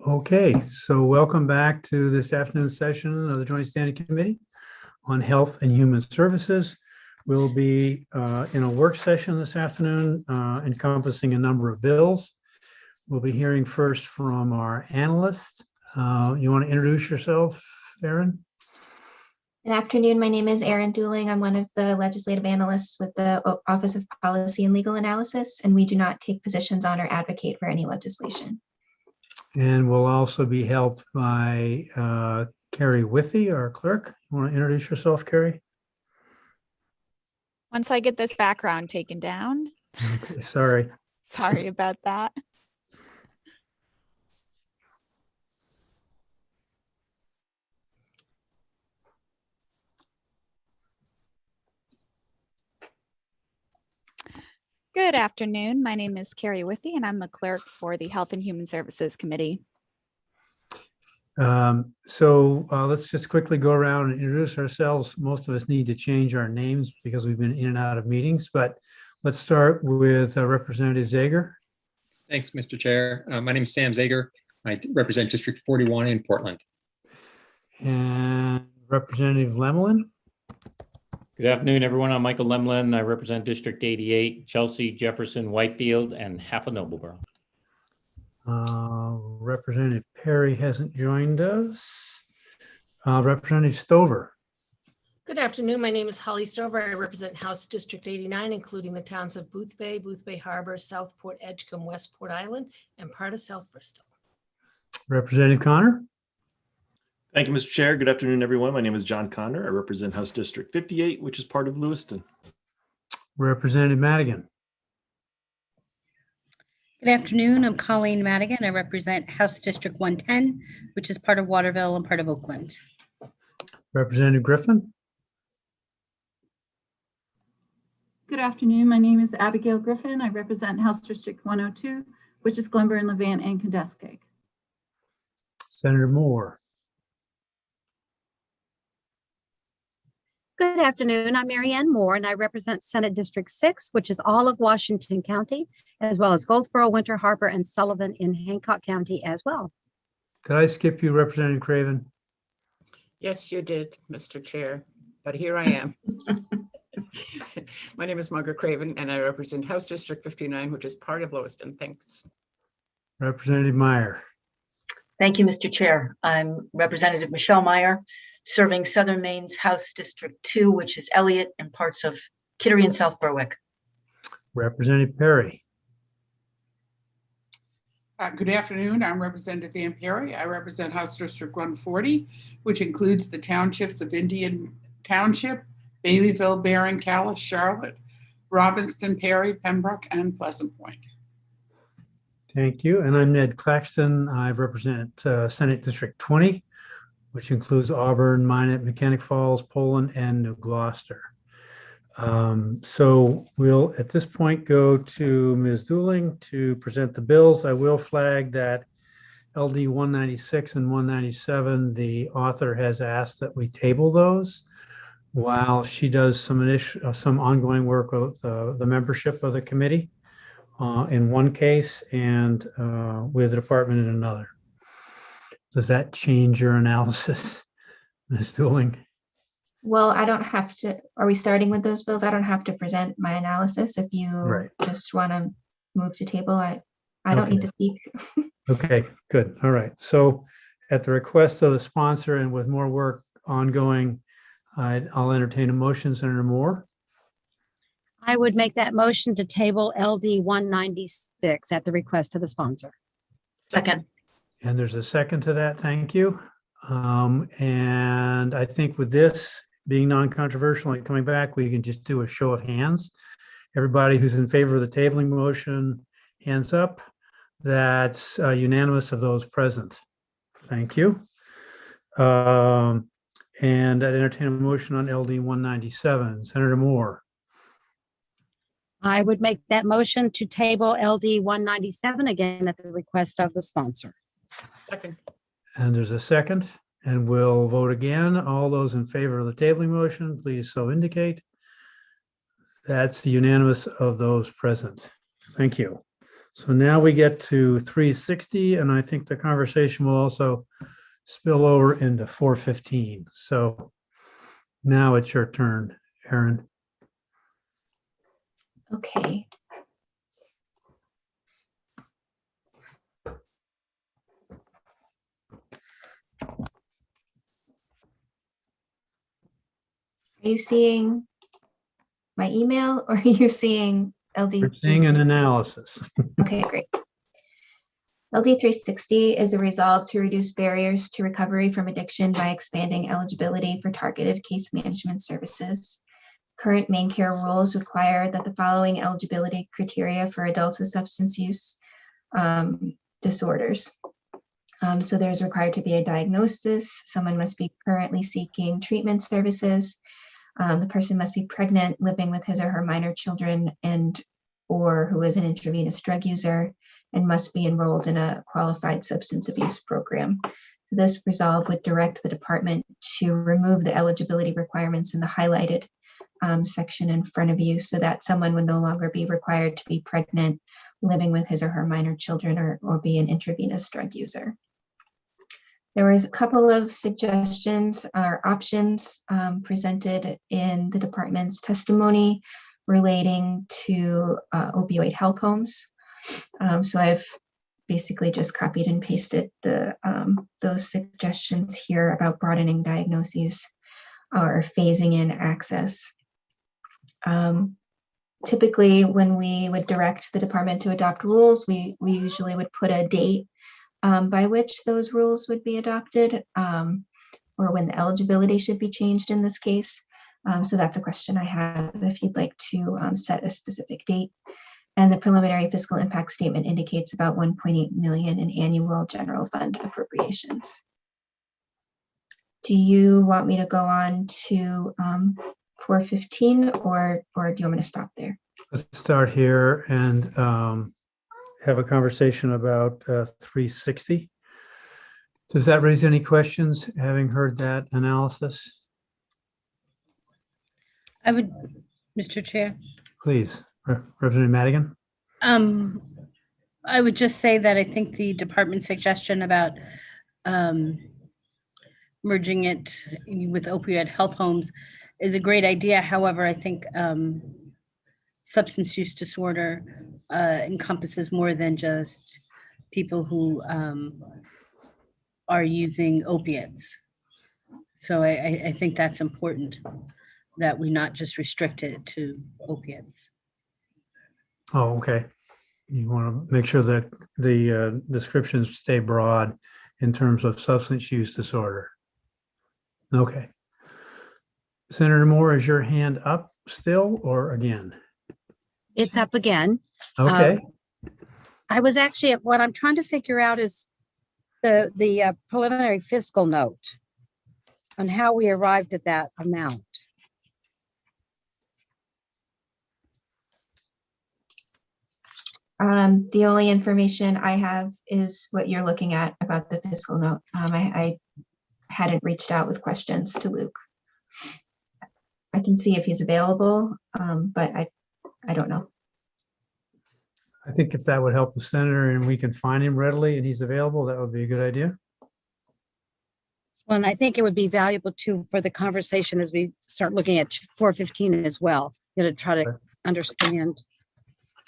Okay, so welcome back to this afternoon session of the Joint Standing Committee on Health and Human Services. We'll be in a work session this afternoon encompassing a number of bills. We'll be hearing first from our analyst. You want to introduce yourself, Erin? Good afternoon. My name is Erin Dooling. I'm one of the legislative analysts with the Office of Policy and Legal Analysis, and we do not take positions on or advocate for any legislation. And we'll also be helped by Carrie Withy, our clerk. You want to introduce yourself, Carrie? Once I get this background taken down. Okay, sorry. Sorry about that. Good afternoon. My name is Carrie Withy, and I'm the clerk for the Health and Human Services Committee. Let's just quickly go around and introduce ourselves. Most of us need to change our names because we've been in and out of meetings, but let's start with Representative Zager. Thanks, Mr. Chair. My name is Sam Zager. I represent District 41 in Portland. And Representative Lemelin. Good afternoon, everyone. I'm Michael Lemlin. I represent District 88, Chelsea, Jefferson, Whitefield, and half of Nobleboro. Representative Perry hasn't joined us. Representative Stover. Good afternoon. My name is Holly Stover. I represent House District 89, including the towns of Booth Bay Harbor, Southport, Edgecombe, Westport Island, and part of South Bristol. Representative Connor. Thank you, Mr. Chair. Good afternoon, everyone. My name is John Connor. I represent House District 58, which is part of Lewiston. Representative Madigan. Good afternoon. I'm Colleen Madigan. I represent House District 110, which is part of Waterville and part of Oakland. Representative Griffin. Good afternoon. My name is Abigail Griffin. I represent House District 102, which is Glenburn, Levant, and Condescake. Senator Moore. Good afternoon. I'm Mary Ann Moore, and I represent Senate District 6, which is all of Washington County, as well as Goldsboro, Winter Harbor, and Sullivan in Hancock County as well. Did I skip you, Representative Craven? Yes, you did, Mr. Chair, but here I am. My name is Margaret Craven, and I represent House District 59, which is part of Lewiston. Thanks. Representative Meyer. Thank you, Mr. Chair. I'm Representative Michelle Meyer, serving Southern Maine's House District 2, which is Elliott and parts of Kittery and South Berwick. Representative Perry. Good afternoon. I'm Representative Ann Perry. I represent House District 140, which includes the townships of Indian Township, Baileyville, Barron, Calais, Charlotte, Robbinston, Perry, Pembroke, and Pleasant Point. Thank you. And I'm Ned Claxton. I represent Senate District 20, which includes Auburn, Minot, Mechanic Falls, Poland, and New Gloucester. So we'll at this point go to Ms. Dooling to present the bills. I will flag that LD 196 and 197, the author has asked that we table those while she does some ongoing work with the membership of the committee in one case and with the department in another. Does that change your analysis, Ms. Dooling? Well, I don't have to, are we starting with those bills? I don't have to present my analysis. If you just want to move to table, I don't need to speak. Okay, good. All right. So at the request of the sponsor and with more work ongoing, I'll entertain a motion. Senator Moore. I would make that motion to table LD 196 at the request of the sponsor. Second. And there's a second to that. Thank you. And I think with this being non-controversial and coming back, we can just do a show of hands. Everybody who's in favor of the tabling motion, hands up. That's unanimous of those present. Thank you. And I'd entertain a motion on LD 197. Senator Moore. I would make that motion to table LD 197 again at the request of the sponsor. Second. And there's a second, and we'll vote again. All those in favor of the tabling motion, please so indicate. That's the unanimous of those present. Thank you. So now we get to 360, and I think the conversation will also spill over into 415. So now it's your turn, Erin. Okay. Are you seeing my email or are you seeing LD? We're seeing an analysis. Okay, great. LD 360 is a resolve to reduce barriers to recovery from addiction by expanding eligibility for targeted case management services. Current Maine Care rules require that the following eligibility criteria for adults with substance use disorders. So there's required to be a diagnosis. Someone must be currently seeking treatment services. The person must be pregnant, living with his or her minor children, and or who is an intravenous drug user, and must be enrolled in a qualified substance abuse program. So this resolve would direct the department to remove the eligibility requirements in the highlighted section in front of you so that someone would no longer be required to be pregnant, living with his or her minor children, or be an intravenous drug user. There was a couple of suggestions or options presented in the department's testimony relating to opioid health homes. So I've basically just copied and pasted those suggestions here about broadening diagnoses or phasing in access. Typically, when we would direct the department to adopt rules, we usually would put a date by which those rules would be adopted, or when the eligibility should be changed in this case. So that's a question I have if you'd like to set a specific date. And the preliminary fiscal impact statement indicates about 1.8 million in annual general fund appropriations. Do you want me to go on to 415 or do you want me to stop there? Let's start here and have a conversation about 360. Does that raise any questions, having heard that analysis? I would, Mr. Chair. Please, Representative Madigan. I would just say that I think the department's suggestion about merging it with opioid health homes is a great idea. However, I think substance use disorder encompasses more than just people who are using opiates. So I think that's important, that we not just restrict it to opiates. Oh, okay. You want to make sure that the descriptions stay broad in terms of substance use disorder. Okay. Senator Moore, is your hand up still or again? It's up again. Okay. I was actually, what I'm trying to figure out is the preliminary fiscal note and how we arrived at that amount. The only information I have is what you're looking at about the fiscal note. I hadn't reached out with questions to Luke. I can see if he's available, but I don't know. I think if that would help the senator and we can find him readily and he's available, that would be a good idea. Well, and I think it would be valuable too for the conversation as we start looking at 415 as well, to try to understand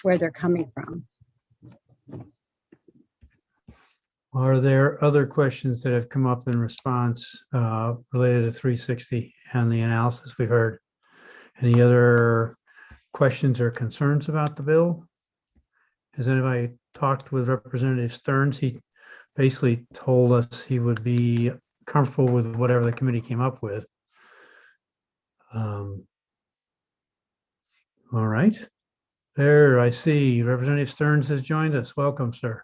where they're coming from. Are there other questions that have come up in response related to 360 and the analysis we've heard? Any other questions or concerns about the bill? Has anybody talked with Representative Stearns? He basically told us he would be comfortable with whatever the committee came up with. All right. There, I see Representative Stearns has joined us. Welcome, sir.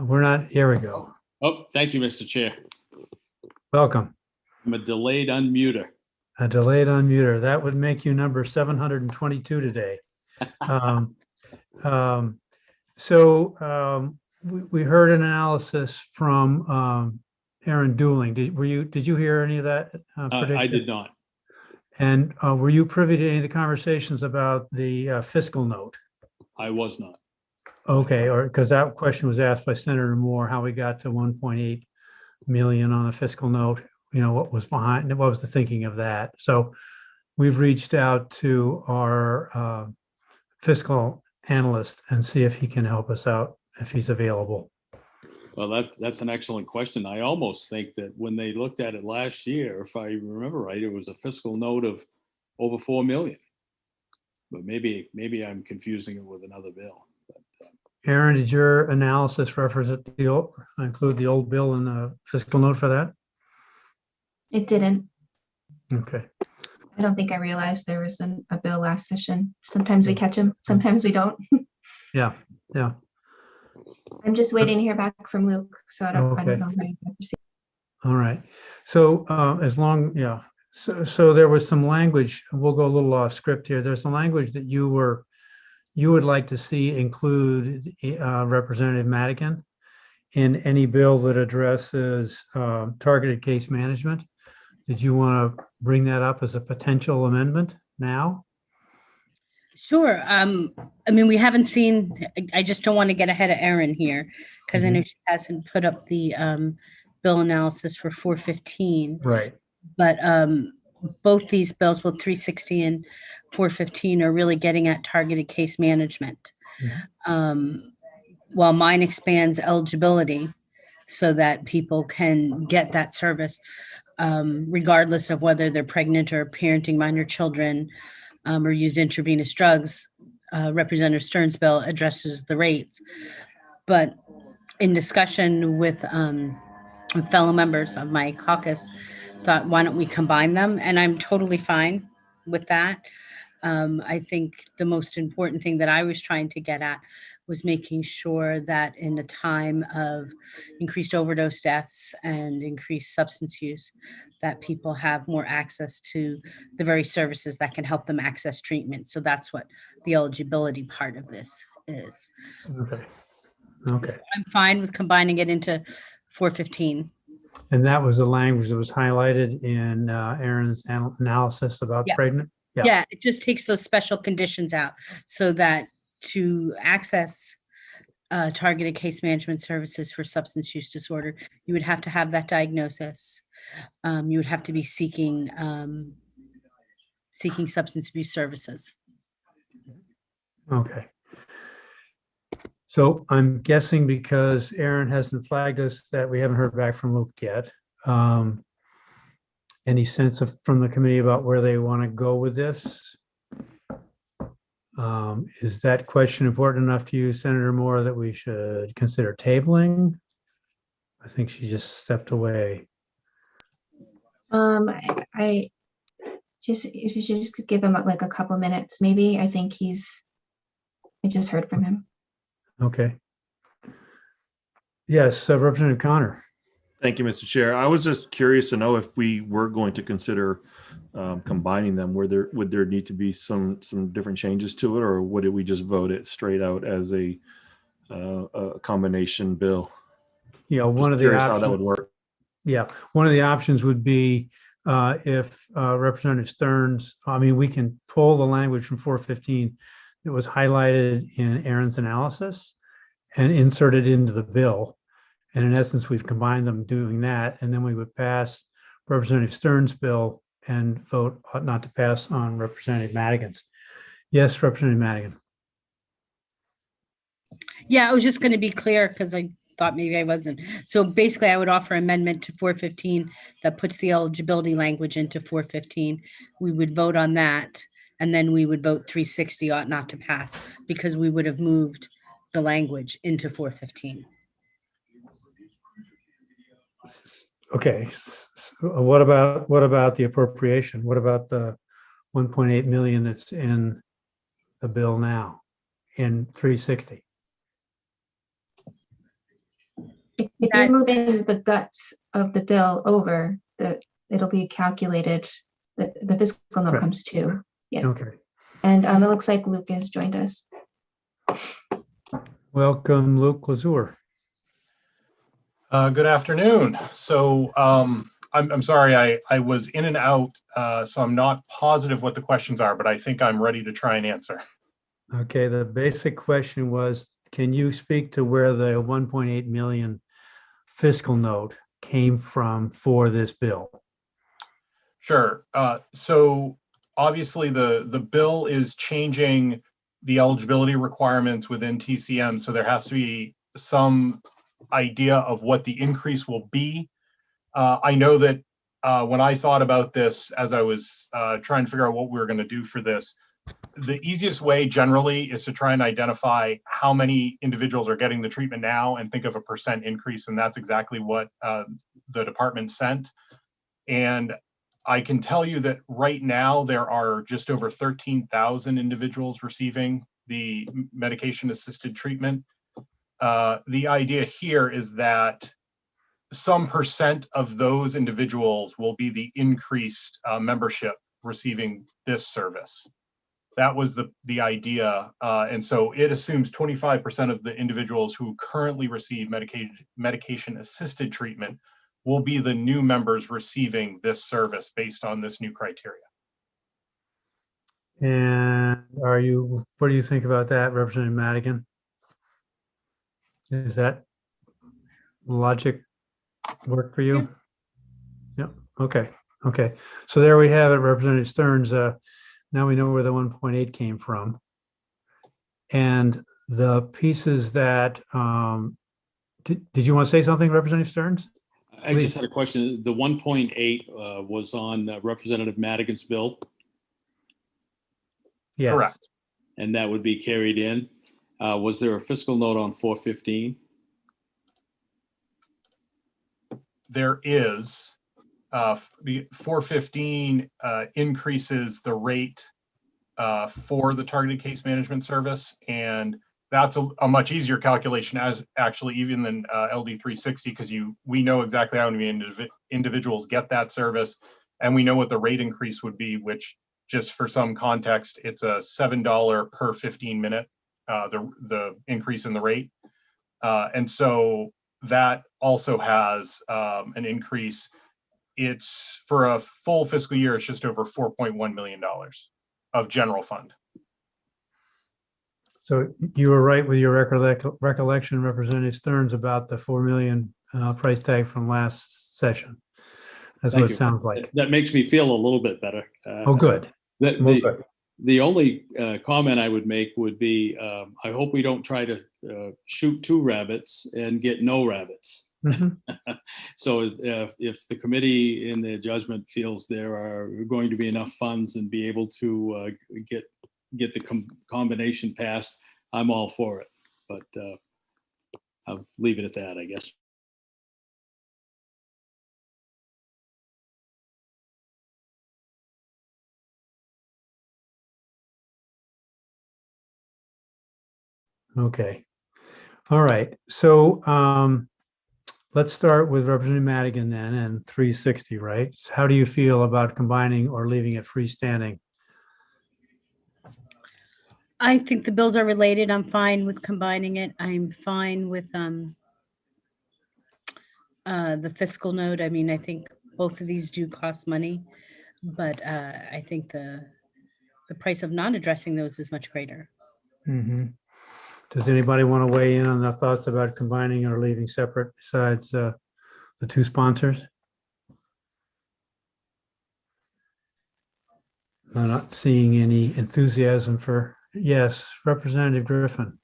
We're not, here we go. Oh, thank you, Mr. Chair. Welcome. I'm a delayed unmuter. A delayed unmuter. That would make you number 722 today. We heard an analysis from Aaron Dooling. Did you hear any of that? I did not. And were you privy to any of the conversations about the fiscal note? I was not. Okay, or because that question was asked by Senator Moore, how we got to 1.8 million on a fiscal note, what was behind, what was the thinking of that? So we've reached out to our fiscal analyst and see if he can help us out, if he's available. Well, that's an excellent question. I almost think that when they looked at it last year, if I remember right, it was a fiscal note of over 4 million. But maybe I'm confusing it with another bill. Aaron, did your analysis include the old bill in the fiscal note for that? It didn't. Okay. I don't think I realized there was a bill last session. Sometimes we catch them, sometimes we don't. Yeah. I'm just waiting to hear back from Luke, so I don't know how you proceed. All right. So So there was some language, we'll go a little off script here. There's some language that you would like to see include Representative Madigan in any bill that addresses targeted case management. Did you want to bring that up as a potential amendment now? Sure. I mean, we haven't seen, I just don't want to get ahead of Erin here because I know she hasn't put up the bill analysis for 415. Right. But both these bills, both 360 and 415, are really getting at targeted case management. While mine expands eligibility so that people can get that service, regardless of whether they're pregnant or parenting minor children, or used intravenous drugs. Representative Stern's bill addresses the rates. But in discussion with fellow members of my caucus, thought, why don't we combine them? And I'm totally fine with that. I think the most important thing that I was trying to get at was making sure that in a time of increased overdose deaths and increased substance use, that people have more access to the very services that can help them access treatment. So that's what the eligibility part of this is. Okay. Okay. So I'm fine with combining it into 415. And that was the language that was highlighted in Erin's analysis about Yes. pregnant? Yeah, it just takes those special conditions out so that to access targeted case management services for substance use disorder, you would have to have that diagnosis. You would have to be seeking substance abuse services. Okay. So I'm guessing because Erin hasn't flagged us that we haven't heard back from Luke yet. Any sense from the committee about where they want to go with this? Is that question important enough to you, Senator Moore, that we should consider tabling? I think she just stepped away. I just, if you just give him like a couple minutes, maybe. I think I just heard from him. Okay. Yes, Representative Connor. Thank you, Mr. Chair. I was just curious to know if we were going to consider combining them. Would there need to be some different changes to it, or would we just vote it straight out as a combination bill? Yeah, one of the Curious options, how that would work. Yeah, one of the options would be if Representative Stearns, I mean, we can pull the language from 415 that was highlighted in Erin's analysis and insert it into the bill. And in essence, we've combined them doing that, and then we would pass Representative Stearns' bill and vote not to pass on Representative Madigan's. Yes, Representative Madigan. Yeah, I was just going to be clear because I thought maybe I wasn't. So basically, I would offer amendment to 415 that puts the eligibility language into 415. We would vote on that, and then we would vote 360 ought not to pass because we would have moved the language into 415. Okay, so what about the appropriation? What about the 1.8 million that's in the bill now in 360? If you're moving the guts of the bill over, it'll be calculated. The fiscal note comes to. Yeah. Okay. And it looks like Luke has joined us. Welcome, Luke Lazur. Good afternoon. So I'm sorry, I was in and out, so I'm not positive what the questions are, but I think I'm ready to try and answer. Okay, the basic question was, can you speak to where the 1.8 million fiscal note came from for this bill? Sure. So obviously the bill is changing the eligibility requirements within TCM, so there has to be some idea of what the increase will be. I know that when I thought about this, as I was trying to figure out what we were going to do for this, the easiest way generally is to try and identify how many individuals are getting the treatment now and think of a % increase. And that's exactly what the department sent. And I can tell you that right now there are just over 13,000 individuals receiving the medication-assisted treatment. The idea here is that some % of those individuals will be the increased membership receiving this service. That was the idea. And so it assumes 25% of the individuals who currently receive medication-assisted treatment will be the new members receiving this service based on this new criteria. And what do you think about that, Representative Madigan? Is that logic work for you? Yep. Okay. Okay. So there we have it, Representative Stearns. Now we know where the 1.8 came from. And the pieces that, did you want to say something, Representative Stearns? I just had a question. The 1.8 was on Representative Madigan's bill. Yes. Correct. And that would be carried in. Was there a fiscal note on 415? There is. The 415 increases the rate for the targeted case management service, and that's a much easier calculation as actually even than LD 360, because we know exactly how many individuals get that service, and we know what the rate increase would be, which, just for some context, it's a $7 per 15 minute, the increase in the rate. And so that also has an increase. It's for a full fiscal year, it's just over $4.1 million of general fund. So you were right with your recollection, Representative Stearns, about the 4 million price tag from last session. That's Thank what you. it sounds like. That makes me feel a little bit better. Oh, good. The only comment I would make would be, I hope we don't try to shoot 2 rabbits and get no rabbits. So if the committee in their judgment feels there are going to be enough funds and be able to get the combination passed, I'm all for it. But I'll leave it at that, I guess. Okay. All right. So let's start with Representative Madigan then, and 360, right? So how do you feel about combining or leaving it freestanding? I think the bills are related. I'm fine with combining it. I'm fine with the fiscal note. I mean, I think both of these do cost money, but I think the price of not addressing those is much greater. Does anybody want to weigh in on the thoughts about combining or leaving separate besides the 2 sponsors? I'm not seeing any enthusiasm for, yes, Representative Griffin.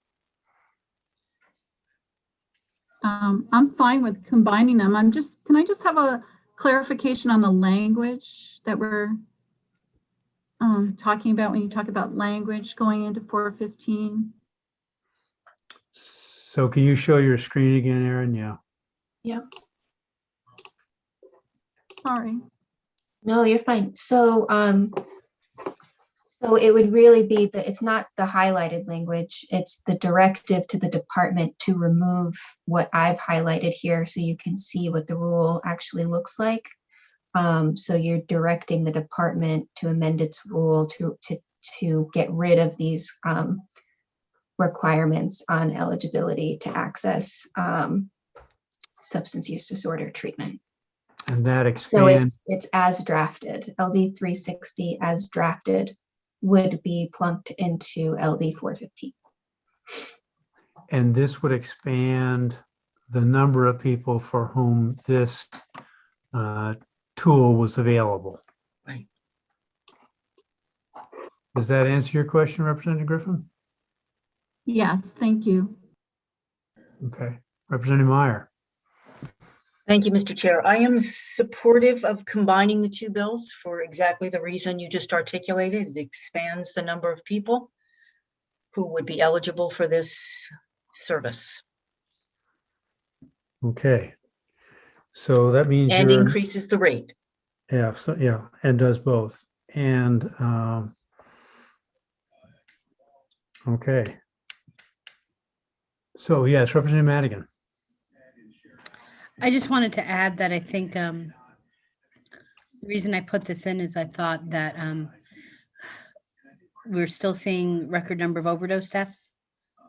I'm fine with combining them. Can I just have a clarification on the language that we're talking about when you talk about language going into 415? So can you show your screen again, Erin? Yeah. Yep. Sorry. No, you're fine. So, so it would really be it's not the highlighted language, it's the directive to the department to remove what I've highlighted here so you can see what the rule actually looks like. So you're directing the department to amend its rule to get rid of these requirements on eligibility to access substance use disorder treatment. And that expands. So it's as drafted. LD 360 as drafted would be plunked into LD 415. And this would expand the number of people for whom this tool was available. Right. Does that answer your question, Representative Griffin? Yes, thank you. Okay. Representative Meyer. Thank you, Mr. Chair. I am supportive of combining the 2 bills for exactly the reason you just articulated. It expands the number of people who would be eligible for this service. Okay. So that means and increases the rate. Yeah. So yeah, and does both. And okay. So yes, Representative Madigan. I just wanted to add that I think the reason I put this in is I thought that we're still seeing record number of overdose deaths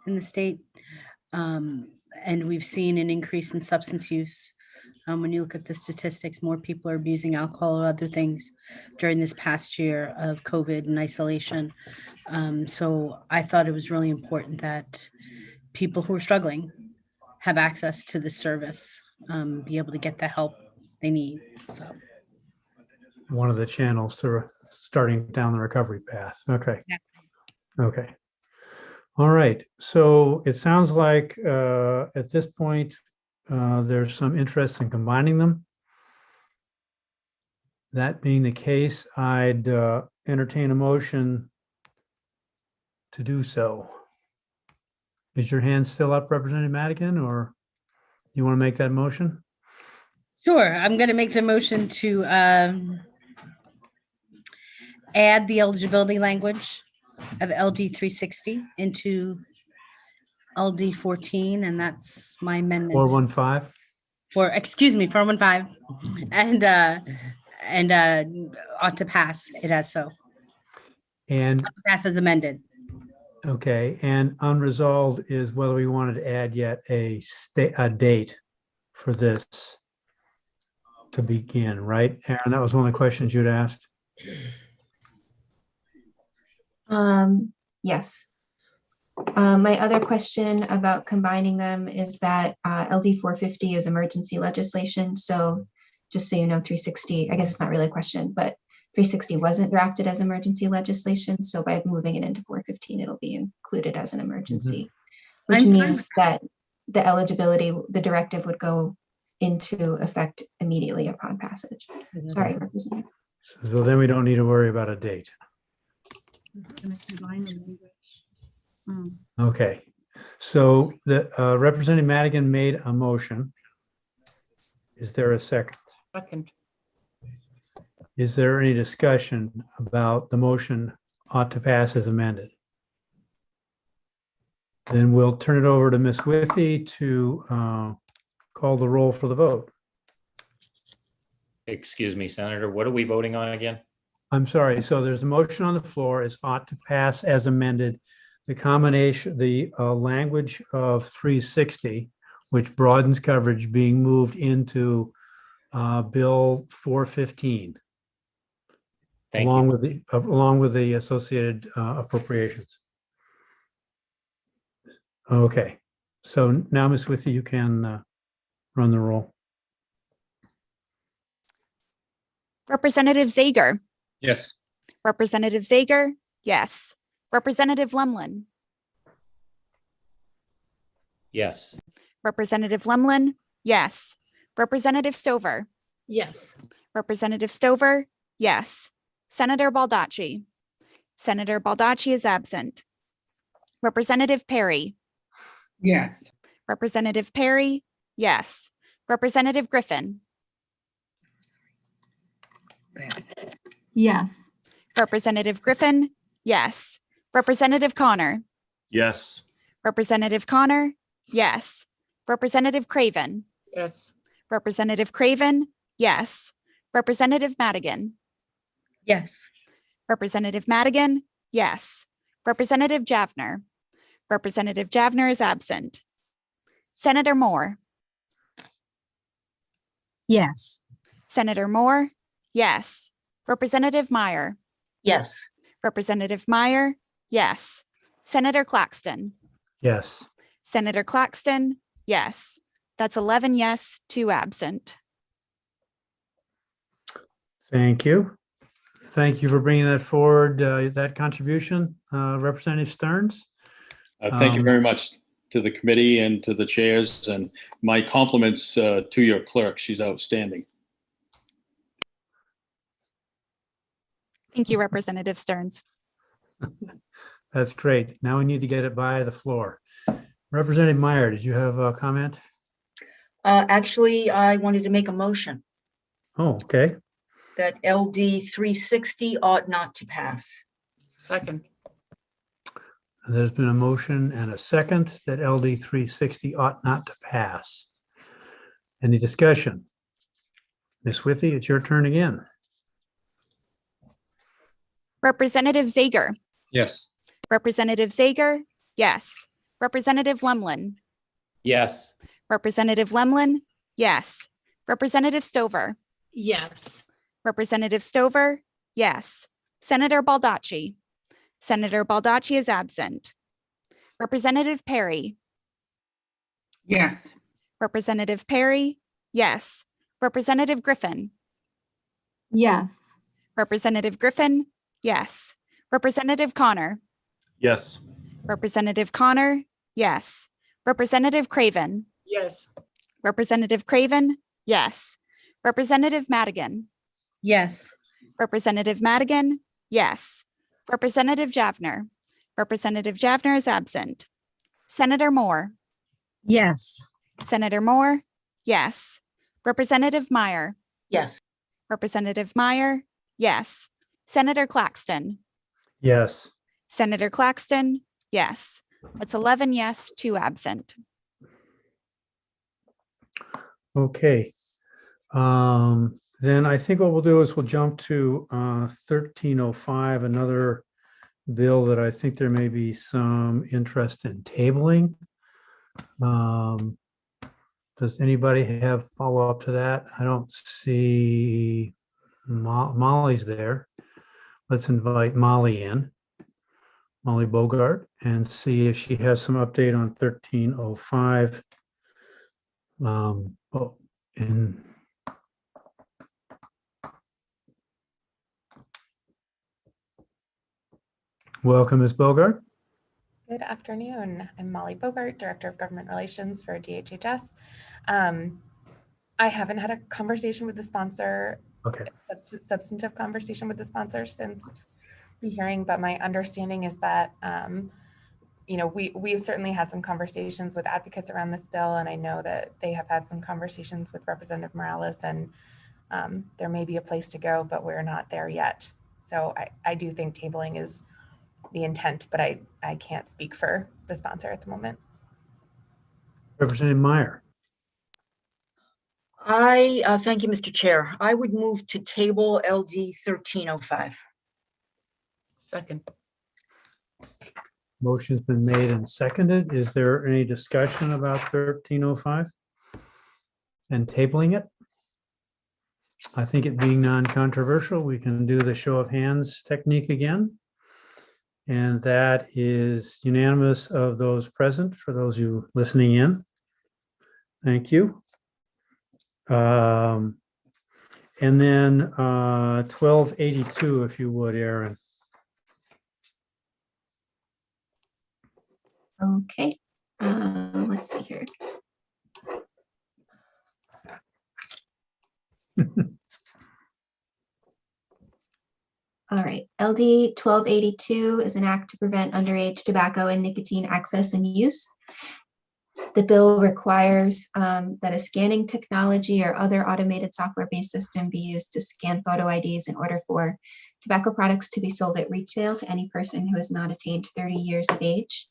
in the state. And we've seen an increase in substance use When you look at the statistics, more people are abusing alcohol or other things during this past year of COVID and isolation. So I thought it was really important that people who are struggling have access to the service, be able to get the help they need. So One of the channels to starting down the recovery path. Okay. Okay. All right. So it sounds like at this point, there's some interest in combining them. That being the case, I'd entertain a motion to do so. Is your hand still up, Representative Madigan, or you want to make that motion? sure, I'm going to make the motion to add the eligibility language of LD 360 into LD 14, and that's my amendment. 415? For, excuse me, 415, and ought to pass it as so. And Ought to pass as amended. okay, and unresolved is whether we wanted to add yet a date for this to begin, right? Aaron, that was one of the questions you'd asked. Yes. My other question about combining them is that LD 450 is emergency legislation. So just so you know, 360, I guess it's not really a question, but 360 wasn't drafted as emergency legislation. So by moving it into 415, it'll be included as an emergency, which means that the eligibility, the directive would go into effect immediately upon passage. Sorry, Representative. So then we don't need to worry about a date. Okay, so the Representative Madigan made a motion. Is there a second? Second. Is there any discussion about the motion ought to pass as amended? Then we'll turn it over to Ms. Withy to call the roll for the vote. Excuse me, Senator, what are we voting on again? I'm sorry, so there's a motion on the floor is ought to pass as amended. The combination, the language of 360, which broadens coverage, being moved into Bill 415. Thank along you. Along with the associated appropriations. Okay, so now Ms. Withy, you can run the roll. Representative Zager. Yes. Representative Zager, yes. Representative Lemlin. Yes. Representative Lemlin, yes. Representative Stover. Yes. Representative Stover, yes. Senator Baldacci. Senator Baldacci is absent. Representative Perry. Yes. Representative Perry, yes. Representative Griffin. Yes. Representative Griffin, yes. Representative Connor. Yes. Representative Connor, yes. Representative Craven. Yes. Representative Craven, yes. Representative Madigan. Yes. Representative Madigan, yes. Representative Javner. Representative Javner is absent. Senator Moore. Yes. Senator Moore, yes. Representative Meyer. Yes. Representative Meyer, yes. Senator Claxton. Yes. Senator Claxton, yes. That's 11 yes, 2 absent. Thank you. Thank you for bringing that forward, that contribution, Representative Stearns. Thank you very much to the committee and to the chairs, and my compliments to your clerk. She's outstanding. Thank you, Representative Stearns. That's great. Now we need to get it by the floor. Representative Meyer, did you have a comment? Actually, I wanted to make a motion Oh, okay. that LD 360 ought not to pass. Second. There's been a motion and a second that LD 360 ought not to pass. Any discussion? Ms. Withy, it's your turn again. Representative Zager. Yes. Representative Zager, yes. Representative Lemlin. Yes. Representative Lemlin, yes. Representative Stover, Yes. Representative Stover, yes. Senator Baldacci. Senator Baldacci is absent. Representative Perry, Yes. Representative Perry, yes. Representative Griffin, Yes. Representative Griffin, yes. Representative Connor, Yes. Representative Connor, yes. Representative Craven, Yes. Representative Craven, yes. Representative Madigan, Yes. Representative Madigan, yes. Representative Javner, Representative Javner is absent. Senator Moore, Yes. Senator Moore, yes. Representative Meyer, Yes. Representative Meyer, yes. Senator Claxton, Yes. Senator Claxton, yes. That's 11 yes, 2 absent. Okay. Then I think what we'll do is we'll jump to 1305, another bill that I think there may be some interest in tabling. Does anybody have follow-up to that? I don't see Molly's there. Let's invite Molly in, Molly Bogart, and see if she has some update on 1305. And welcome, Ms. Bogart. Good afternoon. I'm Molly Bogart, Director of Government Relations for DHHS. I haven't had a conversation with the sponsor, substantive conversation with the sponsor since the hearing, but my understanding is that, we've certainly had some conversations with advocates around this bill, and I know that they have had some conversations with Representative Morales, and there may be a place to go, but we're not there yet. So I do think tabling is the intent, but I can't speak for the sponsor at the moment. Representative Meyer. Thank you, Mr. Chair. I would move to table LD 1305. Second. Motion's been made and seconded. Is there any discussion about 1305 and tabling it? I think it being non-controversial, we can do the show of hands technique again. And that is unanimous of those present, for those of you listening in. Thank you. And then 1282, if you would, Aaron. Okay, let's see here. All right, LD 1282 is an act to prevent underage tobacco and nicotine access and use. The bill requires that a scanning technology or other automated software-based system be used to scan photo IDs in order for tobacco products to be sold at retail to any person who has not attained 30 years of age.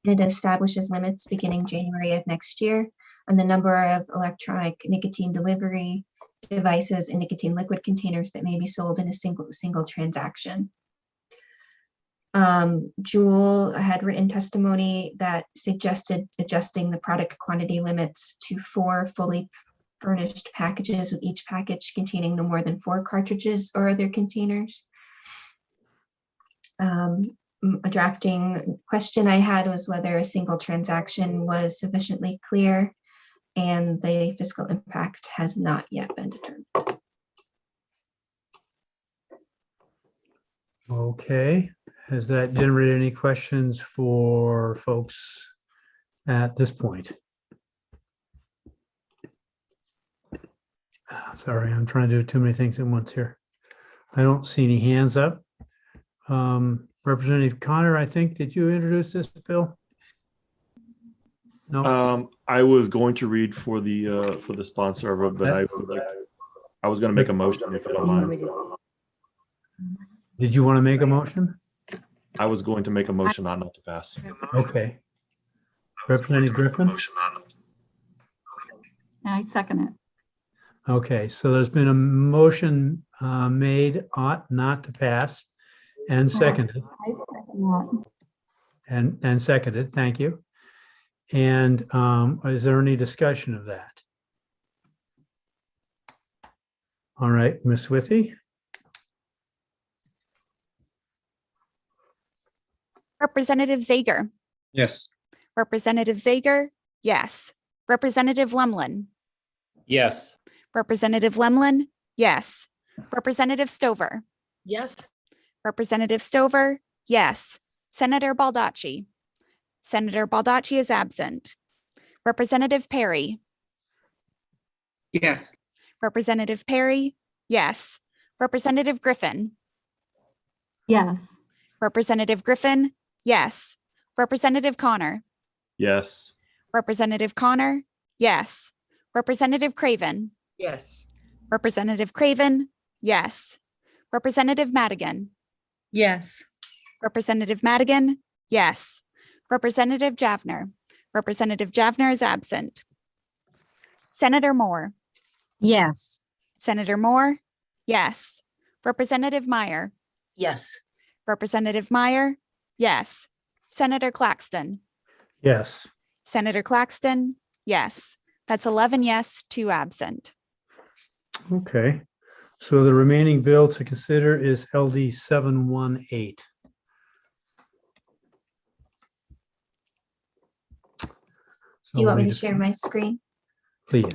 And it establishes limits beginning January of next year on the number of electronic nicotine delivery devices and nicotine liquid containers that may be sold in a single transaction. Jewel had written testimony that suggested adjusting the product quantity limits to 4 fully furnished packages, with each package containing no more than 4 cartridges or other containers. A drafting question I had was whether a single transaction was sufficiently clear, and the fiscal impact has not yet been determined. Okay, has that generated any questions for folks at this point? Sorry, I'm trying to do too many things at once here. I don't see any hands up. Representative Connor, I think, did you introduce this bill? No. I was going to read for the sponsor of it, but I was going to make a motion if you don't mind. Did you want to make a motion? I was going to make a motion on not to pass. Okay. Representative Griffin? I second it. Okay, so there's been a motion made ought not to pass and seconded. I second that. And seconded, thank you. And is there any discussion of that? All right, Ms. Withy? Representative Zager, Yes. Representative Zager, yes. Representative Lemlin, Yes. Representative Lemlin, yes. Representative Stover, Yes. Representative Stover, yes. Senator Baldacci. Senator Baldacci is absent. Representative Perry, Yes. Representative Perry, yes. Representative Griffin, Yes. Representative Griffin, yes. Representative Connor, Yes. Representative Connor, yes. Representative Craven, Yes. Representative Craven, yes. Representative Madigan, Yes. Representative Madigan, yes. Representative Javner, Representative Javner is absent. Senator Moore, Yes. Senator Moore, yes. Representative Meyer, Yes. Representative Meyer, yes. Senator Claxton, Yes. Senator Claxton, yes. That's 11 yes, 2 absent. Okay. So the remaining bill to consider is LD 718. Do you want me to share my screen? Please.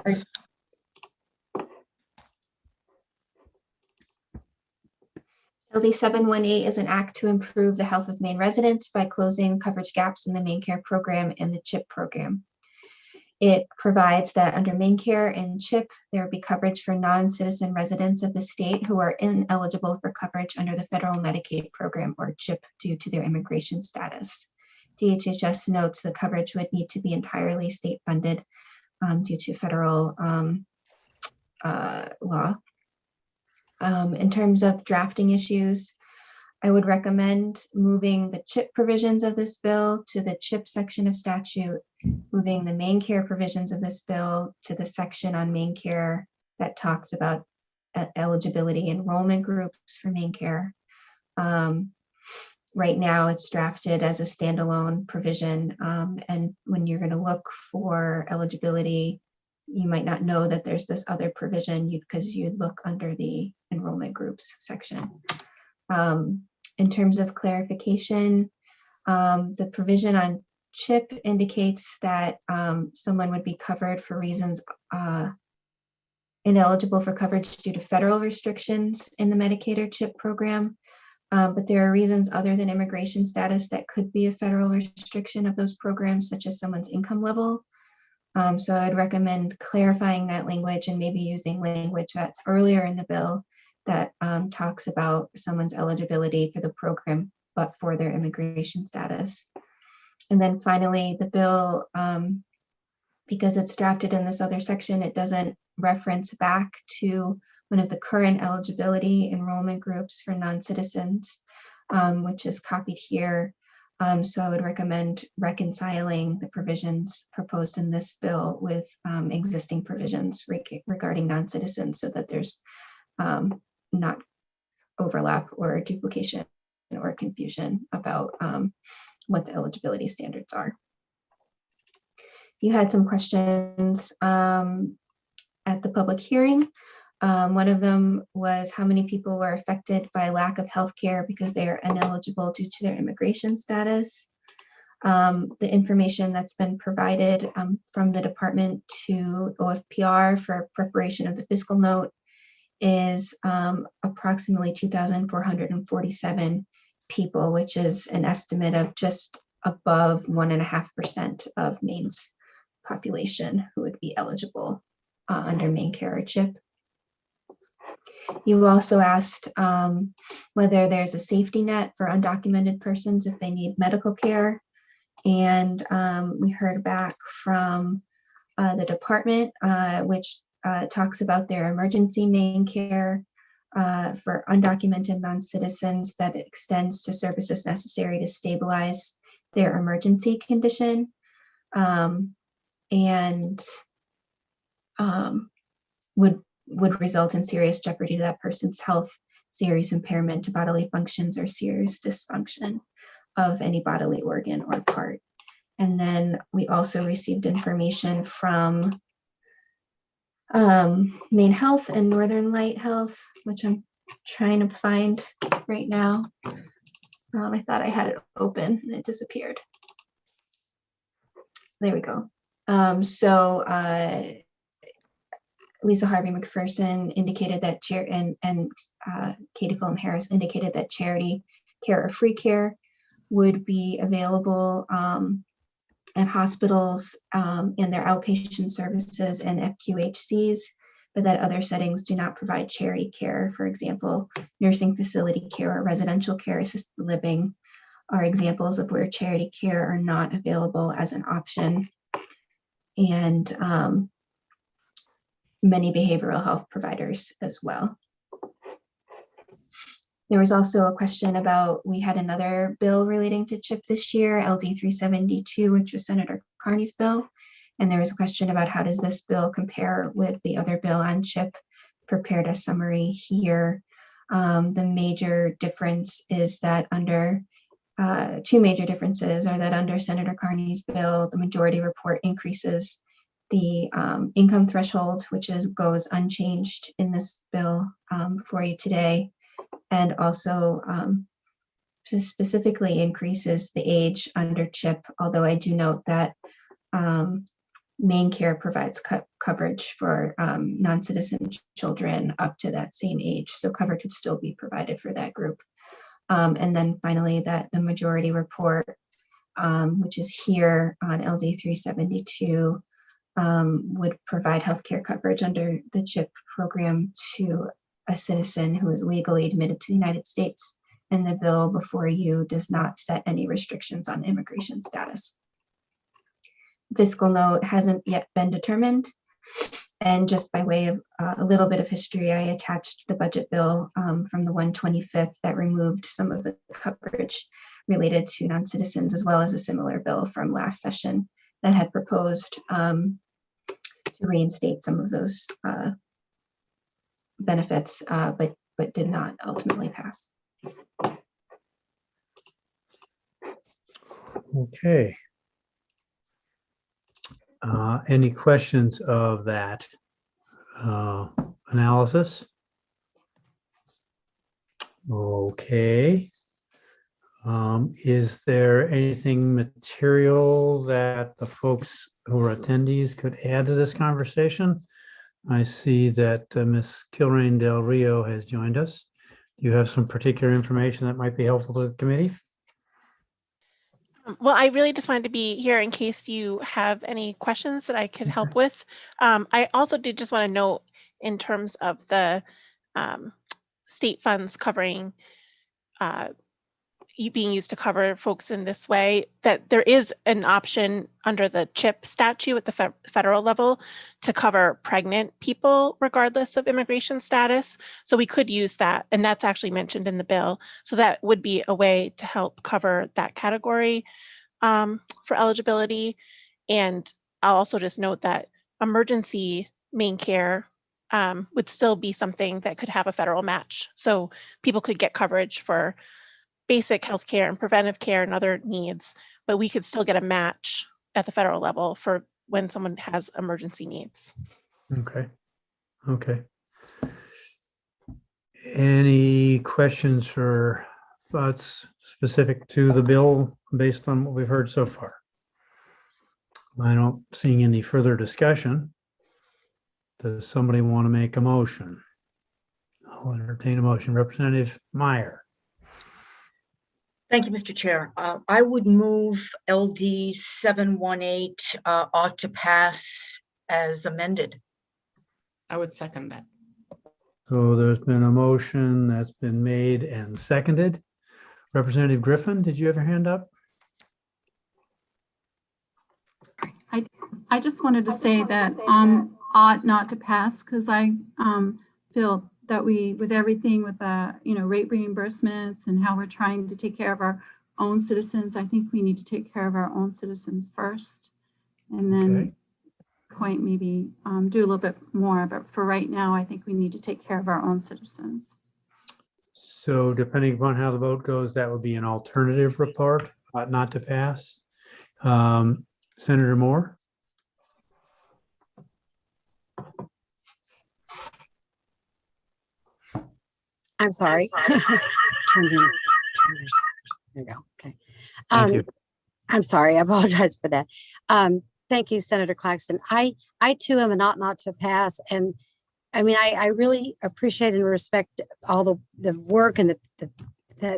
LD 718 is an act to improve the health of Maine residents by closing coverage gaps in the Maine Care program and the CHIP program. It provides that under Maine Care and CHIP, there will be coverage for non-citizen residents of the state who are ineligible for coverage under the federal Medicaid program or CHIP due to their immigration status. DHHS notes the coverage would need to be entirely state funded due to federal law. In terms of drafting issues, I would recommend moving the CHIP provisions of this bill to the CHIP section of statute, moving the Maine Care provisions of this bill to the section on Maine Care that talks about eligibility enrollment groups for Maine Care. Right now, it's drafted as a standalone provision, and when you're going to look for eligibility, you might not know that there's this other provision because you look under the enrollment groups section. In terms of clarification, the provision on CHIP indicates that someone would be covered for reasons ineligible for coverage due to federal restrictions in the Medicaid or CHIP program. But there are reasons other than immigration status that could be a federal restriction of those programs, such as someone's income level. So I'd recommend clarifying that language and maybe using language that's earlier in the bill that talks about someone's eligibility for the program, but for their immigration status. And then finally, the bill, because it's drafted in this other section, it doesn't reference back to one of the current eligibility enrollment groups for non-citizens, which is copied here. So I would recommend reconciling the provisions proposed in this bill with existing provisions regarding non-citizens so that there's not overlap or duplication or confusion about what the eligibility standards are. You had some questions at the public hearing. One of them was how many people were affected by lack of health care because they are ineligible due to their immigration status. The information that's been provided from the department to OFPR for preparation of the fiscal note is approximately 2,447 people, which is an estimate of just above 1.5% of Maine's population who would be eligible under Maine Care or CHIP. You also asked whether there's a safety net for undocumented persons if they need medical care. And we heard back from the department, which talks about their emergency Maine Care for undocumented non-citizens that extends to services necessary to stabilize their emergency condition and would result in serious jeopardy to that person's health, serious impairment to bodily functions, or serious dysfunction of any bodily organ or part. And then we also received information from Maine Health and Northern Light Health, which I'm trying to find right now. I thought I had it open and it disappeared. There we go. Lisa Harvey McPherson indicated that Katie Fulham Harris indicated that charity care or free care would be available at hospitals and their outpatient services and FQHCs, but that other settings do not provide charity care. For example, nursing facility care or residential care, assisted living are examples of where charity care are not available as an option. And many behavioral health providers as well. There was also a question about, we had another bill relating to CHIP this year, LD 372, which was Senator Carney's bill. And there was a question about how does this bill compare with the other bill on CHIP, prepared a summary here. The major difference is that two major differences are that under Senator Carney's bill, the majority report increases the income threshold, which goes unchanged in this bill for you today, and also specifically increases the age under CHIP, although I do note that Maine Care provides coverage for non-citizen children up to that same age, so coverage would still be provided for that group. And then finally, that the majority report, which is here on LD 372, would provide healthcare coverage under the CHIP program to a citizen who is legally admitted to the United States, and the bill before you does not set any restrictions on immigration status. Fiscal note hasn't yet been determined, and just by way of a little bit of history, I attached the budget bill from the 125th that removed some of the coverage related to non-citizens, as well as a similar bill from last session that had proposed to reinstate some of those benefits, but did not ultimately pass. Okay. Any questions of that analysis? Okay. Is there anything material that the folks who are attendees could add to this conversation? I see that Ms. Kilrain Del Rio has joined us. Do you have some particular information that might be helpful to the committee? Well, I really just wanted to be here in case you have any questions that I could help with. I also did just want to note, in terms of the state funds covering being used to cover folks in this way, that there is an option under the CHIP statute at the federal level to cover pregnant people regardless of immigration status. So we could use that, and that's actually mentioned in the bill. So that would be a way to help cover that category for eligibility. And I'll also just note that emergency Maine Care would still be something that could have a federal match. So people could get coverage for basic healthcare and preventive care and other needs, but we could still get a match at the federal level for when someone has emergency needs. Okay. Okay. Any questions or thoughts specific to the bill based on what we've heard so far? I don't see any further discussion. Does somebody want to make a motion? I'll entertain a motion. Representative Meyer. Thank you, Mr. Chair. I would move LD 718 ought to pass as amended. I would second that. So there's been a motion that's been made and seconded. Representative Griffin, did you have your hand up? I just wanted to say that ought not to pass, because I feel that with everything with the rate reimbursements and how we're trying to take care of our own citizens, I think we need to take care of our own citizens first, and then point maybe do a little bit more. But for right now, I think we need to take care of our own citizens. So depending upon how the vote goes, that would be an alternative report, not to pass. Senator Moore? I'm sorry. Turned in- There you go. Okay. Thank you. I'm sorry. I apologize for that. Thank you, Senator Claxton. I too am an ought not to pass. And I mean, I really appreciate and respect all the work and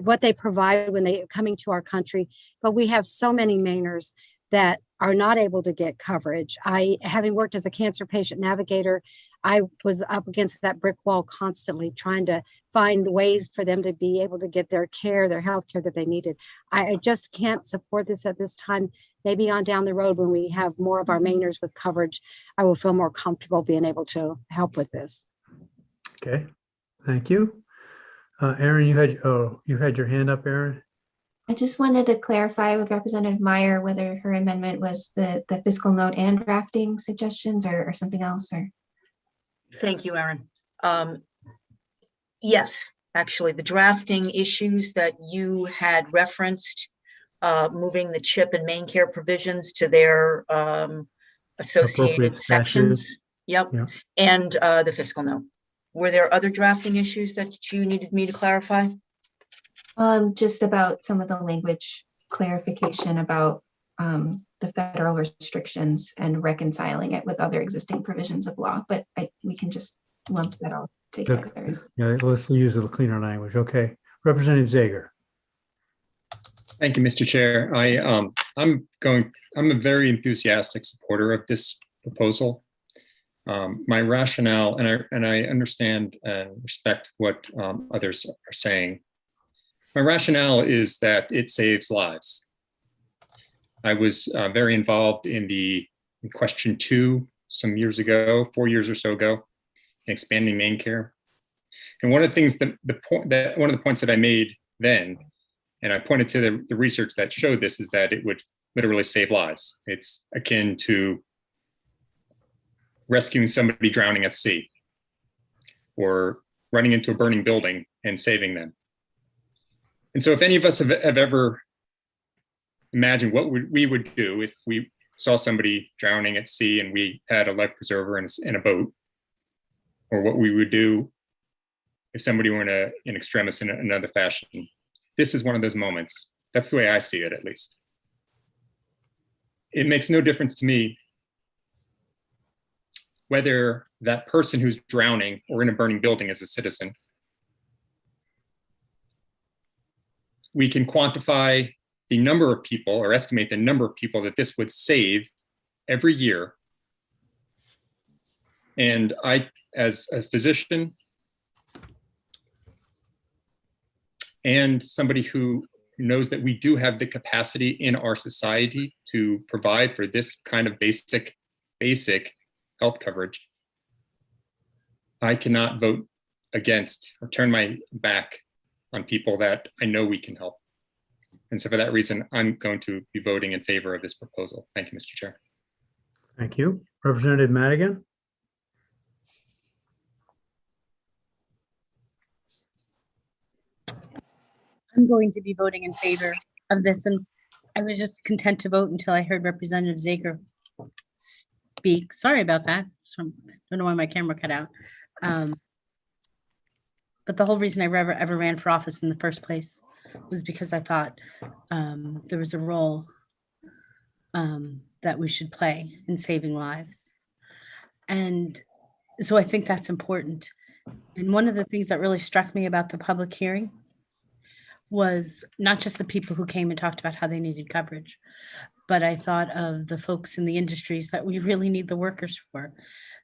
what they provide when they coming to our country. But we have so many Mainers that are not able to get coverage. Having worked as a cancer patient navigator, I was up against that brick wall constantly trying to find ways for them to be able to get their care, their health care that they needed. I just can't support this at this time. Maybe on down the road when we have more of our Mainers with coverage, I will feel more comfortable being able to help with this. Okay, thank you. Aaron, you had your hand up, Aaron. I just wanted to clarify with Representative Meyer whether her amendment was the fiscal note and drafting suggestions or something else, or. Thank you, Aaron. Yes, actually, the drafting issues that you had referenced, moving the CHIP and main care provisions to their associated Appropriate sections. statutes. Yep. Yeah. And the fiscal note. Were there other drafting issues that you needed me to clarify? Just about some of the language clarification about the federal restrictions and reconciling it with other existing provisions of law, but we can just lump that all together. Yeah, let's use the cleaner language. Okay, Representative Zager. Thank you, Mr. Chair. I'm a very enthusiastic supporter of this proposal. My rationale, and I understand and respect what others are saying. My rationale is that it saves lives. I was very involved in question 2 some years ago, 4 years or so ago, in expanding main care. And one of the things one of the points that I made then, and I pointed to the research that showed this, is that it would literally save lives. It's akin to rescuing somebody drowning at sea or running into a burning building and saving them. And so if any of us have ever imagined what we would do if we saw somebody drowning at sea and we had a life preserver in a boat, or what we would do if somebody were in extremis in another fashion, this is one of those moments. That's the way I see it, at least. It makes no difference to me whether that person who's drowning or in a burning building is a citizen. We can quantify the number of people or estimate the number of people that this would save every year. And I, as a physician and somebody who knows that we do have the capacity in our society to provide for this kind of basic health coverage, I cannot vote against or turn my back on people that I know we can help. And so for that reason, I'm going to be voting in favor of this proposal. Thank you, Mr. Chair. Thank you. Representative Madigan. I'm going to be voting in favor of this, and I was just content to vote until I heard Representative Zager speak. Sorry about that. Don't know why my camera cut out. But the whole reason I ever ran for office in the first place was because I thought there was a role that we should play in saving lives. And so I think that's important. And one of the things that really struck me about the public hearing was not just the people who came and talked about how they needed coverage, but I thought of the folks in the industries that we really need the workers for,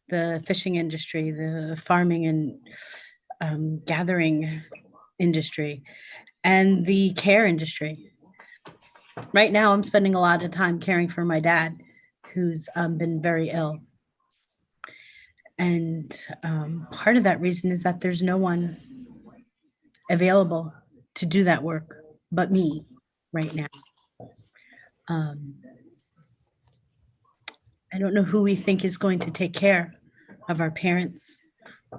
the fishing industry, the farming and gathering industry, and the care industry. Right now, I'm spending a lot of time caring for my dad, who's been very ill. And part of that reason is that there's no one available to do that work but me right now. I don't know who we think is going to take care of our parents,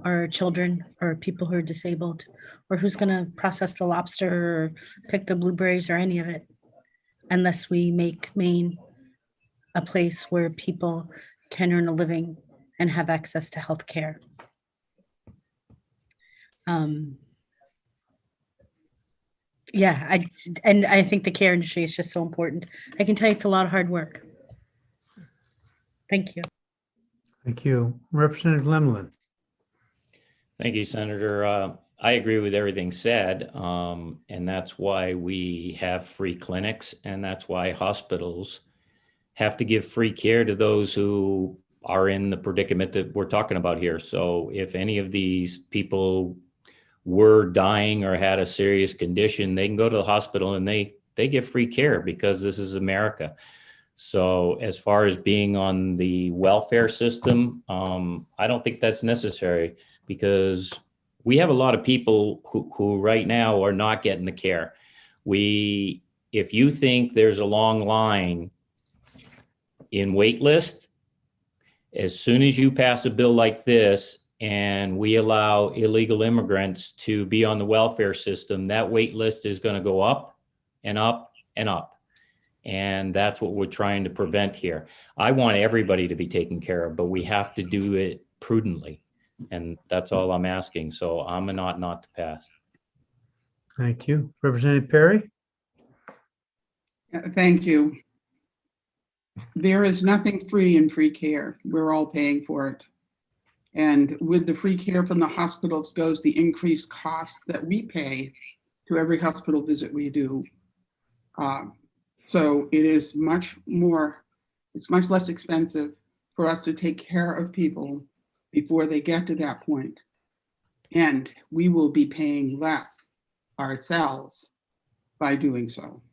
our children, or people who are disabled, or who's going to process the lobster or pick the blueberries or any of it, unless we make Maine a place where people can earn a living and have access to health care. Yeah, and I think the care industry is just so important. I can tell you it's a lot of hard work. Thank you. Thank you. Representative Lemlin. Thank you, Senator. I agree with everything said, and that's why we have free clinics, and that's why hospitals have to give free care to those who are in the predicament that we're talking about here. So if any of these people were dying or had a serious condition, they can go to the hospital and they get free care because this is America. So as far as being on the welfare system, I don't think that's necessary because we have a lot of people who right now are not getting the care. If you think there's a long line in wait list, as soon as you pass a bill like this and we allow illegal immigrants to be on the welfare system, that wait list is going to go up and up and up. And that's what we're trying to prevent here. I want everybody to be taken care of, but we have to do it prudently. And that's all I'm asking. So I'm a not to pass. Thank you. Representative Perry? Thank you. There is nothing free in free care. We're all paying for it. And with the free care from the hospitals goes the increased cost that we pay to every hospital visit we do. So it is much less expensive for us to take care of people before they get to that point. And we will be paying less ourselves by doing so.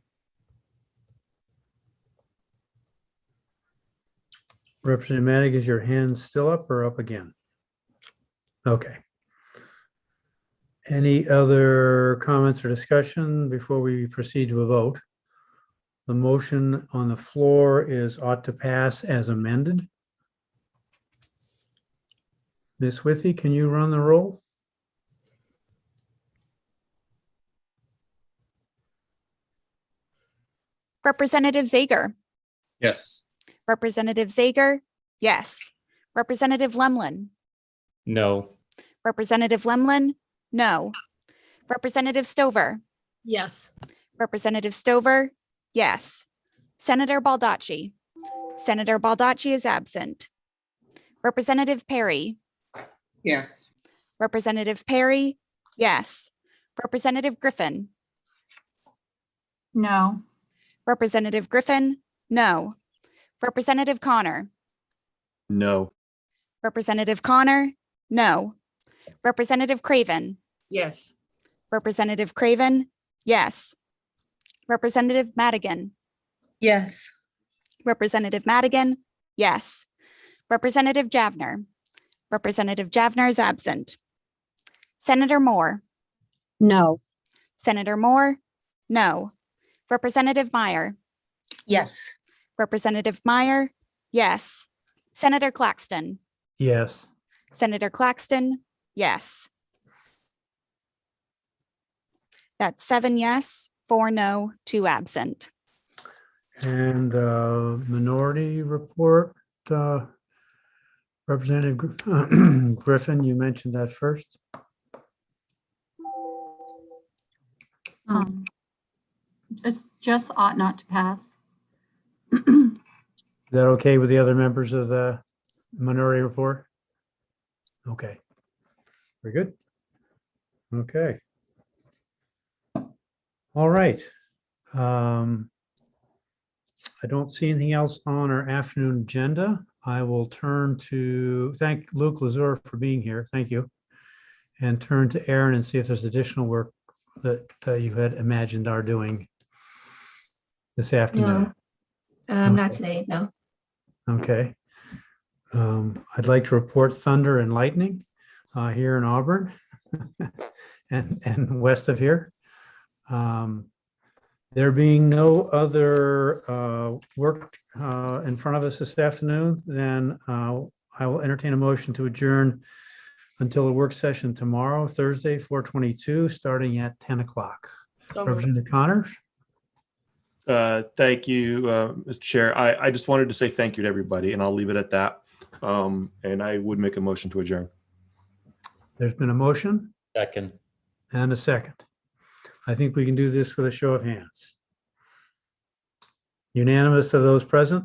Representative Madig, is your hand still up or up again? Okay. Any other comments or discussion before we proceed to a vote? The motion on the floor is ought to pass as amended. Ms. Withy, can you run the roll? Representative Zager. Yes. Representative Zager, yes. Representative Lemlin. No. Representative Lemlin, no. Representative Stover. Yes. Representative Stover, yes. Senator Baldacci. Senator Baldacci is absent. Representative Perry. Yes. Representative Perry, yes. Representative Griffin. No. Representative Griffin, no. Representative Connor. No. Representative Connor, no. Representative Craven. Yes. Representative Craven, yes. Representative Madigan. Yes. Representative Madigan, yes. Representative Javner. Representative Javner is absent. Senator Moore. No. Senator Moore, no. Representative Meyer. Yes. Representative Meyer, yes. Senator Claxton. Yes. Senator Claxton, yes. That's 7 yes, 4 no, 2 absent. And minority report, Representative Griffin, you mentioned that first. Just ought not to pass. Is that okay with the other members of the minority report? Okay. Very good. Okay. All right. I don't see anything else on our afternoon agenda. I will turn to thank Luke Lazur for being here. Thank you. And turn to Aaron and see if there's additional work that you had imagined our doing this afternoon. No, not today, no. Okay. I'd like to report thunder and lightning here in Auburn and west of here. There being no other work in front of us this afternoon, then I will entertain a motion to adjourn until the work session tomorrow, Thursday, 4/22, starting at 10 o'clock. Representative Connors? Thank you, Mr. Chair. I just wanted to say thank you to everybody, and I'll leave it at that. And I would make a motion to adjourn. There's been a motion Second. and a second. I think we can do this with a show of hands. Unanimous of those present?